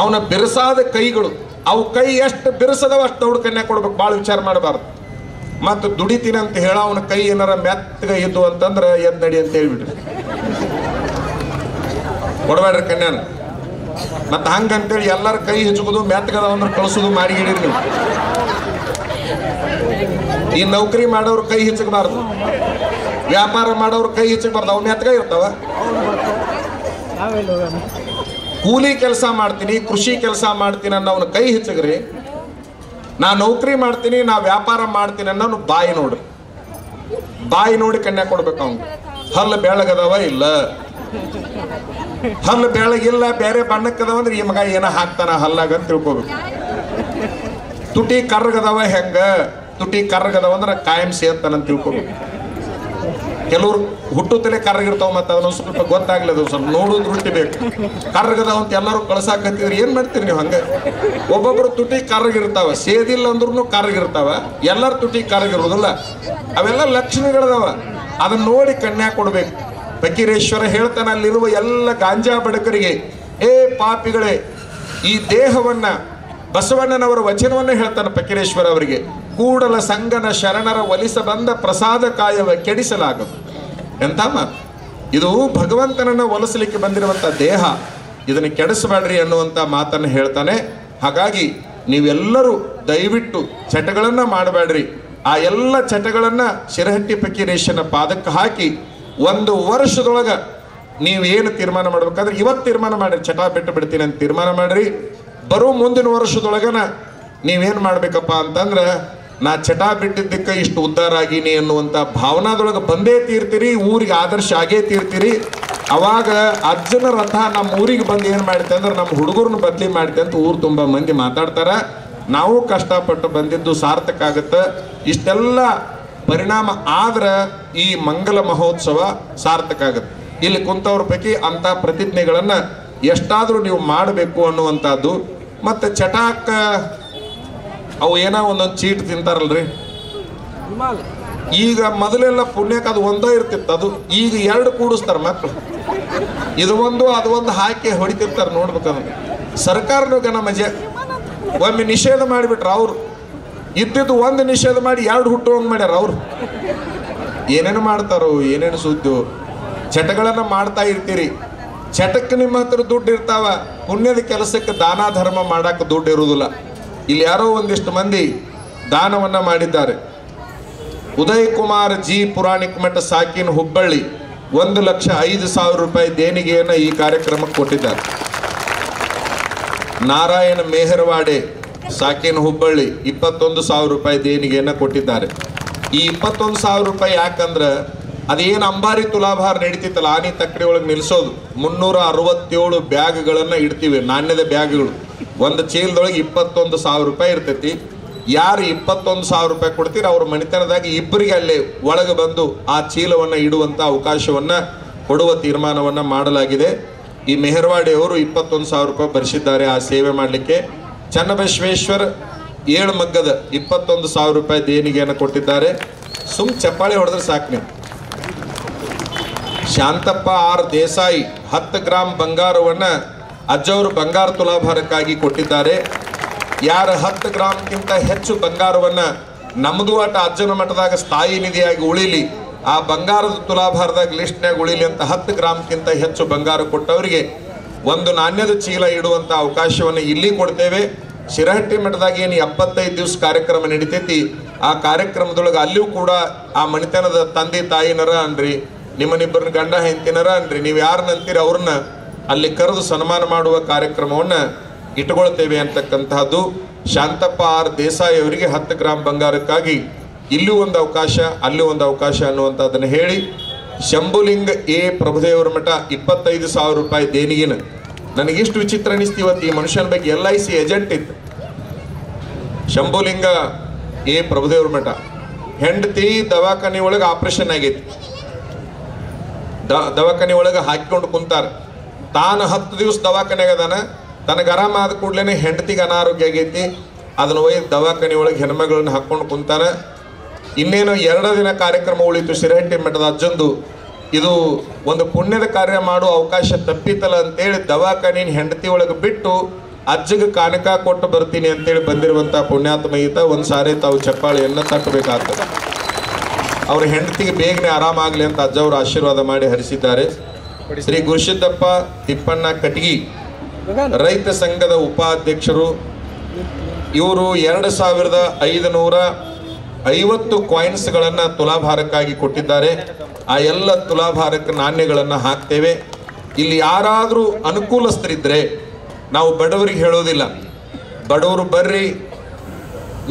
ಅವನ ಬಿರುಸಾದ ಕೈಗಳು, ಅವು ಕೈ ಎಷ್ಟು ಬಿರುಸದವ ಅಷ್ಟು ದೊಡ್ಡ ಕನ್ಯಾ ಕೊಡ್ಬೇಕು. ಭಾಳ ವಿಚಾರ ಮಾಡಬಾರ್ದು. ಮತ್ತು ದುಡಿತೀನಿ ಅಂತ ಹೇಳ ಅವನ ಕೈ ಏನಾರ ಮೆತ್ತಗ ಇದ್ದು ಅಂತಂದ್ರೆ ಎದ್ ನಡಿ ಅಂತ ಹೇಳ್ಬಿಡ್ರಿ, ಕೊಡಬೇಡ್ರಿ ಕನ್ಯಾನ. ಮತ್ತು ಹಂಗಂತೇಳಿ ಎಲ್ಲರ ಕೈ ಹಚ್ಕೋದು ಮೆತ್ತಗದ ಅಂದ್ರೆ ಕಳಿಸೋದು ಮಾಡಿಗಿಡಿರಿ ನೀವು. ಈ ನೌಕರಿ ಮಾಡೋರು ಕೈ ಹೆಚ್ಚಕಬಾರ್ದು, ವ್ಯಾಪಾರ ಮಾಡೋರು ಕೈ ಹೆಚ್ಚಕಬಾರ್ದು, ಅವು ಮೆತ್ತಗ ಇರ್ತಾವ. ಕೂಲಿ ಕೆಲಸ ಮಾಡ್ತೀನಿ, ಕೃಷಿ ಕೆಲಸ ಮಾಡ್ತೀನಿ ಅನ್ನೋವ್ನ ಕೈ ಹೆಚ್ಚಗ್ರಿ. ನಾ ನೌಕರಿ ಮಾಡ್ತೀನಿ, ನಾ ವ್ಯಾಪಾರ ಮಾಡ್ತೀನಿ ಅನ್ನೋನು ಬಾಯಿ ನೋಡ್ರಿ. ಬಾಯಿ ನೋಡಿ ಕನ್ಯಾ ಕೊಡ್ಬೇಕು. ಅವ್ನು ಹಲ್ಲು ಬೆಳಗದವ ಇಲ್ಲ, ಹಲ್ಲು ಬೆಳಗಿಲ್ಲ, ಬೇರೆ ಬಣ್ಣಕ್ಕದವ ಅಂದ್ರೆ ಈ ಮಗ ಏನ ಹಾಕ್ತಾನ ಹಲ್ಲಾಗ ಅಂತ ತಿಳ್ಕೊಬೇಕು. ತುಟಿ ಕರ್ಗದವ ಹೆಂಗ, ತುಟಿ ಕರ್ಗದವ ಅಂದ್ರೆ ಕಾಯಂ ಸೇರ್ತಾನಂತ ತಿಳ್ಕೊಬೇಕು. ಕೆಲವ್ರು ಹುಟ್ಟುತ್ತಲೇ ಕರ್ರಗಿರ್ತಾವ, ಮತ್ತೆ ಅದನ್ನ ಸ್ವಲ್ಪ ಗೊತ್ತಾಗ್ಲದು, ಸ್ವಲ್ಪ ನೋಡೋದು ದೃಷ್ಟಿ ಬೇಕು. ಕರ್ರಗದಾವ ಅಂತ ಎಲ್ಲರೂ ಕಳ್ಸಾಕತ್ತಿದ್ರಿ, ಏನ್ ಮಾಡ್ತೀರಿ ನೀವು? ಹಂಗ ಒಬ್ಬೊಬ್ರು ತುಟಿ ಕರ್ರಗಿರ್ತಾವ, ಸೇದಿಲ್ಲ ಅಂದ್ರೂ ಕರ್ರಗಿರ್ತಾವ, ಎಲ್ಲರ ತುಟಿ ಕರ್ರಗಿರೋದಿಲ್ಲ. ಅವೆಲ್ಲ ಲಕ್ಷಣಗಳದಾವ, ಅದನ್ನ ನೋಡಿ ಕನ್ಯಾ ಕೊಡ್ಬೇಕು. ಫಕೀರೇಶ್ವರ ಹೇಳ್ತಾನೆ, ಅಲ್ಲಿರುವ ಎಲ್ಲ ಗಾಂಜಾ ಬಡಕರಿಗೆ, ಏ ಪಾಪಿಗಳೇ, ಈ ದೇಹವನ್ನ, ಬಸವಣ್ಣನವರ ವಚನವನ್ನ ಹೇಳ್ತಾನೆ ಫಕೀರೇಶ್ವರ ಅವರಿಗೆ, ಕೂಡಲ ಸಂಗನ ಶರಣರ ಒಲಿಸ ಬಂದ ಪ್ರಸಾದ ಕಾಯವ ಕೆಡಿಸಲಾಗದು. ಎಂತ ಮಾತು ಇದು! ಭಗವಂತನನ್ನ ಒಲಿಸಲಿಕ್ಕೆ ಬಂದಿರುವಂತ ದೇಹ, ಇದನ್ನು ಕೆಡಿಸಬೇಡ್ರಿ ಅನ್ನುವಂತ ಮಾತನ್ನು ಹೇಳ್ತಾನೆ. ಹಾಗಾಗಿ ನೀವೆಲ್ಲರೂ ದಯವಿಟ್ಟು ಚಟಗಳನ್ನ ಮಾಡಬೇಡ್ರಿ. ಆ ಎಲ್ಲ ಚಟಗಳನ್ನ ಶಿರಹಟ್ಟಿ ಫಕೀರೇಶನ ಪಾದಕ್ಕೆ ಹಾಕಿ 1 ವರ್ಷದೊಳಗ ನೀವೇನು ತೀರ್ಮಾನ ಮಾಡ್ಬೇಕಾದ್ರೆ ಇವತ್ತು ತೀರ್ಮಾನ ಮಾಡ್ರಿ, ಚಟ ಬಿಟ್ಟು ಬಿಡ್ತೀನಿ ಅಂತ ತೀರ್ಮಾನ ಮಾಡ್ರಿ. ಬರೋ ಮುಂದಿನ ವರ್ಷದೊಳಗನ ನೀವೇನು ಮಾಡ್ಬೇಕಪ್ಪ ಅಂತಂದ್ರೆ, ನಾ ಚಟ ಬಿಟ್ಟಿದ್ದಕ್ಕೆ ಇಷ್ಟು ಉದ್ಧಾರ ಆಗೀನಿ ಅನ್ನುವಂಥ ಭಾವನಾದೊಳಗೆ ಬಂದೇ ತೀರ್ತೀರಿ, ಊರಿಗೆ ಆದರ್ಶ ಆಗೇ ತೀರ್ತೀರಿ. ಅವಾಗ ಅಜ್ಜನ ರಥ ನಮ್ಮ ಊರಿಗೆ ಬಂದು ಏನು ಮಾಡುತ್ತೆ ಅಂದ್ರೆ, ನಮ್ಮ ಹುಡುಗರನ್ನ ಬದಲಿ ಮಾಡುತ್ತೆ ಅಂತ ಊರು ತುಂಬ ಮಂದಿ ಮಾತಾಡ್ತಾರೆ. ನಾವು ಕಷ್ಟಪಟ್ಟು ಬಂದಿದ್ದು ಸಾರ್ಥಕ ಆಗುತ್ತೆ. ಇಷ್ಟೆಲ್ಲ ಪರಿಣಾಮ ಆದ್ರೆ ಈ ಮಂಗಲ ಮಹೋತ್ಸವ ಸಾರ್ಥಕ ಆಗುತ್ತೆ. ಇಲ್ಲಿ ಕುಂತವ್ರ ಪೈಕಿ ಅಂಥ ಪ್ರತಿಜ್ಞೆಗಳನ್ನು ಎಷ್ಟಾದರೂ ನೀವು ಮಾಡಬೇಕು ಅನ್ನುವಂಥದ್ದು. ಮತ್ತು ಚಟಾಕ ಅವು ಏನೋ ಒಂದೊಂದು ಚೀಟ್ ತಿಂತಾರಲ್ರಿ. ಈಗ ಮೊದಲೆಲ್ಲ ಪುಣ್ಯಕ್ಕೆ ಅದು ಒಂದೇ ಇರ್ತಿತ್ತು, ಅದು ಈಗ 2 ಕೂಡಿಸ್ತಾರೆ ಮಕ್ಕಳು. ಇದು ಒಂದು ಅದು ಒಂದು ಹಾಕಿ ಹೊಡಿತಿರ್ತಾರೆ. ನೋಡ್ಬೇಕಂದ್ರೆ ಸರ್ಕಾರನೂ ಗನ ಮಜೆ. ಒಮ್ಮೆ ನಿಷೇಧ ಮಾಡಿಬಿಟ್ರ ಅವರು, ಇದ್ದಿದ್ದು ಒಂದು ನಿಷೇಧ ಮಾಡಿ 2 ಹುಟ್ಟುವಂಗೆ ಮಾಡ್ಯಾರ ಅವರು. ಏನೇನು ಮಾಡ್ತಾರೋ, ಏನೇನು ಸುದ್ದು ಚಟಗಳನ್ನು ಮಾಡ್ತಾ ಇರ್ತೀರಿ. ಚಟಕ್ಕೆ ನಿಮ್ಮ ಹತ್ರ ದುಡ್ಡು ಇರ್ತಾವ, ಪುಣ್ಯದ ಕೆಲಸಕ್ಕೆ ದಾನ ಧರ್ಮ ಮಾಡಕ್ಕೆ ದುಡ್ಡು ಇರುವುದಿಲ್ಲ. ಇಲ್ಲಿ ಯಾರೋ ಒಂದಿಷ್ಟು ಮಂದಿ ದಾನವನ್ನ ಮಾಡಿದ್ದಾರೆ. ಉದಯ್ ಕುಮಾರ್ ಜಿ ಪುರಾಣಿಕ ಮಠ ಸಾಕಿನ ಹುಬ್ಬಳ್ಳಿ 1,05,000 ರೂಪಾಯಿ ದೇಣಿಗೆಯನ್ನು ಈ ಕಾರ್ಯಕ್ರಮಕ್ಕೆ ಕೊಟ್ಟಿದ್ದಾರೆ. ನಾರಾಯಣ ಮೇಹರವಾಡೆ ಸಾಕಿನ ಹುಬ್ಬಳ್ಳಿ 21,000 ರೂಪಾಯಿ ದೇಣಿಗೆಯನ್ನು ಕೊಟ್ಟಿದ್ದಾರೆ. ಈ 21,000 ರೂಪಾಯಿ ಯಾಕಂದ್ರೆ ಅದೇನು ಅಂಬಾರಿ ತುಲಾಭಾರ ನಡೀತಿತ್ತಲ್ಲ, ಆನಿ ತಕ್ಕಡಿ ಒಳಗೆ ನಿಲ್ಲಿಸೋದು, 367 ಬ್ಯಾಗ್ಗಳನ್ನು ಇಡ್ತೀವಿ, ನಾಣ್ಯದ ಬ್ಯಾಗ್ಗಳು. ಒಂದು ಚೀಲದೊಳಗೆ 21,000 ರೂಪಾಯಿ ಇರ್ತೈತಿ. ಯಾರು 21,000 ರೂಪಾಯಿ ಕೊಡ್ತೀರ ಅವ್ರ ಮನೆತನದಾಗ ಇಬ್ಬರಿಗೆ ಅಲ್ಲಿ ಒಳಗೆ ಬಂದು ಆ ಚೀಲವನ್ನು ಇಡುವಂಥ ಅವಕಾಶವನ್ನು ಕೊಡುವ ತೀರ್ಮಾನವನ್ನು ಮಾಡಲಾಗಿದೆ. ಈ ಮೆಹರ್ವಾಡಿಯವರು 21,000 ರೂಪಾಯಿ ಭರಿಸಿದ್ದಾರೆ ಆ ಸೇವೆ ಮಾಡಲಿಕ್ಕೆ. ಚನ್ನಬಸವೇಶ್ವರ 7 ಮಗ್ಗದ 21,000 ರೂಪಾಯಿ ದೇಣಿಗೆಯನ್ನು ಕೊಟ್ಟಿದ್ದಾರೆ. ಚಪ್ಪಾಳೆ ಹೊಡೆದ್ರೆ ಸಾಕು ನೀವು. ಶಾಂತಪ್ಪ ಆರ್ ದೇಸಾಯಿ 10 ಗ್ರಾಂ ಬಂಗಾರವನ್ನು ಅಜ್ಜವರು ಬಂಗಾರ ತುಲಾಭಾರಕ್ಕಾಗಿ ಕೊಟ್ಟಿದ್ದಾರೆ. ಯಾರು 10 ಗ್ರಾಮ್ಗಿಂತ ಹೆಚ್ಚು ಬಂಗಾರವನ್ನು ನಮ್ಮದು ಆಟ ಅಜ್ಜನ ಮಠದಾಗ ಸ್ಥಾಯಿ ನಿಧಿಯಾಗಿ ಉಳಿಲಿ, ಆ ಬಂಗಾರದ ತುಲಾಭಾರದಾಗ ಲಿಸ್ಟ್ನಾಗ ಉಳಿಲಿ ಅಂತ 10 ಗ್ರಾಮ್ಗಿಂತ ಹೆಚ್ಚು ಬಂಗಾರ ಕೊಟ್ಟವರಿಗೆ ಒಂದು ನಾಣ್ಯದ ಚೀಲ ಇಡುವಂಥ ಅವಕಾಶವನ್ನು ಇಲ್ಲಿ ಕೊಡ್ತೇವೆ. ಶಿರಹಟ್ಟಿ ಮಠದಾಗ ಏನು 75 ದಿವಸ ಕಾರ್ಯಕ್ರಮ ನಡೀತೈತಿ, ಆ ಕಾರ್ಯಕ್ರಮದೊಳಗೆ ಅಲ್ಲಿಯೂ ಕೂಡ ಆ ಮಣಿತನದ ತಂದೆ ತಾಯಿನರ ಅನ್ರಿ, ನಿಮ್ಮನಿಬ್ಬರನ್ನ ಗಂಡ ಹೆಂಡತಿನರ ಅನ್ರಿ, ನೀವು ಯಾರನ್ನಂತೀರಿ ಅವ್ರನ್ನ ಅಲ್ಲಿ ಕರೆದು ಸನ್ಮಾನ ಮಾಡುವ ಕಾರ್ಯಕ್ರಮವನ್ನು ಇಟ್ಕೊಳ್ತೇವೆ ಅಂತಕ್ಕಂತಹದ್ದು. ಶಾಂತಪ್ಪ ಆರ್ ದೇಸಾಯಿ ಅವರಿಗೆ 10 ಗ್ರಾಂ ಬಂಗಾರಕ್ಕಾಗಿ ಇಲ್ಲೂ ಒಂದು ಅವಕಾಶ, ಅಲ್ಲೂ ಒಂದು ಅವಕಾಶ ಅನ್ನುವಂಥದ್ದನ್ನು ಹೇಳಿ, ಶಂಭುಲಿಂಗ ಎ ಪ್ರಭುದೇವರ ಮಠ 25,000 ರೂಪಾಯಿ ದೇಣಿಗೆನ. ನನಗಿಷ್ಟು ವಿಚಿತ್ರ ಅನಿಸ್ತು, ಇವತ್ತು ಈ ಮನುಷ್ಯನ ಬಗ್ಗೆ LIC ಏಜೆಂಟ್ ಇತ್ತು. ಶಂಭುಲಿಂಗ ಎ ಪ್ರಭುದೇವರ ಮಠ ಹೆಂಡತಿ ದವಾಖಾನೆ ಒಳಗೆ ಆಪರೇಷನ್ ಆಗೈತಿ, ದವಾಖಾನೆ ಒಳಗೆ ಹಾಕಿಕೊಂಡು ಕುಂತಾರ. ತಾನು 10 ದಿವಸ ದವಾಖಾನೆಗೆ ಅದಾನ, ತನಗೆ ಆರಾಮ ಆದ ಕೂಡಲೇ ಹೆಂಡತಿಗೆ ಅನಾರೋಗ್ಯ ಆಗೈತಿ, ಅದನ್ನು ಒಯ್ದು ದವಾಖಾನೆ ಒಳಗೆ ಹೆಣ್ಮಗಳನ್ನ ಹಾಕ್ಕೊಂಡು ಕುಂತಾನ. ಇನ್ನೇನು 2 ದಿನ ಕಾರ್ಯಕ್ರಮ ಉಳಿತು ಶಿರಹಟ್ಟಿ ಮಠದ ಅಜ್ಜಂದು. ಇದು ಒಂದು ಪುಣ್ಯದ ಕಾರ್ಯ ಮಾಡುವ ಅವಕಾಶ ತಪ್ಪಿತಲ್ಲ ಅಂತೇಳಿ ದವಾಖಾನಿನ ಹೆಂಡತಿ ಒಳಗೆ ಬಿಟ್ಟು ಅಜ್ಜಗೆ ಕಾನಕ ಕೊಟ್ಟು ಬರ್ತೀನಿ ಅಂತೇಳಿ ಬಂದಿರುವಂಥ ಪುಣ್ಯಾತ್ಮ ಈತ. ಒಂದು ಸಾರಿ ತಾವು ಚಪ್ಪಾಳಿಯನ್ನು ತಟ್ಟಬೇಕಾಗ್ತದೆ. ಅವ್ರ ಹೆಂಡತಿಗೆ ಬೇಗನೆ ಆರಾಮಾಗಲಿ ಅಂತ ಅಜ್ಜವರು ಆಶೀರ್ವಾದ ಮಾಡಿ ಹರಿಸಿದ್ದಾರೆ. ಶ್ರೀ ಗುರುಸಿದ್ದಪ್ಪ ತಿಪ್ಪಣ್ಣ ಕಟಗಿ ರೈತ ಸಂಘದ ಉಪಾಧ್ಯಕ್ಷರು. ಇವರು 2550 ಕಾಯಿನ್ಸ್ಗಳನ್ನು ತುಲಾಭಾರಕ್ಕಾಗಿ ಕೊಟ್ಟಿದ್ದಾರೆ. ಆ ಎಲ್ಲ ತುಲಾಭಾರಕ್ಕೆ ನಾಣ್ಯಗಳನ್ನು ಹಾಕ್ತೇವೆ. ಇಲ್ಲಿ ಯಾರಾದರೂ ಅನುಕೂಲಸ್ಥರಿದ್ದರೆ, ನಾವು ಬಡವರಿಗೆ ಹೇಳೋದಿಲ್ಲ, ಬಡವರು ಬರ್ರಿ,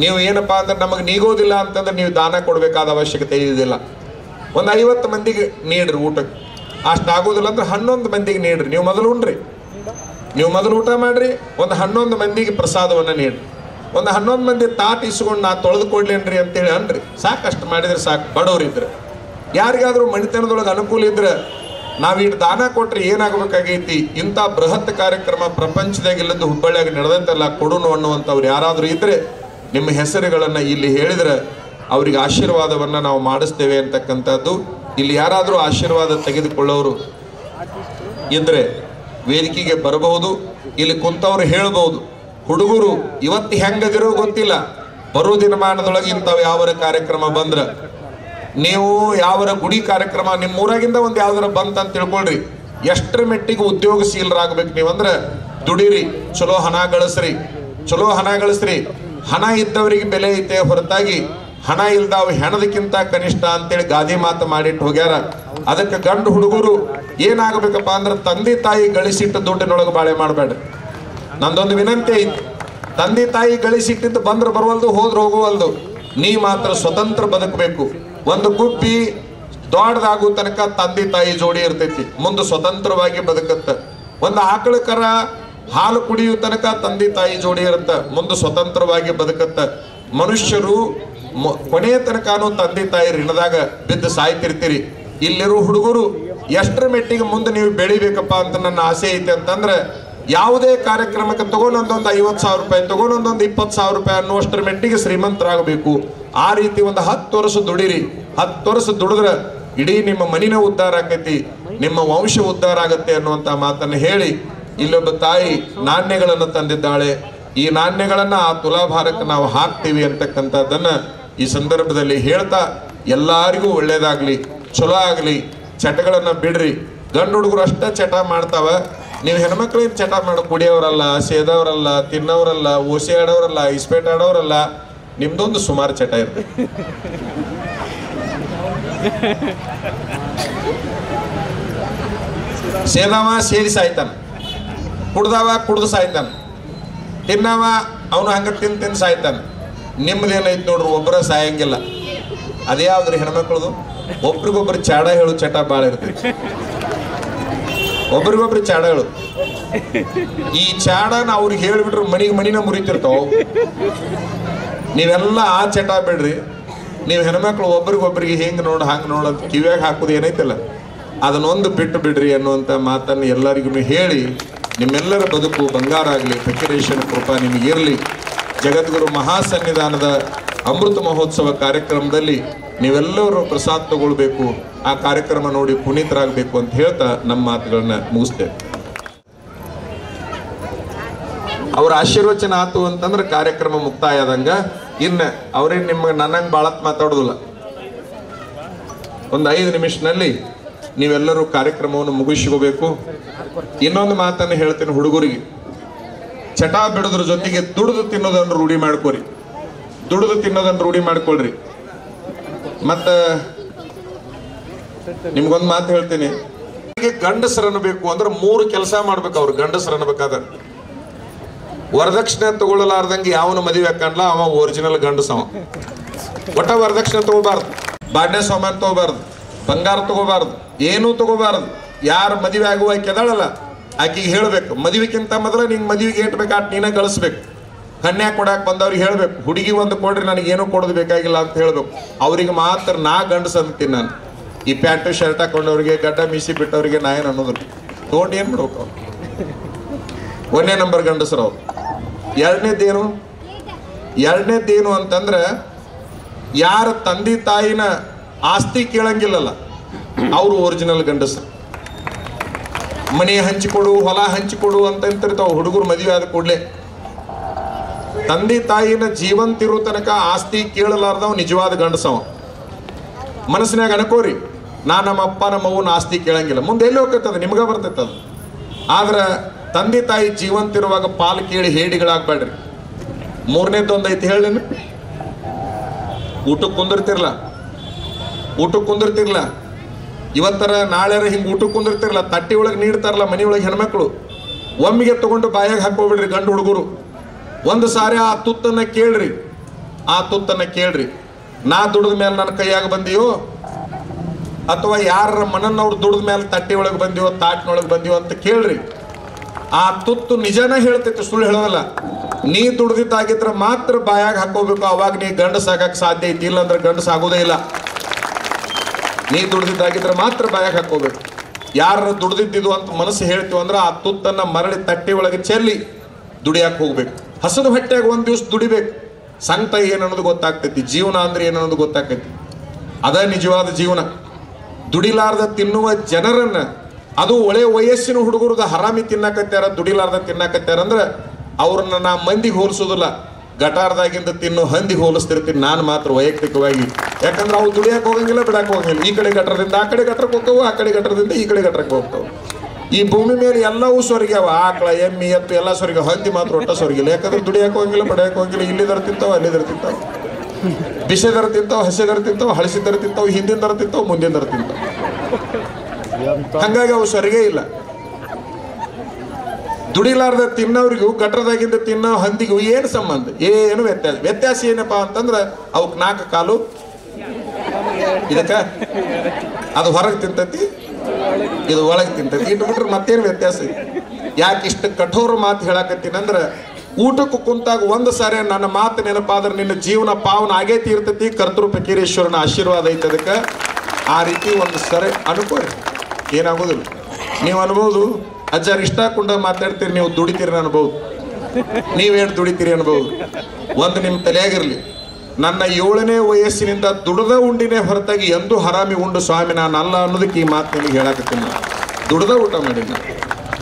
ನೀವು ಏನಪ್ಪ ಅಂದ್ರೆ ನಮಗೆ ನೀಗೋದಿಲ್ಲ ಅಂತಂದ್ರೆ ನೀವು ದಾನ ಕೊಡಬೇಕಾದ ಅವಶ್ಯಕತೆ ಇರೋದಿಲ್ಲ. ಒಂದು 50 ಮಂದಿಗೆ ನೀಡ್ರಿ ಊಟಕ್ಕೆ. ಅಷ್ಟಾಗೋದಿಲ್ಲ ಅಂದ್ರೆ 11 ಮಂದಿಗೆ ನೀಡ್ರಿ. ನೀವು ಮೊದಲು ಉಣ್ರಿ, ನೀವು ಮೊದಲು ಊಟ ಮಾಡ್ರಿ. ಒಂದು 11 ಮಂದಿಗೆ ಪ್ರಸಾದವನ್ನು ನೀಡ್ರಿ. ಒಂದು 11 ಮಂದಿ ತಾಟ್ ಇಸ್ಕೊಂಡು ನಾ ತೊಳೆದು ಕೊಡ್ಲೇನ್ರಿ ಅಂತೇಳಿ ಅನ್ರಿ. ಸಾಕಷ್ಟು ಮಾಡಿದ್ರೆ ಸಾಕು. ಬಡವರಿದ್ರೆ, ಯಾರಿಗಾದ್ರೂ ಮಣಿತನದೊಳಗೆ ಅನುಕೂಲ ಇದ್ರೆ ನಾವು ಇಟ್ಟು ದಾನ ಕೊಟ್ರೆ ಏನಾಗಬೇಕಾಗೈತಿ. ಇಂಥ ಬೃಹತ್ ಕಾರ್ಯಕ್ರಮ ಪ್ರಪಂಚದಾಗಿಲ್ಲದ್ದು ಹುಬ್ಬಳ್ಳಿಯಾಗಿ ನಡೆದಂತೆಲ್ಲ ಕೊಡುನು ಅನ್ನುವಂಥವ್ರು ಯಾರಾದರೂ ಇದ್ರೆ ನಿಮ್ಮ ಹೆಸರುಗಳನ್ನು ಇಲ್ಲಿ ಹೇಳಿದ್ರೆ ಅವರಿಗೆ ಆಶೀರ್ವಾದವನ್ನು ನಾವು ಮಾಡಿಸ್ತೇವೆ ಅಂತಕ್ಕಂಥದ್ದು. ಇಲ್ಲಿ ಯಾರಾದರೂ ಆಶೀರ್ವಾದ ತೆಗೆದುಕೊಳ್ಳೋರು ಇದ್ರೆ ವೇದಿಕೆಗೆ ಬರಬಹುದು. ಇಲ್ಲಿ ಕುಂತವ್ರು ಹೇಳ್ಬೋದು, ಹುಡುಗರು ಇವತ್ತು ಹೆಂಗದಿರೋ ಗೊತ್ತಿಲ್ಲ, ಬರೋ ದಿನಮಾನದೊಳಗೆ ಇಂಥವು ಯಾವರ ಕಾರ್ಯಕ್ರಮ ಬಂದ್ರೆ, ನೀವು ಯಾವರ ಗುಡಿ ಕಾರ್ಯಕ್ರಮ ನಿಮ್ಮ ಊರಾಗಿಂದ ಒಂದು ಯಾವ್ದಾರ ಬಂತಂತ ತಿಳ್ಕೊಳ್ರಿ. ಎಷ್ಟರ ಮೆಟ್ಟಿಗೆ ಉದ್ಯೋಗಶೀಲರಾಗಬೇಕು ನೀವು ಅಂದ್ರೆ ದುಡಿರಿ, ಚಲೋ ಹಣ ಗಳಿಸ್ರಿ, ಚಲೋ ಹಣ ಗಳಿಸ್ರಿ. ಹಣ ಇದ್ದವರಿಗೆ ಬೆಲೆ ಐತೆ ಹೊರತಾಗಿ ಹಣ ಇಲ್ದಾವ ಹೆಣದಕ್ಕಿಂತ ಕನಿಷ್ಠ ಅಂತೇಳಿ ಗಾದಿ ಮಾತು ಮಾಡಿಟ್ಟು ಹೋಗ್ಯಾರ. ಅದಕ್ಕೆ ಗಂಡು ಹುಡುಗರು ಏನಾಗಬೇಕಪ್ಪ ಅಂದ್ರೆ ತಂದೆ ತಾಯಿ ಗಳಿಸಿಟ್ಟು ದುಡ್ಡಿನೊಳಗೆ ಬಾಳೆ ಮಾಡಬೇಡ್ರಿ. ನಂದೊಂದು ವಿನಂತಿ ಐತಿ, ತಂದೆ ತಾಯಿ ಗಳಿಸಿಟ್ಟಿದ್ದು ಬಂದ್ರೆ ಬರುವಲ್ದು, ಹೋದ್ರೆ ಹೋಗುವಲ್ದು. ನೀ ಮಾತ್ರ ಸ್ವತಂತ್ರ ಬದುಕಬೇಕು. ಒಂದು ಗುಬ್ಬಿ ದೊಡ್ಡದಾಗೋ ತನಕ ತಂದೆ ತಾಯಿ ಜೋಡಿ ಇರ್ತೈತಿ, ಮುಂದೆ ಸ್ವತಂತ್ರವಾಗಿ ಬದುಕತ್ತ. ಒಂದು ಆಕಳ ಕರ ಹಾಲು ಕುಡಿಯೋ ತನಕ ತಂದೆ ತಾಯಿ ಜೋಡಿ ಇರುತ್ತ, ಮುಂದೆ ಸ್ವತಂತ್ರವಾಗಿ ಬದುಕತ್ತ. ಮನುಷ್ಯರು ಕೊನೆಯ ತನಕನೂ ತಂದೆ ತಾಯಿ ಋಣದಾಗ ಬಿದ್ದು ಸಾಯ್ತಿರ್ತೀರಿ. ಇಲ್ಲಿರೋ ಹುಡುಗರು ಎಷ್ಟರ ಮೆಟ್ಟಿಗೆ ಮುಂದೆ ನೀವು ಬೆಳಿಬೇಕಪ್ಪ ಅಂತ ನನ್ನ ಆಸೆ ಐತೆ ಅಂತಂದ್ರೆ, ಯಾವುದೇ ಕಾರ್ಯಕ್ರಮಕ್ಕೆ ತಗೊಂಡೊಂದೊಂದು 50,000 ರೂಪಾಯಿ, ತಗೊಂಡೊಂದೊಂದು 20,000 ರೂಪಾಯಿ ಅನ್ನುವಷ್ಟರ ಮೆಟ್ಟಿಗೆ ಶ್ರೀಮಂತರಾಗಬೇಕು. ಆ ರೀತಿ ಒಂದು 10 ವರ್ಷ ದುಡಿರಿ. 10 ವರ್ಷ ದುಡಿದ್ರೆ ಇಡೀ ನಿಮ್ಮ ಮನಿನ ಉದ್ಧಾರ ಆಕೈತಿ, ನಿಮ್ಮ ವಂಶ ಉದ್ಧಾರ ಆಗತ್ತೆ ಅನ್ನುವಂಥ ಮಾತನ್ನು ಹೇಳಿ, ಇಲ್ಲೊಬ್ಬ ತಾಯಿ ನಾಣ್ಯಗಳನ್ನು ತಂದಿದ್ದಾಳೆ. ಈ ನಾಣ್ಯಗಳನ್ನ ಆ ತುಲಾಭಾರಕ್ಕೆ ನಾವು ಹಾಕ್ತೀವಿ ಅಂತಕ್ಕಂಥದ್ದನ್ನ ಈ ಸಂದರ್ಭದಲ್ಲಿ ಹೇಳ್ತಾ, ಎಲ್ಲರಿಗೂ ಒಳ್ಳೇದಾಗ್ಲಿ, ಚಲೋ ಆಗಲಿ. ಚಟಗಳನ್ನು ಬಿಡ್ರಿ. ಗಂಡು ಹುಡುಗರು ಅಷ್ಟೇ ಚಟ ಮಾಡ್ತಾವ. ನೀವು ಹೆಣ್ಮಕ್ಳೇನು ಚಟ ಮಾಡಿ ಕುಡಿಯೋರಲ್ಲ, ಸೇದವರಲ್ಲ, ತಿನ್ನೋರಲ್ಲ, ಓಸೆ ಆಡೋರಲ್ಲ, ಇಸ್ಪೇಟ್ ಆಡೋರಲ್ಲ. ನಿಮ್ದೊಂದು ಸುಮಾರು ಚಟ ಇರುತ್ತೆ. ಸೇದವ ಸೇರಿ ಸಾಯ್ತಾನ, ಕುಡ್ದವ ಕುಡ್ದು ಸಾಯ್ತಾನ, ತಿನ್ನವ ಅವನು ಹಂಗೆ ತಿಂದು ಸಾಯ್ತಾನ. ನಿಮ್ದೇನೈತೆ ನೋಡ್ರಿ, ಒಬ್ಬರ ಸಾಯಂಗಿಲ್ಲ. ಅದೇ ಯಾವ್ದ್ರಿ ಹೆಣ್ಮಕ್ಳದು? ಒಬ್ರಿಗೊಬ್ರು ಚಾಡ ಹೇಳು ಚಟ ಭಾಳ ಇರ್ತೈತಿ. ಒಬ್ರಿಗೊಬ್ರು ಚಾಡ ಹೇಳು. ಈ ಚಾಡನ ಅವ್ರಿಗೆ ಹೇಳಿಬಿಟ್ರೆ ಮನಿನ ಮುರಿತಿರ್ತಾವ. ನೀವೆಲ್ಲ ಆ ಚಟ ಬಿಡ್ರಿ. ನೀವು ಹೆಣ್ಮಕ್ಳು ಒಬ್ರಿಗೊಬ್ರಿಗೆ ಹಿಂಗೆ ನೋಡು ಹಂಗೆ ನೋಡು ಅಂತ ಕಿವ್ಯಾಗ ಹಾಕೋದು ಏನೈತಲ್ಲ, ಅದನ್ನೊಂದು ಬಿಟ್ಟು ಬಿಡ್ರಿ ಅನ್ನುವಂಥ ಮಾತನ್ನು ಎಲ್ಲರಿಗೂ ಹೇಳಿ, ನಿಮ್ಮೆಲ್ಲರ ಬದುಕು ಬಂಗಾರ ಆಗಲಿ, ಫಕೀರೇಶ್ವರನ ಕೃಪಾ ನಿಮಗಿರಲಿ. ಜಗದ್ಗುರು ಮಹಾಸನ್ನಿಧಾನದ ಅಮೃತ ಮಹೋತ್ಸವ ಕಾರ್ಯಕ್ರಮದಲ್ಲಿ ನೀವೆಲ್ಲರೂ ಪ್ರಸಾದ ತಗೊಳ್ಬೇಕು, ಆ ಕಾರ್ಯಕ್ರಮ ನೋಡಿ ಪುನೀತರಾಗಬೇಕು ಅಂತ ಹೇಳ್ತಾ ನಮ್ಮ ಮಾತುಗಳನ್ನ ಮುಗಿಸ್ತೇವೆ. ಅವ್ರ ಆಶೀರ್ವಚನ ಆತು ಅಂತಂದ್ರೆ ಕಾರ್ಯಕ್ರಮ ಮುಕ್ತಾಯ ಆದಂಗ. ಇನ್ನು ಅವ್ರೇನು ನಿಮ್ಗೆ ನನ್ನಂಗೆ ಭಾಳತ್ ಮಾತಾಡೋದಿಲ್ಲ. ಒಂದು 5 ನಿಮಿಷದಲ್ಲಿ ನೀವೆಲ್ಲರೂ ಕಾರ್ಯಕ್ರಮವನ್ನು ಮುಗಿಸ್ಕೋಬೇಕು. ಇನ್ನೊಂದು ಮಾತನ್ನು ಹೇಳ್ತೀನಿ ಹುಡುಗರಿಗೆ, ಚಟ ಬಿಡೋದ್ರ ಜೊತೆಗೆ ದುಡಿದು ತಿನ್ನೋದನ್ನು ರೂಢಿ ಮಾಡ್ಕೋರಿ. ದುಡಿದು ತಿನ್ನೋದನ್ನು ರೂಢಿ ಮಾಡ್ಕೊಳ್ರಿ. ಮತ್ತು ನಿಮ್ಗೊಂದು ಮಾತು ಹೇಳ್ತೀನಿ, ಗಂಡಸರು ಅನ್ನಬೇಕು ಅಂದ್ರೆ 3 ಕೆಲಸ ಮಾಡ್ಬೇಕು. ಅವ್ರು ಗಂಡಸರು ಅನ್ನಬೇಕಾದ್ರೆ ವರದಕ್ಷಿಣೆ ತಗೊಳ್ಳಲಾರ್ದಂಗೆ ಯಾವನು ಮದುವೆ ಹಾಕಂಡ್ಲ ಅವ ಒರಿಜಿನಲ್ ಗಂಡಸವ. ಒಟ್ಟ ವರದಕ್ಷಿಣೆ ತಗೋಬಾರ್ದು, ಬಾಡ್ನೆ ಸಾಮಾನು ತಗೋಬಾರ್ದು, ಬಂಗಾರ ತಗೋಬಾರ್ದು, ಏನೂ ತಗೋಬಾರ್ದು. ಯಾರು ಮದುವೆ ಆಗುವ ಕೆದಾಳಲ್ಲ ಆಕೆಗೆ ಹೇಳ್ಬೇಕು, ಮದುವೆಕ್ಕಿಂತ ಮೊದಲ ನಿಂಗೆ ಮದುವೆಗೆ ಏಟ್ಬೇಕು ಅಟ್ ನೀನ ಗಳಿಸ್ಬೇಕು. ಕನ್ಯಾ ಕೊಡಾಕ್ ಬಂದವ್ರಿಗೆ ಹೇಳ್ಬೇಕು, ಹುಡುಗಿ ಒಂದು ಕೊಡ್ರಿ, ನನಗೇನು ಕೊಡೋದು ಬೇಕಾಗಿಲ್ಲ ಅಂತ ಹೇಳ್ಬೇಕು. ಅವ್ರಿಗೆ ಮಾತ್ರ ನಾ ಗಂಡಸ ಅಂತೀನಿ ನಾನು. ಈ ಪ್ಯಾಂಟು ಶರ್ಟ್ ಹಾಕೊಂಡವ್ರಿಗೆ, ಗಡ್ಡ ಮೀಸಿ ಬಿಟ್ಟವ್ರಿಗೆ ನಾ ಏನು ಅನ್ನೋದ್ರು ತೊಗೊಂಡು ಏನು ಮಾಡ್ಬೇಕು ಅವ್ರು. 1ನೇ ನಂಬರ್ ಗಂಡಸರು ಅವ್ರು. ಎರಡನೇದ್ದೇನು ಅಂತಂದ್ರೆ ಯಾರ ತಂದೆ ತಾಯಿನ ಆಸ್ತಿ ಕೇಳಂಗಿಲ್ಲಲ್ಲ ಅವರು ಒರಿಜಿನಲ್ ಗಂಡಸರು. ಮನೆ ಹಂಚಿಕೊಡು, ಹೊಲ ಹಂಚಿಕೊಡು ಅಂತಿರ್ತಾವ ಹುಡುಗರು ಮದುವೆ ಆದ ಕೂಡಲೇ. ತಂದೆ ತಾಯಿನ ಜೀವಂತಿರೋ ತನಕ ಆಸ್ತಿ ಕೇಳಲಾರ್ದವ್ ನಿಜವಾದ ಗಂಡಸವ. ಮನಸ್ಸಿನಾಗ ಅನ್ಕೋರಿ, ನಮ್ಮ ಅಪ್ಪ ನಮ್ಮ ಅವ್ವನ ಆಸ್ತಿ ಕೇಳಂಗಿಲ್ಲ, ಮುಂದೆ ಎಲ್ಲಿ ಹೋಗ್ತದ ನಿಮ್ಗ ಬರ್ತೈತೆ ಅದು. ಆದ್ರೆ ತಂದೆ ತಾಯಿ ಜೀವಂತಿರುವಾಗ ಪಾಲು ಕೇಳಿ ಹೇಡಿಗಳಾಗ್ಬೇಡ್ರಿ. ಮೂರನೇದೊಂದು ಐತಿ ಹೇಳೇನು, ಊಟಕ್ಕೆ ಕುಂದಿರ್ತಿರ್ಲ ಇವತ್ತರ ನಾಳೆರ ಹಿಂಗೆ ಊಟಕ್ಕೆ ಕುಂದಿರ್ತಿರ್ಲ, ತಟ್ಟಿ ಒಳಗೆ ನೀಡ್ತಾರಲ್ಲ ಮನೆ ಒಳಗೆ ಹೆಣ್ಮಕ್ಳು, ಒಮ್ಮಿಗೆ ತಗೊಂಡು ಬಾಯಾಗ ಹಾಕೋಬಿಡ್ರಿ ಗಂಡು ಹುಡುಗರು. ಒಂದು ಸಾರಿ ಆ ತುತ್ತನ್ನ ಕೇಳ್ರಿ, ನಾ ದುಡಿದ ಮೇಲೆ ನನ್ನ ಕೈಯಾಗ ಬಂದಿಯೋ ಅಥವಾ ಯಾರ ಮನನ್ನವ್ರು ದುಡಿದ ಮೇಲೆ ತಟ್ಟಿ ಒಳಗೆ ಬಂದಿವೋ ತಾಟ್ನೊಳಗೆ ಬಂದಿವೋ ಅಂತ ಕೇಳ್ರಿ. ಆ ತುತ್ತು ನಿಜನ ಹೇಳ್ತೈತೆ, ಸುಳ್ಳು ಹೇಳೋದಲ್ಲ. ನೀ ದುಡ್ದಿದ್ದಾಗಿದ್ರೆ ಮಾತ್ರ ಬಾಯಾಗ ಹಾಕೋಬೇಕು, ಅವಾಗ ನೀ ಗಂಡಸಾಗಕ್ಕೆ ಸಾಧ್ಯ ಐತಿ, ಇಲ್ಲಾಂದ್ರೆ ಗಂಡಸಾಗೋದೇ ಇಲ್ಲ. ನೀ ದುಡ್ದಿದ್ದಾಗಿದ್ರೆ ಮಾತ್ರ ಬಾಯಾಗ ಹಾಕೋಬೇಕು. ಯಾರ ದುಡ್ದಿದ್ದು ಅಂತ ಮನಸ್ಸು ಹೇಳ್ತೀವಿ ಅಂದ್ರೆ ಆ ತುತ್ತನ್ನ ಮರಳಿ ತಟ್ಟೆ ಒಳಗೆ ಚೆಲ್ಲಿ ದುಡಿಯಾಕೆ ಹೋಗ್ಬೇಕು. ಹಸದ ಹೊಟ್ಟೆಯಾಗ ಒಂದು ದಿವಸ ದುಡಿಬೇಕು. ಸಂಕಟ ಏನನ್ನೋದು ಗೊತ್ತಾಗ್ತೈತಿ, ಜೀವನ ಅಂದ್ರೆ ಏನನ್ನೋದು ಗೊತ್ತಾಗ್ತೈತಿ. ಅದ ನಿಜವಾದ ಜೀವನ. ದುಡಿಲಾರ್ದ ತಿನ್ನುವ ಜನರನ್ನ, ಅದು ಒಳ್ಳೆ ವಯಸ್ಸಿನ ಹುಡುಗರದ ಹರಾಮಿ ತಿನ್ನಾಕತ್ಯಾರ, ದುಡಿಲಾರ್ದ ತಿನ್ನಾಕತ್ಯಾರ ಅಂದ್ರೆ ಅವ್ರನ್ನ ನಾ ಮಂದಿಗೆ ಹೋಲಿಸೋದಿಲ್ಲ, ಗಟಾರದಾಗಿಂದ ತಿನ್ನೋ ಹಂದಿಗೆ ಹೋಲಿಸ್ತಿರ್ತೀನಿ ನಾನು ಮಾತ್ರ ವೈಯಕ್ತಿಕವಾಗಿ. ಯಾಕಂದ್ರೆ ಅವು ದುಡಿಯಕ್ಕೆ ಹೋಗಂಗಿಲ್ಲ, ಬಿಡಕ್ಕೆ ಹೋಗಂಗಿಲ್ಲ. ಈ ಕಡೆ ಗಟರದಿಂದ ಆ ಕಡೆ ಗಟರಕ್ಕೆ ಹೋಗ್ತಾವೆ, ಆ ಕಡೆ ಗಟರದಿಂದ ಈ ಕಡೆ ಗಟರಕ್ಕೆ ಹೋಗ್ತಾವೆ. ಈ ಭೂಮಿ ಮೇಲೆ ಎಲ್ಲವೂ ಸ್ವರ್ಗ್ಯಾವ, ಆಕಳ ಎಮ್ಮಿ ಎತ್ತು ಎಲ್ಲ ಸ್ವರ್ಗ, ಹಂದಿ ಮಾತ್ರ ಒಟ್ಟ ಸ್ವರ್ಗಿಲ್ಲ. ಯಾಕಂದ್ರೆ ದುಡಿಯಕ್ಕೆ ಹೋಗಿಲ್ಲ, ಬಡಿಯಕ್ಕೆ ಹೋಗಿಲ್ಲ. ಇಲ್ಲಿದರ ತಿಂತಾವ, ಅಲ್ಲಿದರ ತಿಂತಾವ, ಬಿಸಿದರ ತಿಂತಾವ, ಹಸಿದರ ತಿಂತಾವ, ಹಳಸಿದರ ತಿಂತಾವ, ಹಿಂದಿನ ತಿಂತಾವ, ಮುಂದಿನ ತಿಂತಾವ. ಹಂಗಾಗಿ ಅವು ಸ್ವರ್ಗೇ ಇಲ್ಲ. ದುಡಿಲಾರ್ದ ತಿನ್ನೋರಿಗೂ ಗಟ್ರದಾಗಿಂದ ತಿನ್ನೋ ಹಂದಿಗೂ ಏನು ಸಂಬಂಧ? ಏನು ವ್ಯತ್ಯಾಸ ಏನಪ್ಪಾ ಅಂತಂದ್ರೆ ಅವಕ್ 4 ಕಾಲು, ಇದಕ್ಕ ಅದು ಹೊರಗೆ ತಿಂತೈತಿ, ಇದು ಒಳಗೆ ತಿಂತೈತಿ. ಇಟ್ಟು ಬಿಟ್ರೆ ಮತ್ತೇನು ವ್ಯತ್ಯಾಸ ಐತಿ? ಯಾಕೆ ಇಷ್ಟು ಕಠೋರ ಮಾತು ಹೇಳಕತ್ತೀನಂದ್ರೆ, ಊಟಕ್ಕೆ ಕುಂತಾಗ ಒಂದು ಸಾರಿ ನನ್ನ ಮಾತು ನೆನಪಾದ್ರೆ ನಿನ್ನ ಜೀವನ ಪಾವನ ಆಗೇ ತೀರ್ತೈತಿ. ಕರ್ತೃ ಫಕೀರೇಶ್ವರನ ಆಶೀರ್ವಾದ ಐತೆ ಅದಕ್ಕೆ. ಆ ರೀತಿ ಒಂದು ಸರಿ ಅನ್ಕೋರಿ, ಏನಾಗೋದಿಲ್ಲ. ನೀವು ಅನ್ಬೋದು ಅಜ್ಜಾರು ಇಷ್ಟ ಕೊಂಡ ಮಾತಾಡ್ತೀರಿ, ನೀವು ದುಡಿತೀರಿ ಅನ್ಬೋದು, ನೀವೇನು ದುಡಿತೀರಿ ಅನ್ಬೋದು. ಒಂದು ನಿಮ್ಮ ತಲೆಯಾಗಿರ್ಲಿ, ನನ್ನ 7ನೇ ವಯಸ್ಸಿನಿಂದ ದುಡ್ದ ಉಂಡಿನೇ ಹೊರತಾಗಿ ಎಂದೂ ಹರಾಮಿ ಉಂಡು ಸ್ವಾಮಿ ನಾನು ಅಲ್ಲ ಅನ್ನೋದಕ್ಕೆ ಈ ಮಾತು ನಿಮಗೆ ಹೇಳಕತ್ತೀನಿ. ನಾನು ದುಡ್ದ ಊಟ ಮಾಡಿದ್ದೆ.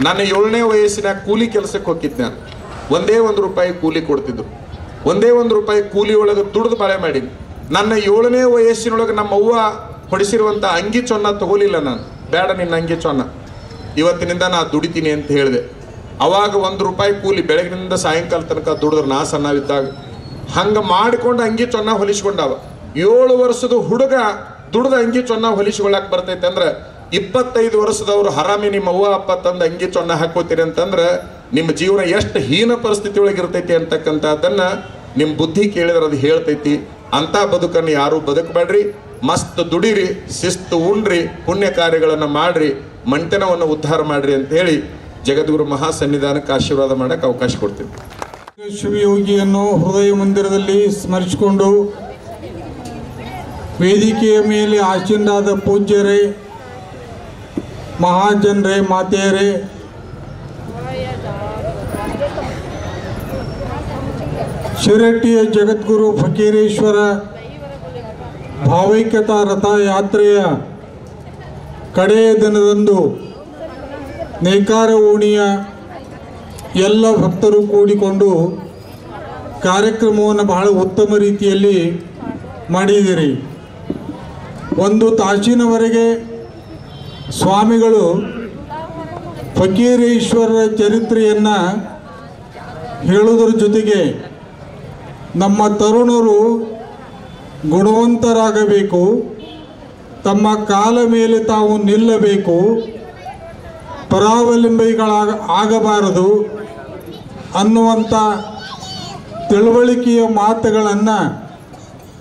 ನನ್ನ 7ನೇ ವಯಸ್ಸಿನಾಗ ಕೂಲಿ ಕೆಲಸಕ್ಕೆ ಹೋಗಿದ್ದೆ. ನಾನು ಒಂದೇ ₹1 ಕೂಲಿ ಕೊಡ್ತಿದ್ರು. ಒಂದೇ ₹1 ಕೂಲಿ ಒಳಗೆ ದುಡ್ದು ಬಾಳೆ ಮಾಡೀನಿ. ನನ್ನ 7ನೇ ವಯಸ್ಸಿನೊಳಗೆ ನಮ್ಮ ಅವ್ವ ಹೊಡಿಸಿರುವಂಥ ಅಂಗಿ ಚೊನ್ನ ತಗೋಲಿಲ್ಲ ನಾನು. ಬೇಡ ನಿನ್ನ ಅಂಗಿ ಚೊನ್ನ, ಇವತ್ತಿನಿಂದ ನಾ ದುಡಿತೀನಿ ಅಂತ ಹೇಳಿದೆ. ಅವಾಗ ₹1 ಕೂಲಿ ಬೆಳಗಿನಿಂದ ಸಾಯಂಕಾಲ ತನಕ ದುಡಿದ್ರೆ ನಾ ಸಣ್ಣವಿದ್ದಾಗ. ಹಂಗೆ ಮಾಡಿಕೊಂಡು ಅಂಗಿ ಚೊನ್ನ ಹೊಲಿಸ್ಕೊಂಡವ. 7 ವರ್ಷದ ಹುಡುಗ ದುಡ್ದ ಅಂಗಿ ಚೊನ್ನ ಹೊಲಿಸ್ಕೊಳ್ಳಕ್ಕೆ ಬರ್ತೈತೆ ಅಂದ್ರೆ 25 ವರ್ಷದವರು ಹರಾಮಿ ನಿಮ್ಮ ಅವ್ವ ಅಪ್ಪ ತಂದು ಅಂಗಿ ಚೊನ್ನ ಹಾಕೋತೀರಿ ಅಂತಂದ್ರೆ ನಿಮ್ಮ ಜೀವನ ಎಷ್ಟು ಹೀನ ಪರಿಸ್ಥಿತಿ ಒಳಗೆ ಇರ್ತೈತಿ ಅಂತಕ್ಕಂಥದ್ದನ್ನ ನಿಮ್ಮ ಬುದ್ಧಿ ಕೇಳಿದ್ರೆ ಅದು ಹೇಳ್ತೈತಿ. ಅಂಥ ಬದುಕನ್ನು ಯಾರೂ ಬದುಕಬೇಡ್ರಿ. ಮಸ್ತ್ ದುಡಿರಿ, ಶಿಸ್ತು ಉಣ್ರಿ, ಪುಣ್ಯ ಕಾರ್ಯಗಳನ್ನು ಮಾಡ್ರಿ, ಮಂಟನವನ್ನು ಉದ್ಧಾರ ಮಾಡ್ರಿ ಅಂತ ಹೇಳಿ ಜಗದ್ಗುರು ಮಹಾಸನ್ನಿಧಾನಕ್ಕೆ ಆಶೀರ್ವಾದ ಮಾಡಕ್ಕೆ ಅವಕಾಶ ಕೊಡ್ತೀವಿ. ಶಿವಯೋಗಿಯನ್ನು ಹೃದಯ ಮಂದಿರದಲ್ಲಿ ಸ್ಮರಿಸಿಕೊಂಡು ವೇದಿಕೆಯ ಮೇಲೆ ಆಸೀನರಾದ ಪೂಜ್ಯರೇ, ಮಹಾಜನರೇ, ಮಾತೆಯರೇ, ಶಿರಟ್ಟಿಯ ಜಗದ್ಗುರು ಫಕೀರೇಶ್ವರ ಭಾವೈಕ್ಯತಾ ರಥಯಾತ್ರೆಯ ಕಡೆಯ ದಿನದಂದು ನೇಕಾರ ಓಣಿಯ ಎಲ್ಲ ಭಕ್ತರು ಕೂಡಿಕೊಂಡು ಕಾರ್ಯಕ್ರಮವನ್ನು ಬಹಳ ಉತ್ತಮ ರೀತಿಯಲ್ಲಿ ಮಾಡಿದಿರಿ. 1 ತಾಸಿನವರೆಗೆ ಸ್ವಾಮಿಗಳು ಫಕೀರೇಶ್ವರರ ಚರಿತ್ರೆಯನ್ನು ಹೇಳುವುದರ ಜೊತೆಗೆ ನಮ್ಮ ತರುಣರು ಗುಣವಂತರಾಗಬೇಕು, ತಮ್ಮ ಕಾಲ ಮೇಲೆ ತಾವು ನಿಲ್ಲಬೇಕು, ಆಗಬಾರದು ಅನ್ನುವಂಥ ತಿಳುವಳಿಕೆಯ ಮಾತುಗಳನ್ನು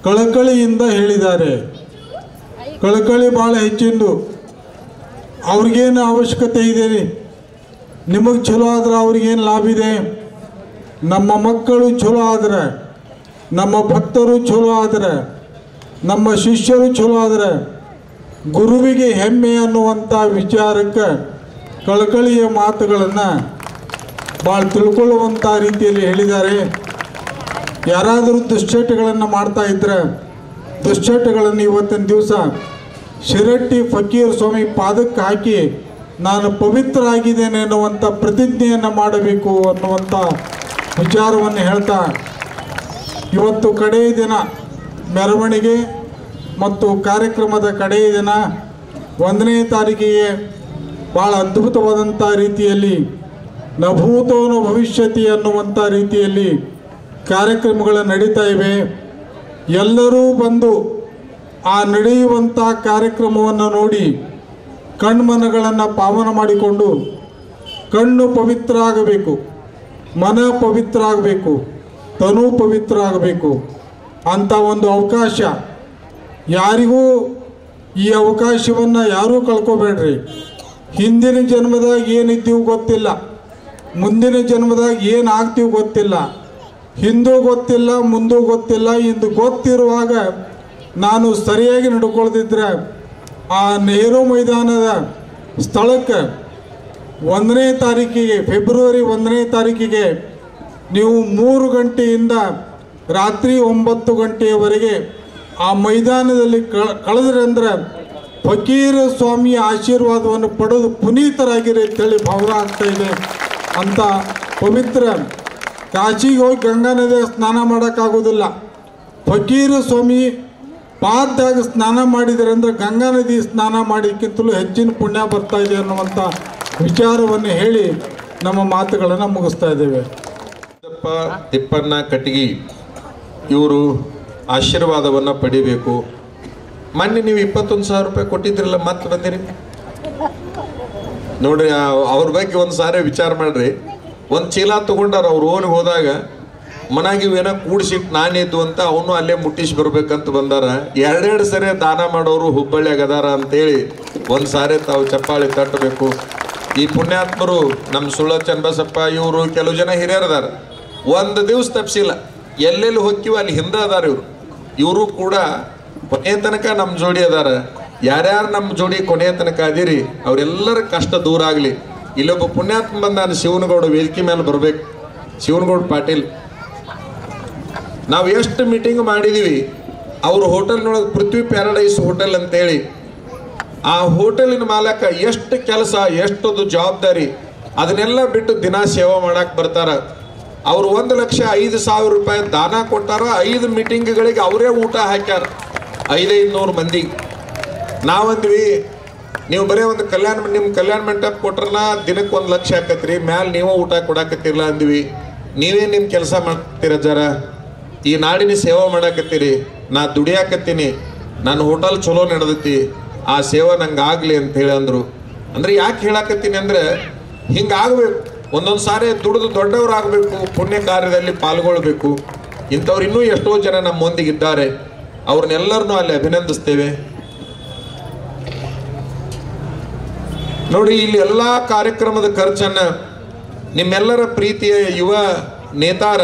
ಕಳಕಳಿಯಿಂದ ಹೇಳಿದ್ದಾರೆ. ಕಳಕಳಿ ಭಾಳ ಹೆಚ್ಚಿಂದು. ಅವ್ರಿಗೇನು ಅವಶ್ಯಕತೆ ಇದೆ? ನಿಮಗೆ ಚಲೋ ಆದ್ರೆ ಅವ್ರಿಗೇನು ಲಾಭ ಇದೆ? ನಮ್ಮ ಮಕ್ಕಳು ಚಲೋ ಆದ್ರೆ, ನಮ್ಮ ಭಕ್ತರು ಚಲೋ ಆದ್ರೆ, ನಮ್ಮ ಶಿಷ್ಯರು ಚಲೋ ಆದ್ರೆ ಗುರುವಿಗೆ ಹೆಮ್ಮೆ ಅನ್ನುವಂಥ ವಿಚಾರಕ್ಕೆ ಕಳಕಳಿಯ ಮಾತುಗಳನ್ನು ಭಾಳ ತಿಳ್ಕೊಳ್ಳುವಂಥ ರೀತಿಯಲ್ಲಿ ಹೇಳಿದ್ದಾರೆ. ಯಾರಾದರೂ ದುಶ್ಚಟಗಳನ್ನು ಮಾಡ್ತಾ ಇದ್ದರೆ ದುಶ್ಚಟಗಳನ್ನು ಇವತ್ತಿನ ದಿವಸ ಶಿರಟ್ಟಿ ಫಕೀರ್ ಸ್ವಾಮಿ ಪಾದಕ್ಕೆ ಹಾಕಿ ನಾನು ಪವಿತ್ರ ಆಗಿದ್ದೇನೆ ಅನ್ನುವಂಥ ಪ್ರತಿಜ್ಞೆಯನ್ನು ಮಾಡಬೇಕು ಅನ್ನುವಂಥ ವಿಚಾರವನ್ನು ಹೇಳ್ತಾ ಇವತ್ತು ಕಡೆಯ ದಿನ ಮೆರವಣಿಗೆ ಮತ್ತು ಕಾರ್ಯಕ್ರಮದ ಕಡೆಯ ದಿನ 1ನೇ ತಾರೀಕಿಗೆ ಭಾಳ ಅದ್ಭುತವಾದಂಥ ರೀತಿಯಲ್ಲಿ ನಭೂತೋ ನ ಭವಿಷ್ಯತಿ ಅನ್ನುವಂಥ ರೀತಿಯಲ್ಲಿ ಕಾರ್ಯಕ್ರಮಗಳು ನಡೀತಾ ಇವೆ. ಎಲ್ಲರೂ ಬಂದು ಆ ನಡೆಯುವಂಥ ಕಾರ್ಯಕ್ರಮವನ್ನು ನೋಡಿ ಕಣ್ಮನಗಳನ್ನು ಪಾವನ ಮಾಡಿಕೊಂಡು ಕಣ್ಣು ಪವಿತ್ರ ಆಗಬೇಕು, ಮನ ಪವಿತ್ರ ಆಗಬೇಕು, ತನು ಪವಿತ್ರ ಆಗಬೇಕು ಅಂಥ ಒಂದು ಅವಕಾಶ ಯಾರಿಗೂ ಈ ಅವಕಾಶವನ್ನು ಯಾರೂ ಕಳ್ಕೊಬೇಡ್ರಿ. ಹಿಂದಿನ ಜನ್ಮದಾಗ ಏನಿದ್ದೀವಿ ಗೊತ್ತಿಲ್ಲ, ಮುಂದಿನ ಜನ್ಮದಾಗ ಏನು ಆಗ್ತೀವಿ ಗೊತ್ತಿಲ್ಲ, ಹಿಂದೂ ಗೊತ್ತಿಲ್ಲ, ಮುಂದೂ ಗೊತ್ತಿಲ್ಲ. ಇಂದು ಗೊತ್ತಿರುವಾಗ ನಾನು ಸರಿಯಾಗಿ ನಡ್ಕೊಳ್ದಿದ್ರೆ ಆ ನೆಹರು ಮೈದಾನದ ಸ್ಥಳಕ್ಕೆ 1ನೇ ತಾರೀಕಿಗೆ ಫೆಬ್ರವರಿ 1ನೇ ತಾರೀಕಿಗೆ ನೀವು 3 ಗಂಟೆಯಿಂದ ರಾತ್ರಿ 9 ಗಂಟೆಯವರೆಗೆ ಆ ಮೈದಾನದಲ್ಲಿ ಕಳೆದ್ರೆ ಅಂದ್ರೆ ಫಕೀರ ಸ್ವಾಮಿಯ ಆಶೀರ್ವಾದವನ್ನು ಪಡೆದು ಪುನೀತರಾಗಿರಿ ಅಂತೇಳಿ ಭಾವನೆ ಆಗ್ತಾ ಇದೆ. ಅಂತ ಪವಿತ್ರ ಕಾಶಿಗೆ ಹೋಗಿ ಗಂಗಾ ನದಿಯಾಗ ಸ್ನಾನ ಮಾಡೋಕ್ಕಾಗೋದಿಲ್ಲ, ಫಕೀರ ಸ್ವಾಮಿ ಪಾದದಾಗ ಸ್ನಾನ ಮಾಡಿದರೆ ಅಂದರೆ ಗಂಗಾ ನದಿ ಸ್ನಾನ ಮಾಡೋಕ್ಕಿಂತಲೂ ಹೆಚ್ಚಿನ ಪುಣ್ಯ ಬರ್ತಾ ಇದೆ ಅನ್ನುವಂಥ ವಿಚಾರವನ್ನು ಹೇಳಿ ನಮ್ಮ ಮಾತುಗಳನ್ನು ಮುಗಿಸ್ತಾ ಇದ್ದೇವೆ. ತಿಪ್ಪಣ್ಣ ಕಟಗಿ ಇವರು ಆಶೀರ್ವಾದವನ್ನು ಪಡಿಬೇಕು. ಮೊನ್ನೆ ನೀವು 21,000 ರೂಪಾಯಿ ಕೊಟ್ಟಿದ್ರಲ್ಲ, ಮತ್ತೆ ಬಂದಿರಿ ನೋಡ್ರಿ. ಅವ್ರ ಬಗ್ಗೆ ಒಂದು ಸಾರಿ ವಿಚಾರ ಮಾಡ್ರಿ. ಒಂದು ಚೀಲ ತಗೊಂಡಾರ ಅವ್ರು ಓನ್ಗೆ ಹೋದಾಗ ಮನಾಗಿ ಇವೇನೋ ಕೂಡಿಸಿಟ್ಟು ನಾನಿದ್ದು ಅಂತ ಅವನು ಅಲ್ಲೇ ಮುಟ್ಟಿಸಿ ಬರ್ಬೇಕಂತ ಬಂದಾರ. 2 ಸರಿ ದಾನ ಮಾಡೋರು ಹುಬ್ಬಳ್ಳಿಯಾಗ ಅದಾರ ಅಂತೇಳಿ ಒಂದು ಸಾರಿ ತಾವು ಚಪ್ಪಾಳಿ ತಟ್ಟಬೇಕು. ಈ ಪುಣ್ಯಾತ್ಮರು ನಮ್ಮ ಸುಳ್ಳ ಚನ್ನಬಸಪ್ಪ ಇವರು ಕೆಲವು ಜನ ಹಿರಿಯರದಾರ, ಒಂದು ದಿವಸ ತಪ್ಪಿಸಿಲ್ಲ. ಎಲ್ಲೆಲ್ಲಿ ಹೋಗ್ತೀವಿ ಅಲ್ಲಿ ಹಿಂದೆ ಅದಾರ ಇವರು ಕೂಡ ಕೊನೆಯ ತನಕ ನಮ್ಮ ಜೋಡಿ ಅದಾರ. ಯಾರ್ಯಾರು ನಮ್ಮ ಜೋಡಿ ಕೊನೆಯ ತನಕ ಅದೀರಿ ಅವರೆಲ್ಲರ ಕಷ್ಟ ದೂರ ಆಗಲಿ. ಇಲ್ಲೊಬ್ಬ ಪುಣ್ಯಾತ್ಮ ಬಂದಾನ ಶಿವನಗೌಡ, ವೇದಿಕೆ ಮೇಲೆ ಬರ್ಬೇಕು. ಶಿವನಗೌಡ ಪಾಟೀಲ್, ನಾವು ಎಷ್ಟು ಮೀಟಿಂಗ್ ಮಾಡಿದೀವಿ. ಅವ್ರ ಹೋಟೆಲ್ನೊಳಗೆ ಪೃಥ್ವಿ ಪ್ಯಾರಡೈಸ್ ಹೋಟೆಲ್ ಅಂತೇಳಿ ಆ ಹೋಟೆಲಿನ ಮಾಲಕ ಎಷ್ಟು ಕೆಲಸ, ಎಷ್ಟೊಂದು ಜವಾಬ್ದಾರಿ, ಅದನ್ನೆಲ್ಲ ಬಿಟ್ಟು ದಿನ ಸೇವಾ ಮಾಡಕ್ಕೆ ಬರ್ತಾರ. ಅವರು 1,05,000 ರೂಪಾಯಿ ದಾನ ಕೊಟ್ಟಾರ. 5 ಮೀಟಿಂಗ್ಗಳಿಗೆ ಅವರೇ ಊಟ ಹಾಕ್ಯಾರ 500 ಮಂದಿಗೆ. ನಾವಂದ್ವಿ ನೀವು ಬರೀ ಒಂದು ನಿಮ್ಮ ಕಲ್ಯಾಣ ಮಂಟಪ ಕೊಟ್ರನ ದಿನಕ್ಕೆ 1 ಲಕ್ಷ ಆಕತ್ರಿ, ಮ್ಯಾಲೆ ನೀವು ಊಟ ಕೊಡಾಕತ್ತಿರಲ್ಲ ಅಂದ್ವಿ. ನೀವೇ ನಿಮ್ಮ ಕೆಲಸ ಮಾಡ್ತೀರ, ಜರ ಈ ನಾಡಿನ ಸೇವಾ ಮಾಡಾಕತ್ತೀರಿ, ನಾ ದುಡಿಯಾಕತ್ತೀನಿ, ನನ್ನ ಹೋಟೆಲ್ ಚಲೋ ನಡೆದೈತಿ, ಆ ಸೇವಾ ನಂಗೆ ಆಗಲಿ ಅಂತ ಹೇಳಿ ಅಂದರು. ಅಂದರೆ ಯಾಕೆ ಹೇಳಾಕತ್ತೀನಿ ಅಂದರೆ ಹಿಂಗಾಗಬೇಕು. ಒಂದೊಂದು ಸಾರಿ ದುಡಿದು ದೊಡ್ಡವರಾಗಬೇಕು, ಪುಣ್ಯ ಕಾರ್ಯದಲ್ಲಿ ಪಾಲ್ಗೊಳ್ಬೇಕು. ಇಂಥವ್ರು ಇನ್ನೂ ಎಷ್ಟೋ ಜನ ನಮ್ಮ ಮುಂದಿಗಿದ್ದಾರೆ, ಅವ್ರನ್ನೆಲ್ಲರನ್ನೂ ಅಲ್ಲಿ ಅಭಿನಂದಿಸ್ತೇವೆ. ನೋಡಿ, ಇಲ್ಲಿ ಎಲ್ಲ ಕಾರ್ಯಕ್ರಮದ ಖರ್ಚನ್ನು ನಿಮ್ಮೆಲ್ಲರ ಪ್ರೀತಿಯ ಯುವ ನೇತಾರ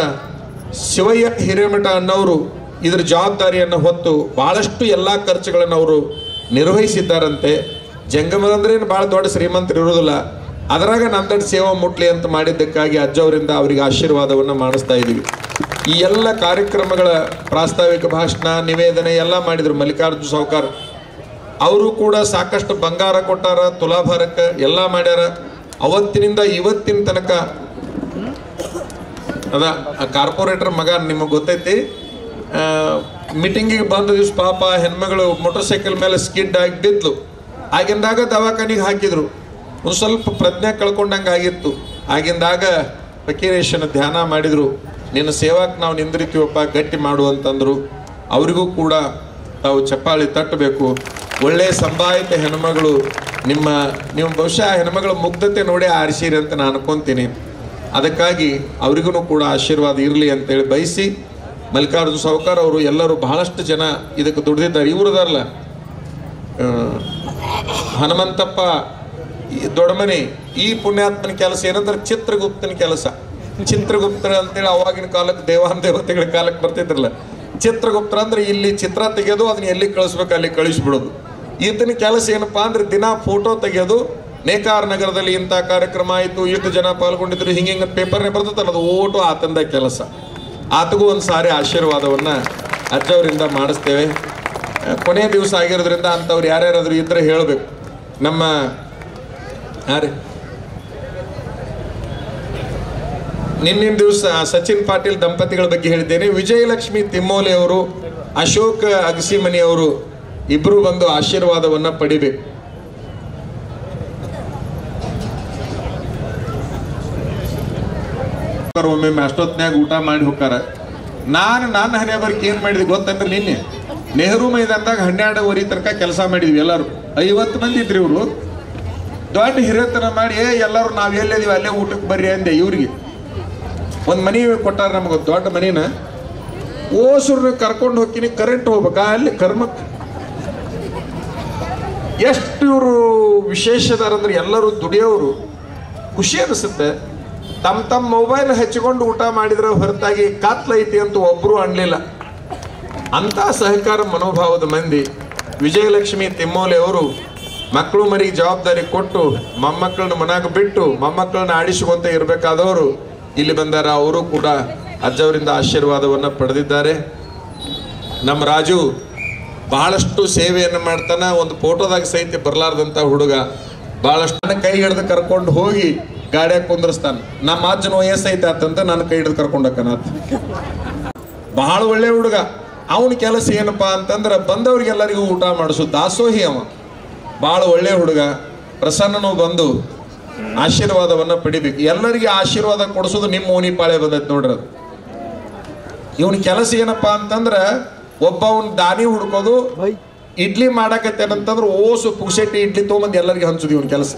ಶಿವಯ್ಯ ಹಿರೇಮಠ ಅನ್ನೋರು ಇದ್ರ ಜವಾಬ್ದಾರಿಯನ್ನು ಹೊತ್ತು ಭಾಳಷ್ಟು ಎಲ್ಲ ಖರ್ಚುಗಳನ್ನು ಅವರು ನಿರ್ವಹಿಸಿದ್ದಾರಂತೆ. ಜಂಗಮದಂದ್ರೇನು ಭಾಳ ದೊಡ್ಡ ಶ್ರೀಮಂತರು ಇರೋದಿಲ್ಲ, ಅದರಾಗ ನಮ್ದೊಡ್ಡ ಸೇವಾ ಮುಟ್ಲಿ ಅಂತ ಮಾಡಿದ್ದಕ್ಕಾಗಿ ಅಜ್ಜವರಿಂದ ಅವರಿಗೆ ಆಶೀರ್ವಾದವನ್ನು ಮಾಡಿಸ್ತಾ ಇದ್ದೀವಿ. ಈ ಎಲ್ಲ ಕಾರ್ಯಕ್ರಮಗಳ ಪ್ರಾಸ್ತಾವಿಕ ಭಾಷಣ, ನಿವೇದನೆ ಎಲ್ಲ ಮಾಡಿದರು ಮಲ್ಲಿಕಾರ್ಜುನ ಸಾವ್ಕಾರ್. ಅವರು ಕೂಡ ಸಾಕಷ್ಟು ಬಂಗಾರ ಕೊಟ್ಟಾರ, ತುಲಾಭಾರಕ್ಕೆ ಎಲ್ಲ ಮಾಡ್ಯಾರ. ಅವತ್ತಿನಿಂದ ಇವತ್ತಿನ ತನಕ ಅದ ಕಾರ್ಪೊರೇಟರ್ ಮಗ ನಿಮಗೆ ಗೊತ್ತೈತಿ, ಮೀಟಿಂಗಿಗೆ ಬಂದ ದಿವ್ಸ ಪಾಪ ಹೆಣ್ಮಗಳು ಮೋಟರ್ ಸೈಕಲ್ ಮೇಲೆ ಸ್ಕಿಡ್ ಆಗಿ ಬಿದ್ಲು. ಆಗಿಂದಾಗ ದವಾಖಾನಿಗೆ ಹಾಕಿದ್ರು. ಒಂದು ಸ್ವಲ್ಪ ಪ್ರಜ್ಞೆ ಕಳ್ಕೊಂಡಂಗೆ ಆಗಿತ್ತು. ಆಗಿಂದಾಗ ಫಕೀರೇಶನ ಧ್ಯಾನ ಮಾಡಿದರು. ನಿನ್ನ ಸೇವಾಕ್ಕೆ ನಾವು ನಿಂದಿರ್ತೀವಪ್ಪ, ಗಟ್ಟಿ ಮಾಡು ಅಂತಂದರು. ಅವರಿಗೂ ಕೂಡ ತಾವು ಚಪ್ಪಾಳಿ ತಟ್ಟಬೇಕು. ಒಳ್ಳೆಯ ಸಂಭಾವಿತ ಹೆಣ್ಮಗಳು, ನೀವು ಬಹುಶಃ ಹೆಣ್ಮಗಳ ಮುಗ್ಧತೆ ನೋಡಿ ಆರಿಸಿರಿ ಅಂತ ನಾನು ಅನ್ಕೊತೀನಿ. ಅದಕ್ಕಾಗಿ ಅವರಿಗೂ ಕೂಡ ಆಶೀರ್ವಾದ ಇರಲಿ ಅಂತೇಳಿ ಬಯಸಿ, ಮಲ್ಲಿಕಾರ್ಜುನ ಸಾವ್ಕಾರ್ ಅವರು ಎಲ್ಲರೂ ಬಹಳಷ್ಟು ಜನ ಇದಕ್ಕೆ ದುಡಿದಿದ್ದಾರೆ. ಇವ್ರದಾರಲ್ಲ ಹನುಮಂತಪ್ಪ ದೊಡ್ಡಮನಿ, ಈ ಪುಣ್ಯಾತ್ಮನ ಕೆಲಸ ಏನಂದ್ರೆ ಚಿತ್ರಗುಪ್ತನ ಕೆಲಸ. ಚಿತ್ರಗುಪ್ತರ ಅಂತೇಳಿ ಅವಾಗಿನ ಕಾಲಕ್ಕೆ ದೇವತೆಗಳ ಕಾಲಕ್ಕೆ ಬರ್ತಿದ್ರಲ್ಲ, ಚಿತ್ರಗುಪ್ತರ ಅಂದ್ರೆ ಇಲ್ಲಿ ಚಿತ್ರ ತೆಗೆಯೋದು, ಅದನ್ನ ಎಲ್ಲಿ ಕಳಿಸ್ಬೇಕು ಅಲ್ಲಿ ಕಳಿಸ್ಬಿಡೋದು. ಈತನ ಕೆಲಸ ಏನಪ್ಪಾ ಅಂದ್ರೆ ದಿನ ಫೋಟೋ ತೆಗೆಯೋದು. ನೇಕಾರ ನಗರದಲ್ಲಿ ಇಂಥ ಕಾರ್ಯಕ್ರಮ ಆಯಿತು, ಇಷ್ಟು ಜನ ಪಾಲ್ಗೊಂಡಿದ್ರು, ಹಿಂಗೆ ಪೇಪರ್ನೇ ಬರ್ತದಲ್ಲ, ಅದು ಓಟು ಆತಂದ ಕೆಲಸ. ಆತಗೂ ಒಂದು ಸಾರಿ ಆಶೀರ್ವಾದವನ್ನು ಅಜ್ಜವರಿಂದ ಮಾಡಿಸ್ತೇವೆ. ಕೊನೆಯ ದಿವಸ ಆಗಿರೋದ್ರಿಂದ ಅಂಥವ್ರು ಯಾರ್ಯಾರಾದ್ರೂ ಇದ್ರೆ ಹೇಳಬೇಕು. ನಮ್ಮ ನಿನ್ನಿನ ದಿವಸ ಸಚಿನ್ ಪಾಟೀಲ್ ದಂಪತಿಗಳ ಬಗ್ಗೆ ಹೇಳಿದ್ದೇನೆ. ವಿಜಯಲಕ್ಷ್ಮಿ ತಿಮ್ಮೋಲೆ ಅವರು, ಅಶೋಕ್ ಅಗಸಿಮನಿ ಅವರು ಇಬ್ಬರು ಬಂದು ಆಶೀರ್ವಾದವನ್ನ ಪಡಿಬೇಕು. ಒಮ್ಮೆ ಅಷ್ಟೊತ್ನ್ಯಾಗ ಊಟ ಮಾಡಿ ಹೋಗ್ತಾರ. ನನ್ನ ಹಣೆ ಬರ್ಕೆ ಏನ್ ಮಾಡಿದ್ವಿ ಗೊತ್ತಂದ್ರೆ, ನಿನ್ನೆ ನೆಹರು ಮೈದಾನದಾಗ 12:30 ತನಕ ಕೆಲಸ ಮಾಡಿದ್ವಿ. ಎಲ್ಲರೂ 50 ಮಂದಿ ಇದ್ರಿ. ಇವರು ದೊಡ್ಡ ಹಿರಿಯತನ ಮಾಡಿ ಎಲ್ಲರೂ ನಾವ್ ಎಲ್ಲಿದೀವಿ ಅಲ್ಲೇ ಊಟಕ್ಕೆ ಬರ್ರಿ ಅಂದೆ. ಇವ್ರಿಗೆ ಒಂದು ಮನಿ ಕೊಟ್ಟಾರ ನಮಗ, ದೊಡ್ಡ ಮನಿನ. ಓಸೂರ್ನ ಕರ್ಕೊಂಡು ಹೋಗ್ತೀನಿ, ಕರೆಂಟ್ ಹೋಗ್ಬೇಕಾ ಅಲ್ಲಿ ಕರ್ಮಕ್ಕೆ. ಎಷ್ಟು ಇವರು ವಿಶೇಷದಾರಂದ್ರೆ ಎಲ್ಲರೂ ದುಡಿಯೋರು. ಖುಷಿ ಅನಿಸುತ್ತೆ. ತಮ್ಮ ಮೊಬೈಲ್ ಹಚ್ಚಿಕೊಂಡು ಊಟ ಮಾಡಿದ್ರೆ ಹೊರತಾಗಿ ಕಾತ್ಲೈತಿ ಅಂತ ಒಬ್ರು ಅನ್ಲಿಲ್ಲ. ಅಂತ ಸಹಕಾರ ಮನೋಭಾವದ ಮಂದಿ. ವಿಜಯಲಕ್ಷ್ಮಿ ತಿಮ್ಮೋಲೆ ಅವರು ಮಕ್ಕಳು ಮರಿಗೆ ಜವಾಬ್ದಾರಿ ಕೊಟ್ಟು ಮೊಮ್ಮಕ್ಕಳನ್ನ ಮನಾಗ ಬಿಟ್ಟು ಮೊಮ್ಮಕ್ಕಳನ್ನ ಆಡಿಸಿಕೊಂತ ಇರಬೇಕಾದವರು ಇಲ್ಲಿ ಬಂದಾರ. ಅವರು ಕೂಡ ಅಜ್ಜವರಿಂದ ಆಶೀರ್ವಾದವನ್ನ ಪಡೆದಿದ್ದಾರೆ. ನಮ್ಮ ರಾಜು ಬಹಳಷ್ಟು ಸೇವೆಯನ್ನು ಮಾಡ್ತಾನ. ಒಂದು ಫೋಟೋದಾಗ ಸಹಿತ ಬರಲಾರ್ದಂತ ಹುಡುಗ. ಬಹಳಷ್ಟು ಕೈ ಹಿಡಿದು ಕರ್ಕೊಂಡು ಹೋಗಿ ಗಾಡಿಯಾಗ ಕುಂದ್ರಸ್ತಾನ. ನಮ್ಮ ಅಜ್ಜನ ವಯಸ್ಸೈತೆ ಆತಂತ ನನ್ನ ಕೈ ಹಿಡಿದು ಕರ್ಕೊಂಡಕ್ಕನಾಥ. ಬಹಳ ಒಳ್ಳೆ ಹುಡುಗ. ಅವನ ಕೆಲಸ ಏನಪ್ಪಾ ಅಂತಂದ್ರೆ ಬಂದವ್ರಿಗೆಲ್ಲರಿಗೂ ಊಟ ಮಾಡಿಸು ದಾಸೋಹಿ. ಅವ ಬಹಳ ಒಳ್ಳೆ ಹುಡುಗ. ಪ್ರಸನ್ನನು ಬಂದು ಆಶೀರ್ವಾದವನ್ನ ಪಡಿಬೇಕು. ಎಲ್ಲರಿಗೆ ಆಶೀರ್ವಾದ ಕೊಡಿಸೋದು ನಿಮ್ಮ ಓನಿ ಪಾಳೆ ಬಂದೈತೆ ನೋಡ್ರಿ. ಅದು ಇವನ ಕೆಲಸ ಏನಪ್ಪಾ ಅಂತಂದ್ರ ಒಬ್ಬವನ್ ದಾನಿ ಹುಡ್ಕೋದು. ಇಡ್ಲಿ ಮಾಡಾಕತ್ತೇನಂತಂದ್ರೆ ಓಸು ಪುಕ್ಸೆಟ್ಟಿ ಇಡ್ಲಿ ತೊಗೊಂಬಂದು ಎಲ್ಲರಿಗೆ ಹಂಚುದು ಇವನ್ ಕೆಲಸ.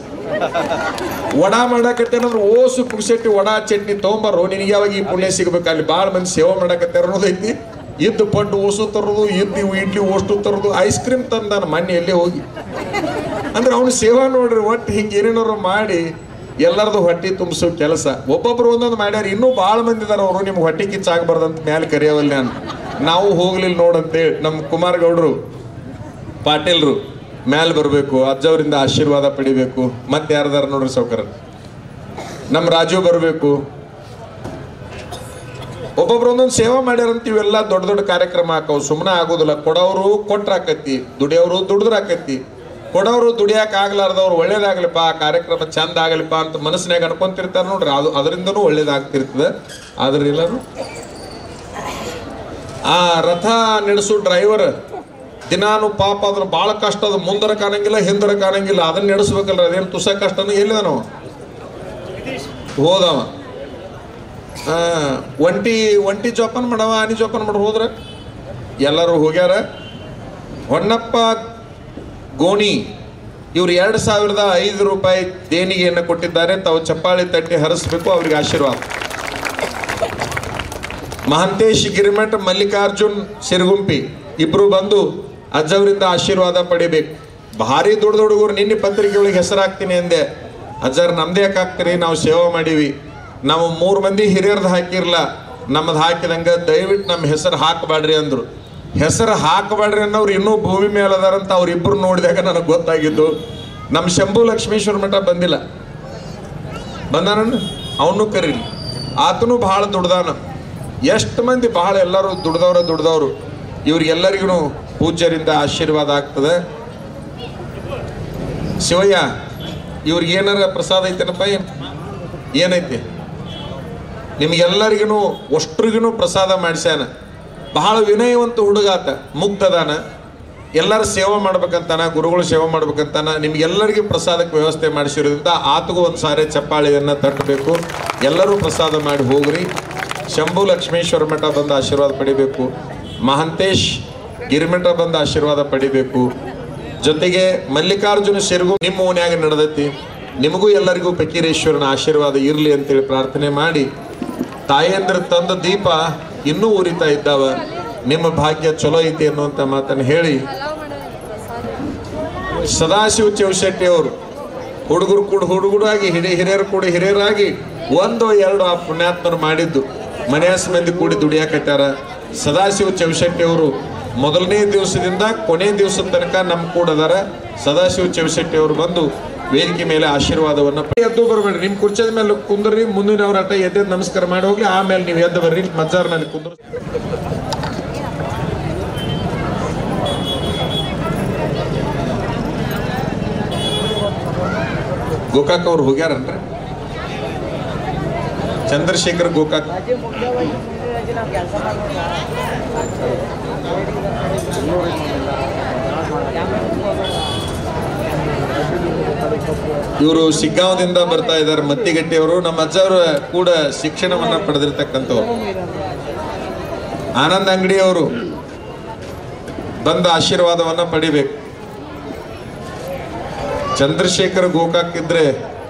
ವಡಾ ಮಾಡಾಕತ್ತೇನಂದ್ರೆ ಓಸು ಪುಕ್ಸೆಟ್ಟಿ ವಡಾ ಚಟ್ನಿ ತೊಗೊಂಬಾರು, ನಿನಗೆ ಯಾವಾಗ ಈ ಪುಣ್ಯ ಸಿಗ್ಬೇಕು. ಅಲ್ಲಿ ಭಾಳ ಮಂದಿ ಸೇವೆ ಮಾಡಾಕತ್ತಾರ ಅನ್ನೋದೈತಿ. ಇದ್ದು ಪಡ್ಡು ಓಸು ತರೋದು, ಇದ್ದು ಇಡ್ಲಿ ಓಷ್ಟು ತರೋದು, ಐಸ್ ಕ್ರೀಮ್ ತಂದಾನ ಮೊನ್ನೆ ಎಲ್ಲೇ ಹೋಗಿ. ಅಂದ್ರೆ ಅವ್ನ ಸೇವಾ ನೋಡ್ರಿ. ಒಟ್ಟು ಹಿಂಗೆ ಏನೇನಾರು ಮಾಡಿ ಎಲ್ಲರದು ಹೊಟ್ಟೆ ತುಂಬಿಸೋ ಕೆಲಸ. ಒಬ್ಬೊಬ್ರು ಒಂದೊಂದು ಮಾಡ್ಯಾರ. ಇನ್ನೂ ಭಾಳ ಮಂದಿ ಇದಾರ. ಅವರು ನಿಮ್ಗೆ ಹೊಟ್ಟೆ ಕಿಚ್ಚಾಗಬಾರ್ದಂತ ಮ್ಯಾಲೆ ಕರೆಯವಲ್ಲ. ನಾನು ನಾವು ಹೋಗ್ಲಿಲ್ಲ ನೋಡಂತೇಳಿ ನಮ್ಮ ಕುಮಾರ್ ಗೌಡ್ರು ಪಾಟೀಲ್ರು ಮ್ಯಾಲೆ ಬರಬೇಕು, ಅಜ್ಜವರಿಂದ ಆಶೀರ್ವಾದ ಪಡಿಬೇಕು. ಮತ್ತೆ ಯಾರ್ದಾರ ನೋಡ್ರಿ ಸೌಕರ, ನಮ್ಮ ರಾಜು ಬರಬೇಕು. ಒಬ್ಬೊಬ್ರು ಒಂದೊಂದು ಸೇವಾ ಮಾಡ್ಯಾರಂತ ಇವೆಲ್ಲ ದೊಡ್ಡ ದೊಡ್ಡ ಕಾರ್ಯಕ್ರಮ ಹಾಕವು. ಸುಮ್ಮನೆ ಆಗೋದಿಲ್ಲ. ಕೊಡೋರು ಕೊಟ್ರ ಆಕತಿ, ದುಡಿಯೋರು ದುಡಿದ್ರ ಆಕತಿ. ಕೊಡೋರು ದುಡಿಯಾಕ ಆಗ್ಲಾರ್ದವ್ರು ಒಳ್ಳೇದಾಗ್ಲಿಪ್ಪ, ಆ ಕಾರ್ಯಕ್ರಮ ಚಂದ ಆಗಲಿಪ್ಪ ಅಂತ ಮನಸ್ಸಿನಾಗ ಅನ್ಕೊಂತಿರ್ತಾರೆ ನೋಡ್ರಿ. ಅದು ಅದರಿಂದನೂ ಒಳ್ಳೇದಾಗ್ತಿರ್ತದೆ. ಆದ್ರೆ ಎಲ್ಲರೂ ಆ ರಥ ನಡೆಸೋ ಡ್ರೈವರ್ ದಿನಾನು ಪಾಪ ಅದ್ರ ಭಾಳ ಕಷ್ಟ. ಅದು ಮುಂದರ ಕಾಣಂಗಿಲ್ಲ, ಹಿಂದರ ಕಾಣಂಗಿಲ್ಲ. ಅದನ್ನ ನಡೆಸ್ಬೇಕಲ್ರ. ಅದೇನು ತುಸ ಕಷ್ಟನೂ ಎಲ್ಲಿದ ನಾವು ಹೋದವ. ಒಂಟಿ ಜೋಪಾನ ಮಾಡವ, ಆನಿ ಜೋಪಾನ ಮಾಡಿ ಹೋದ್ರ ಎಲ್ಲರೂ ಹೋಗ್ಯಾರ. ಹೊನ್ನಪ್ಪ ಗೋಣಿ ಇವ್ರು 2,005 ರೂಪಾಯಿ ದೇಣಿಗೆಯನ್ನು ಕೊಟ್ಟಿದ್ದಾರೆ. ತಾವು ಚಪ್ಪಾಳಿ ತಟ್ಟಿ ಹರಿಸ್ಬೇಕು, ಅವ್ರಿಗೆ ಆಶೀರ್ವಾದ. ಮಹಂತೇಶ್ ಗಿರಿಮಠ್, ಮಲ್ಲಿಕಾರ್ಜುನ್ ಸಿರಗುಂಪಿ ಇಬ್ರು ಬಂದು ಅಜ್ಜವರಿಂದ ಆಶೀರ್ವಾದ ಪಡಿಬೇಕು. ಭಾರಿ ದೊಡ್ಡ ಹುಡುಗರು. ನಿನ್ನೆ ಪತ್ರಿಕೆ ಒಳಗೆ ಹೆಸರಾಗ್ತೀನಿ ಅಂದೆ. ಅಜ್ಜರ್ ನಮ್ದೇ ಯಾಕೆ ಹಾಕ್ತೀರಿ, ನಾವು ಸೇವೆ ಮಾಡೀವಿ. ನಾವು 3 ಮಂದಿ ಹಿರಿಯರ್ದು ಹಾಕಿರ್ಲ, ನಮ್ಮದು ಹಾಕಿದಂಗ ದಯವಿಟ್ಟು ನಮ್ಮ ಹೆಸರು ಹಾಕಬೇಡ್ರಿ ಅಂದ್ರು. ಹೆಸರು ಹಾಕಬೇಡ್ರಿ ಅನ್ನೋರು ಇನ್ನೂ ಭೂಮಿ ಮೇಲೆ ಅದಾರಂತ ಅವ್ರಿಬ್ರು ನೋಡಿದಾಗ ನನಗೆ ಗೊತ್ತಾಗಿದ್ದು. ನಮ್ಮ ಶಂಭು ಲಕ್ಷ್ಮೇಶ್ವರ ಮಠ ಬಂದಿಲ್ಲ, ಬಂದಾನ. ಅವನು ಕರೀಲಿ, ಆತನು ಭಾಳ ದುಡ್ದಾನ. ಎಷ್ಟು ಮಂದಿ ಭಾಳ ಎಲ್ಲರೂ ದುಡ್ದವ್ರು. ಇವ್ರಿಗೆಲ್ಲರಿಗೂ ಪೂಜ್ಯರಿಂದ ಆಶೀರ್ವಾದ ಆಗ್ತದೆ. ಶಿವಯ್ಯ ಇವ್ರಿಗೆ ಏನಾರ ಪ್ರಸಾದ ಐತೆನಪ್ಪ? ಏನೈತೆ? ನಿಮ್ಗೆಲ್ಲರಿಗೂ ಅಷ್ಟ್ರಿಗೂ ಪ್ರಸಾದ ಮಾಡಿಸ್ಯಾನ. ಬಹಳ ವಿನಯವಂತ ಹುಡುಗಾತ, ಮುಗ್ಧದಾನ. ಎಲ್ಲರೂ ಸೇವೆ ಮಾಡ್ಬೇಕಂತಾನ, ಗುರುಗಳು ಸೇವೆ ಮಾಡ್ಬೇಕಂತಾನ. ನಿಮ್ಗೆಲ್ಲರಿಗೂ ಪ್ರಸಾದಕ್ಕೆ ವ್ಯವಸ್ಥೆ ಮಾಡಿಸಿರೋದ್ರಿಂದ ಆತಗೂ ಒಂದು ಸಾರಿ ಚಪ್ಪಾಳಿಯನ್ನು ತಟ್ಟಬೇಕು. ಎಲ್ಲರೂ ಪ್ರಸಾದ ಮಾಡಿ ಹೋಗ್ರಿ. ಶಂಭು ಲಕ್ಷ್ಮೇಶ್ವರ ಮಠ ಬಂದು ಆಶೀರ್ವಾದ ಪಡಿಬೇಕು. ಮಹಂತೇಶ್ ಗಿರಿಮಠ ಬಂದು ಆಶೀರ್ವಾದ ಪಡಿಬೇಕು. ಜೊತೆಗೆ ಮಲ್ಲಿಕಾರ್ಜುನ ಸಿರಗು ನಿಮ್ಮ ಓನ್ಯಾಗ ನಡೆದೈತಿ. ನಿಮಗೂ ಎಲ್ಲರಿಗೂ ಫಕೀರೇಶ್ವರನ ಆಶೀರ್ವಾದ ಇರಲಿ ಅಂತೇಳಿ ಪ್ರಾರ್ಥನೆ ಮಾಡಿ, ತಾಯಂದ್ರ ತಂದ ದೀಪ ಇನ್ನೂ ಉರಿತಾ ಇದ್ದಾವ. ನಿಮ್ಮ ಭಾಗ್ಯ ಚಲೋ ಐತಿ ಅನ್ನುವಂಥ ಮಾತನ್ನು ಹೇಳಿ, ಸದಾಶಿವ ಚೌಶೆಟ್ಟಿ ಅವರು ಹುಡುಗರು ಕೂಡ ಹುಡುಗರಾಗಿ ಹಿರಿಯರು ಕೂಡ ಹಿರಿಯರಾಗಿ 1-2 ಆ ಪುಣ್ಯಾತ್ಮರು ಮಾಡಿದ್ದು ಮನೆಯಾಸ ಮಂದಿ ಕೂಡಿ ದುಡಿಯಾಕತ್ತಾರ. ಸದಾಶಿವ ಚೌಶೆಟ್ಟಿ ಅವರು ಮೊದಲನೇ ದಿವಸದಿಂದ ಕೊನೆ ದಿವಸದ ತನಕ ನಮ್ಮ ಕೂಡ ಅದಾರ. ಸದಾಶಿವ ಚೌಶೆಟ್ಟಿ ಅವರು ಬಂದು ವೇದಿಕೆ ಮೇಲೆ ಆಶೀರ್ವಾದವನ್ನ ಎದ್ದು ಬರ್ಬೇಡ್ರಿ. ನಿಮ್ ಕುರ್ಚದ ಮೇಲೆ ಕುಂದ್ರಿ, ಮುಂದಿನವ್ರ ಆಟ ಎದ್ದು ನಮಸ್ಕಾರ ಮಾಡಿ ಹೋಗ್ಲಿ. ಆಮೇಲೆ ನೀವು ಎದ್ದು ಬರ್ರಿ, ಮಜ್ಜಾರ್ನಲ್ಲಿ ಕುಂದ್ರ. ಗೋಕಾಕ್ ಅವ್ರು ಹೋಗ್ಯಾರನ್ರಿ ಚಂದ್ರಶೇಖರ್ ಗೋಕಾಕ್ ಇವರು ಶಿಗ್ಗಾಂವದಿಂದ ಬರ್ತಾ ಇದ್ದಾರೆ. ಮತ್ತಿಗಟ್ಟಿ ಅವರು ನಮ್ಮ ಅಜ್ಜವರು ಕೂಡ ಶಿಕ್ಷಣವನ್ನ ಪಡೆದಿರ್ತಕ್ಕಂಥವ್ರು. ಆನಂದ್ ಅಂಗಡಿ ಅವರು ಬಂದ ಆಶೀರ್ವಾದವನ್ನ ಪಡಿಬೇಕು. ಚಂದ್ರಶೇಖರ್ ಗೋಕಾಕ್ ಇದ್ರೆ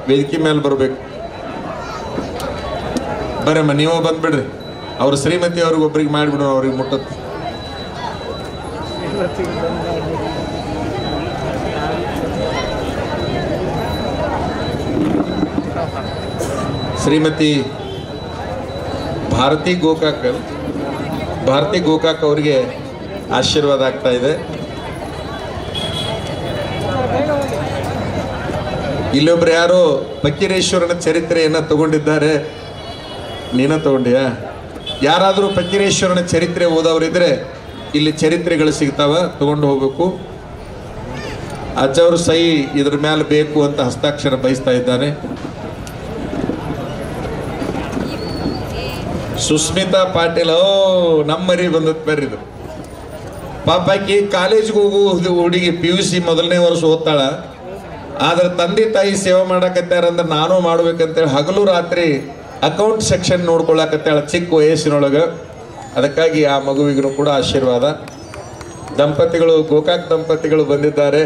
ವೇದಿಕೆ ಮೇಲೆ ಬರ್ಬೇಕು. ಬರಮ್ಮ ನೀವು ಬಂದ್ಬಿಡ್ರಿ. ಅವ್ರ ಶ್ರೀಮತಿ ಅವ್ರಿಗೆ ಒಬ್ರಿಗೆ ಮಾಡಿಬಿಡು, ಅವ್ರಿಗೆ ಮುಟ್ಟತ್ತೆ. ಶ್ರೀಮತಿ ಭಾರತಿ ಗೋಕಾಕ್ ಅವರಿಗೆ ಆಶೀರ್ವಾದ ಆಗ್ತಾ ಇದೆ. ಇಲ್ಲೊಬ್ರು ಯಾರೋ ಫಕೀರೇಶ್ವರನ ಚರಿತ್ರೆಯನ್ನ ತಗೊಂಡಿದ್ದಾರೆ. ನೀನ ತಗೊಂಡಿಯಾ? ಯಾರಾದರೂ ಫಕೀರೇಶ್ವರನ ಚರಿತ್ರೆ ಓದೋರಿದ್ರೆ ಇಲ್ಲಿ ಚರಿತ್ರೆಗಳು ಸಿಗ್ತಾವ, ತಗೊಂಡು ಹೋಗ್ಬೇಕು. ಅಜ್ಜವರು ಸಹಿ ಇದ್ರ ಮೇಲೆ ಬೇಕು ಅಂತ ಹಸ್ತಾಕ್ಷರ ಬಯಸ್ತಾ ಇದ್ದಾರೆ. ಸುಸ್ಮಿತಾ ಪಾಟೀಲ್, ನಮ್ಮರಿ ಬಂದತ್ ಬರ್ರಿ. ಇದು ಪಾಪಾಕಿ ಕಾಲೇಜ್ಗೆ ಹೋಗುವುದು ಹುಡುಗಿ, PUC ಮೊದಲನೇ ವರ್ಷ ಓದ್ತಾಳ. ಆದ್ರೆ ತಂದೆ ತಾಯಿ ಸೇವೆ ಮಾಡಕತ್ತಾರಂದ್ರೆ ನಾನು ಮಾಡ್ಬೇಕಂತೇಳಿ ಹಗಲು ರಾತ್ರಿ ಅಕೌಂಟ್ ಸೆಕ್ಷನ್ ನೋಡ್ಕೊಳಕತ್ತಾಳ ಚಿಕ್ಕ ವಯಸ್ಸಿನೊಳಗ. ಅದಕ್ಕಾಗಿ ಆ ಮಗುವಿಗೂ ಕೂಡ ಆಶೀರ್ವಾದ. ಗೋಕಾಕ್ ದಂಪತಿಗಳು ಬಂದಿದ್ದಾರೆ.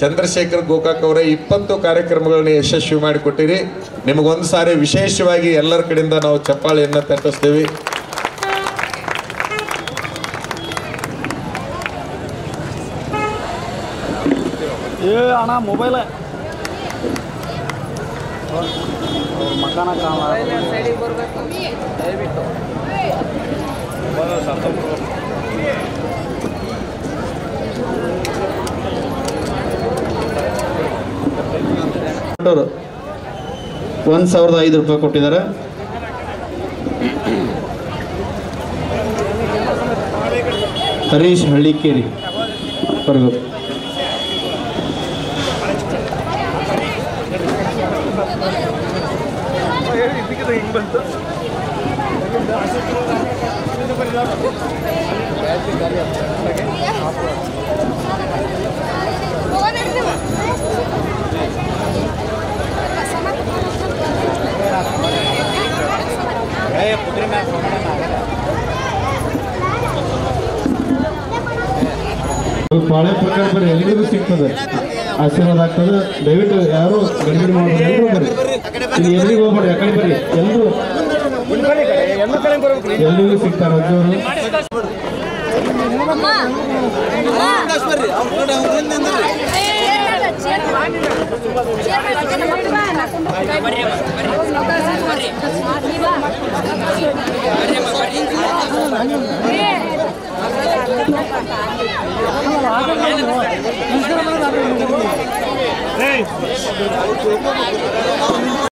ಚಂದ್ರಶೇಖರ್ ಗೋಕಾಕ್ ಅವರ 20 ಕಾರ್ಯಕ್ರಮಗಳನ್ನ ಯಶಸ್ವಿ ಮಾಡಿಕೊಟ್ಟಿರಿ. ನಿಮಗೊಂದು ಸಾರಿ ವಿಶೇಷವಾಗಿ ಎಲ್ಲರ ಕಡೆಯಿಂದ ನಾವು ಚಪ್ಪಾಳೆಯನ್ನ ತಟ್ಟಿಸ್ತೀವಿ. ಅಣ್ಣ ಮೊಬೈಲ್ ಮಕಾನ ₹1,005 ಕೊಟ್ಟಿದ್ದಾರೆ. ಹರೀಶ್ ಹಳ್ಳಿಕೇರಿ ಬರ್ಬೇಕು. ಬಾಳೆ ಪ್ರಕಾರ ಬರ್ರಿ, ಎಲ್ರಿಗೂ ಸಿಗ್ತದೆ, ಆಶೀರ್ವಾದ ಆಗ್ತದೆ. ದಯವಿಟ್ಟು ಯಾರು ಗಡಿಬಿಡಿ ಮಾಡ್ಬೇಡಿ, ಎಲ್ಲರೂ ಬರ್ರಿ. ಇಲ್ಲಿ ಎಲ್ಲಿಗೆ ಹೋಗ್ಬೇಡಿ, ಆ ಕಡೆ ಬರ್ರಿ. ಎಲ್ರಿಗೂ ಸಿಗ್ತಾರೆ ಅಜ್ಜವರು.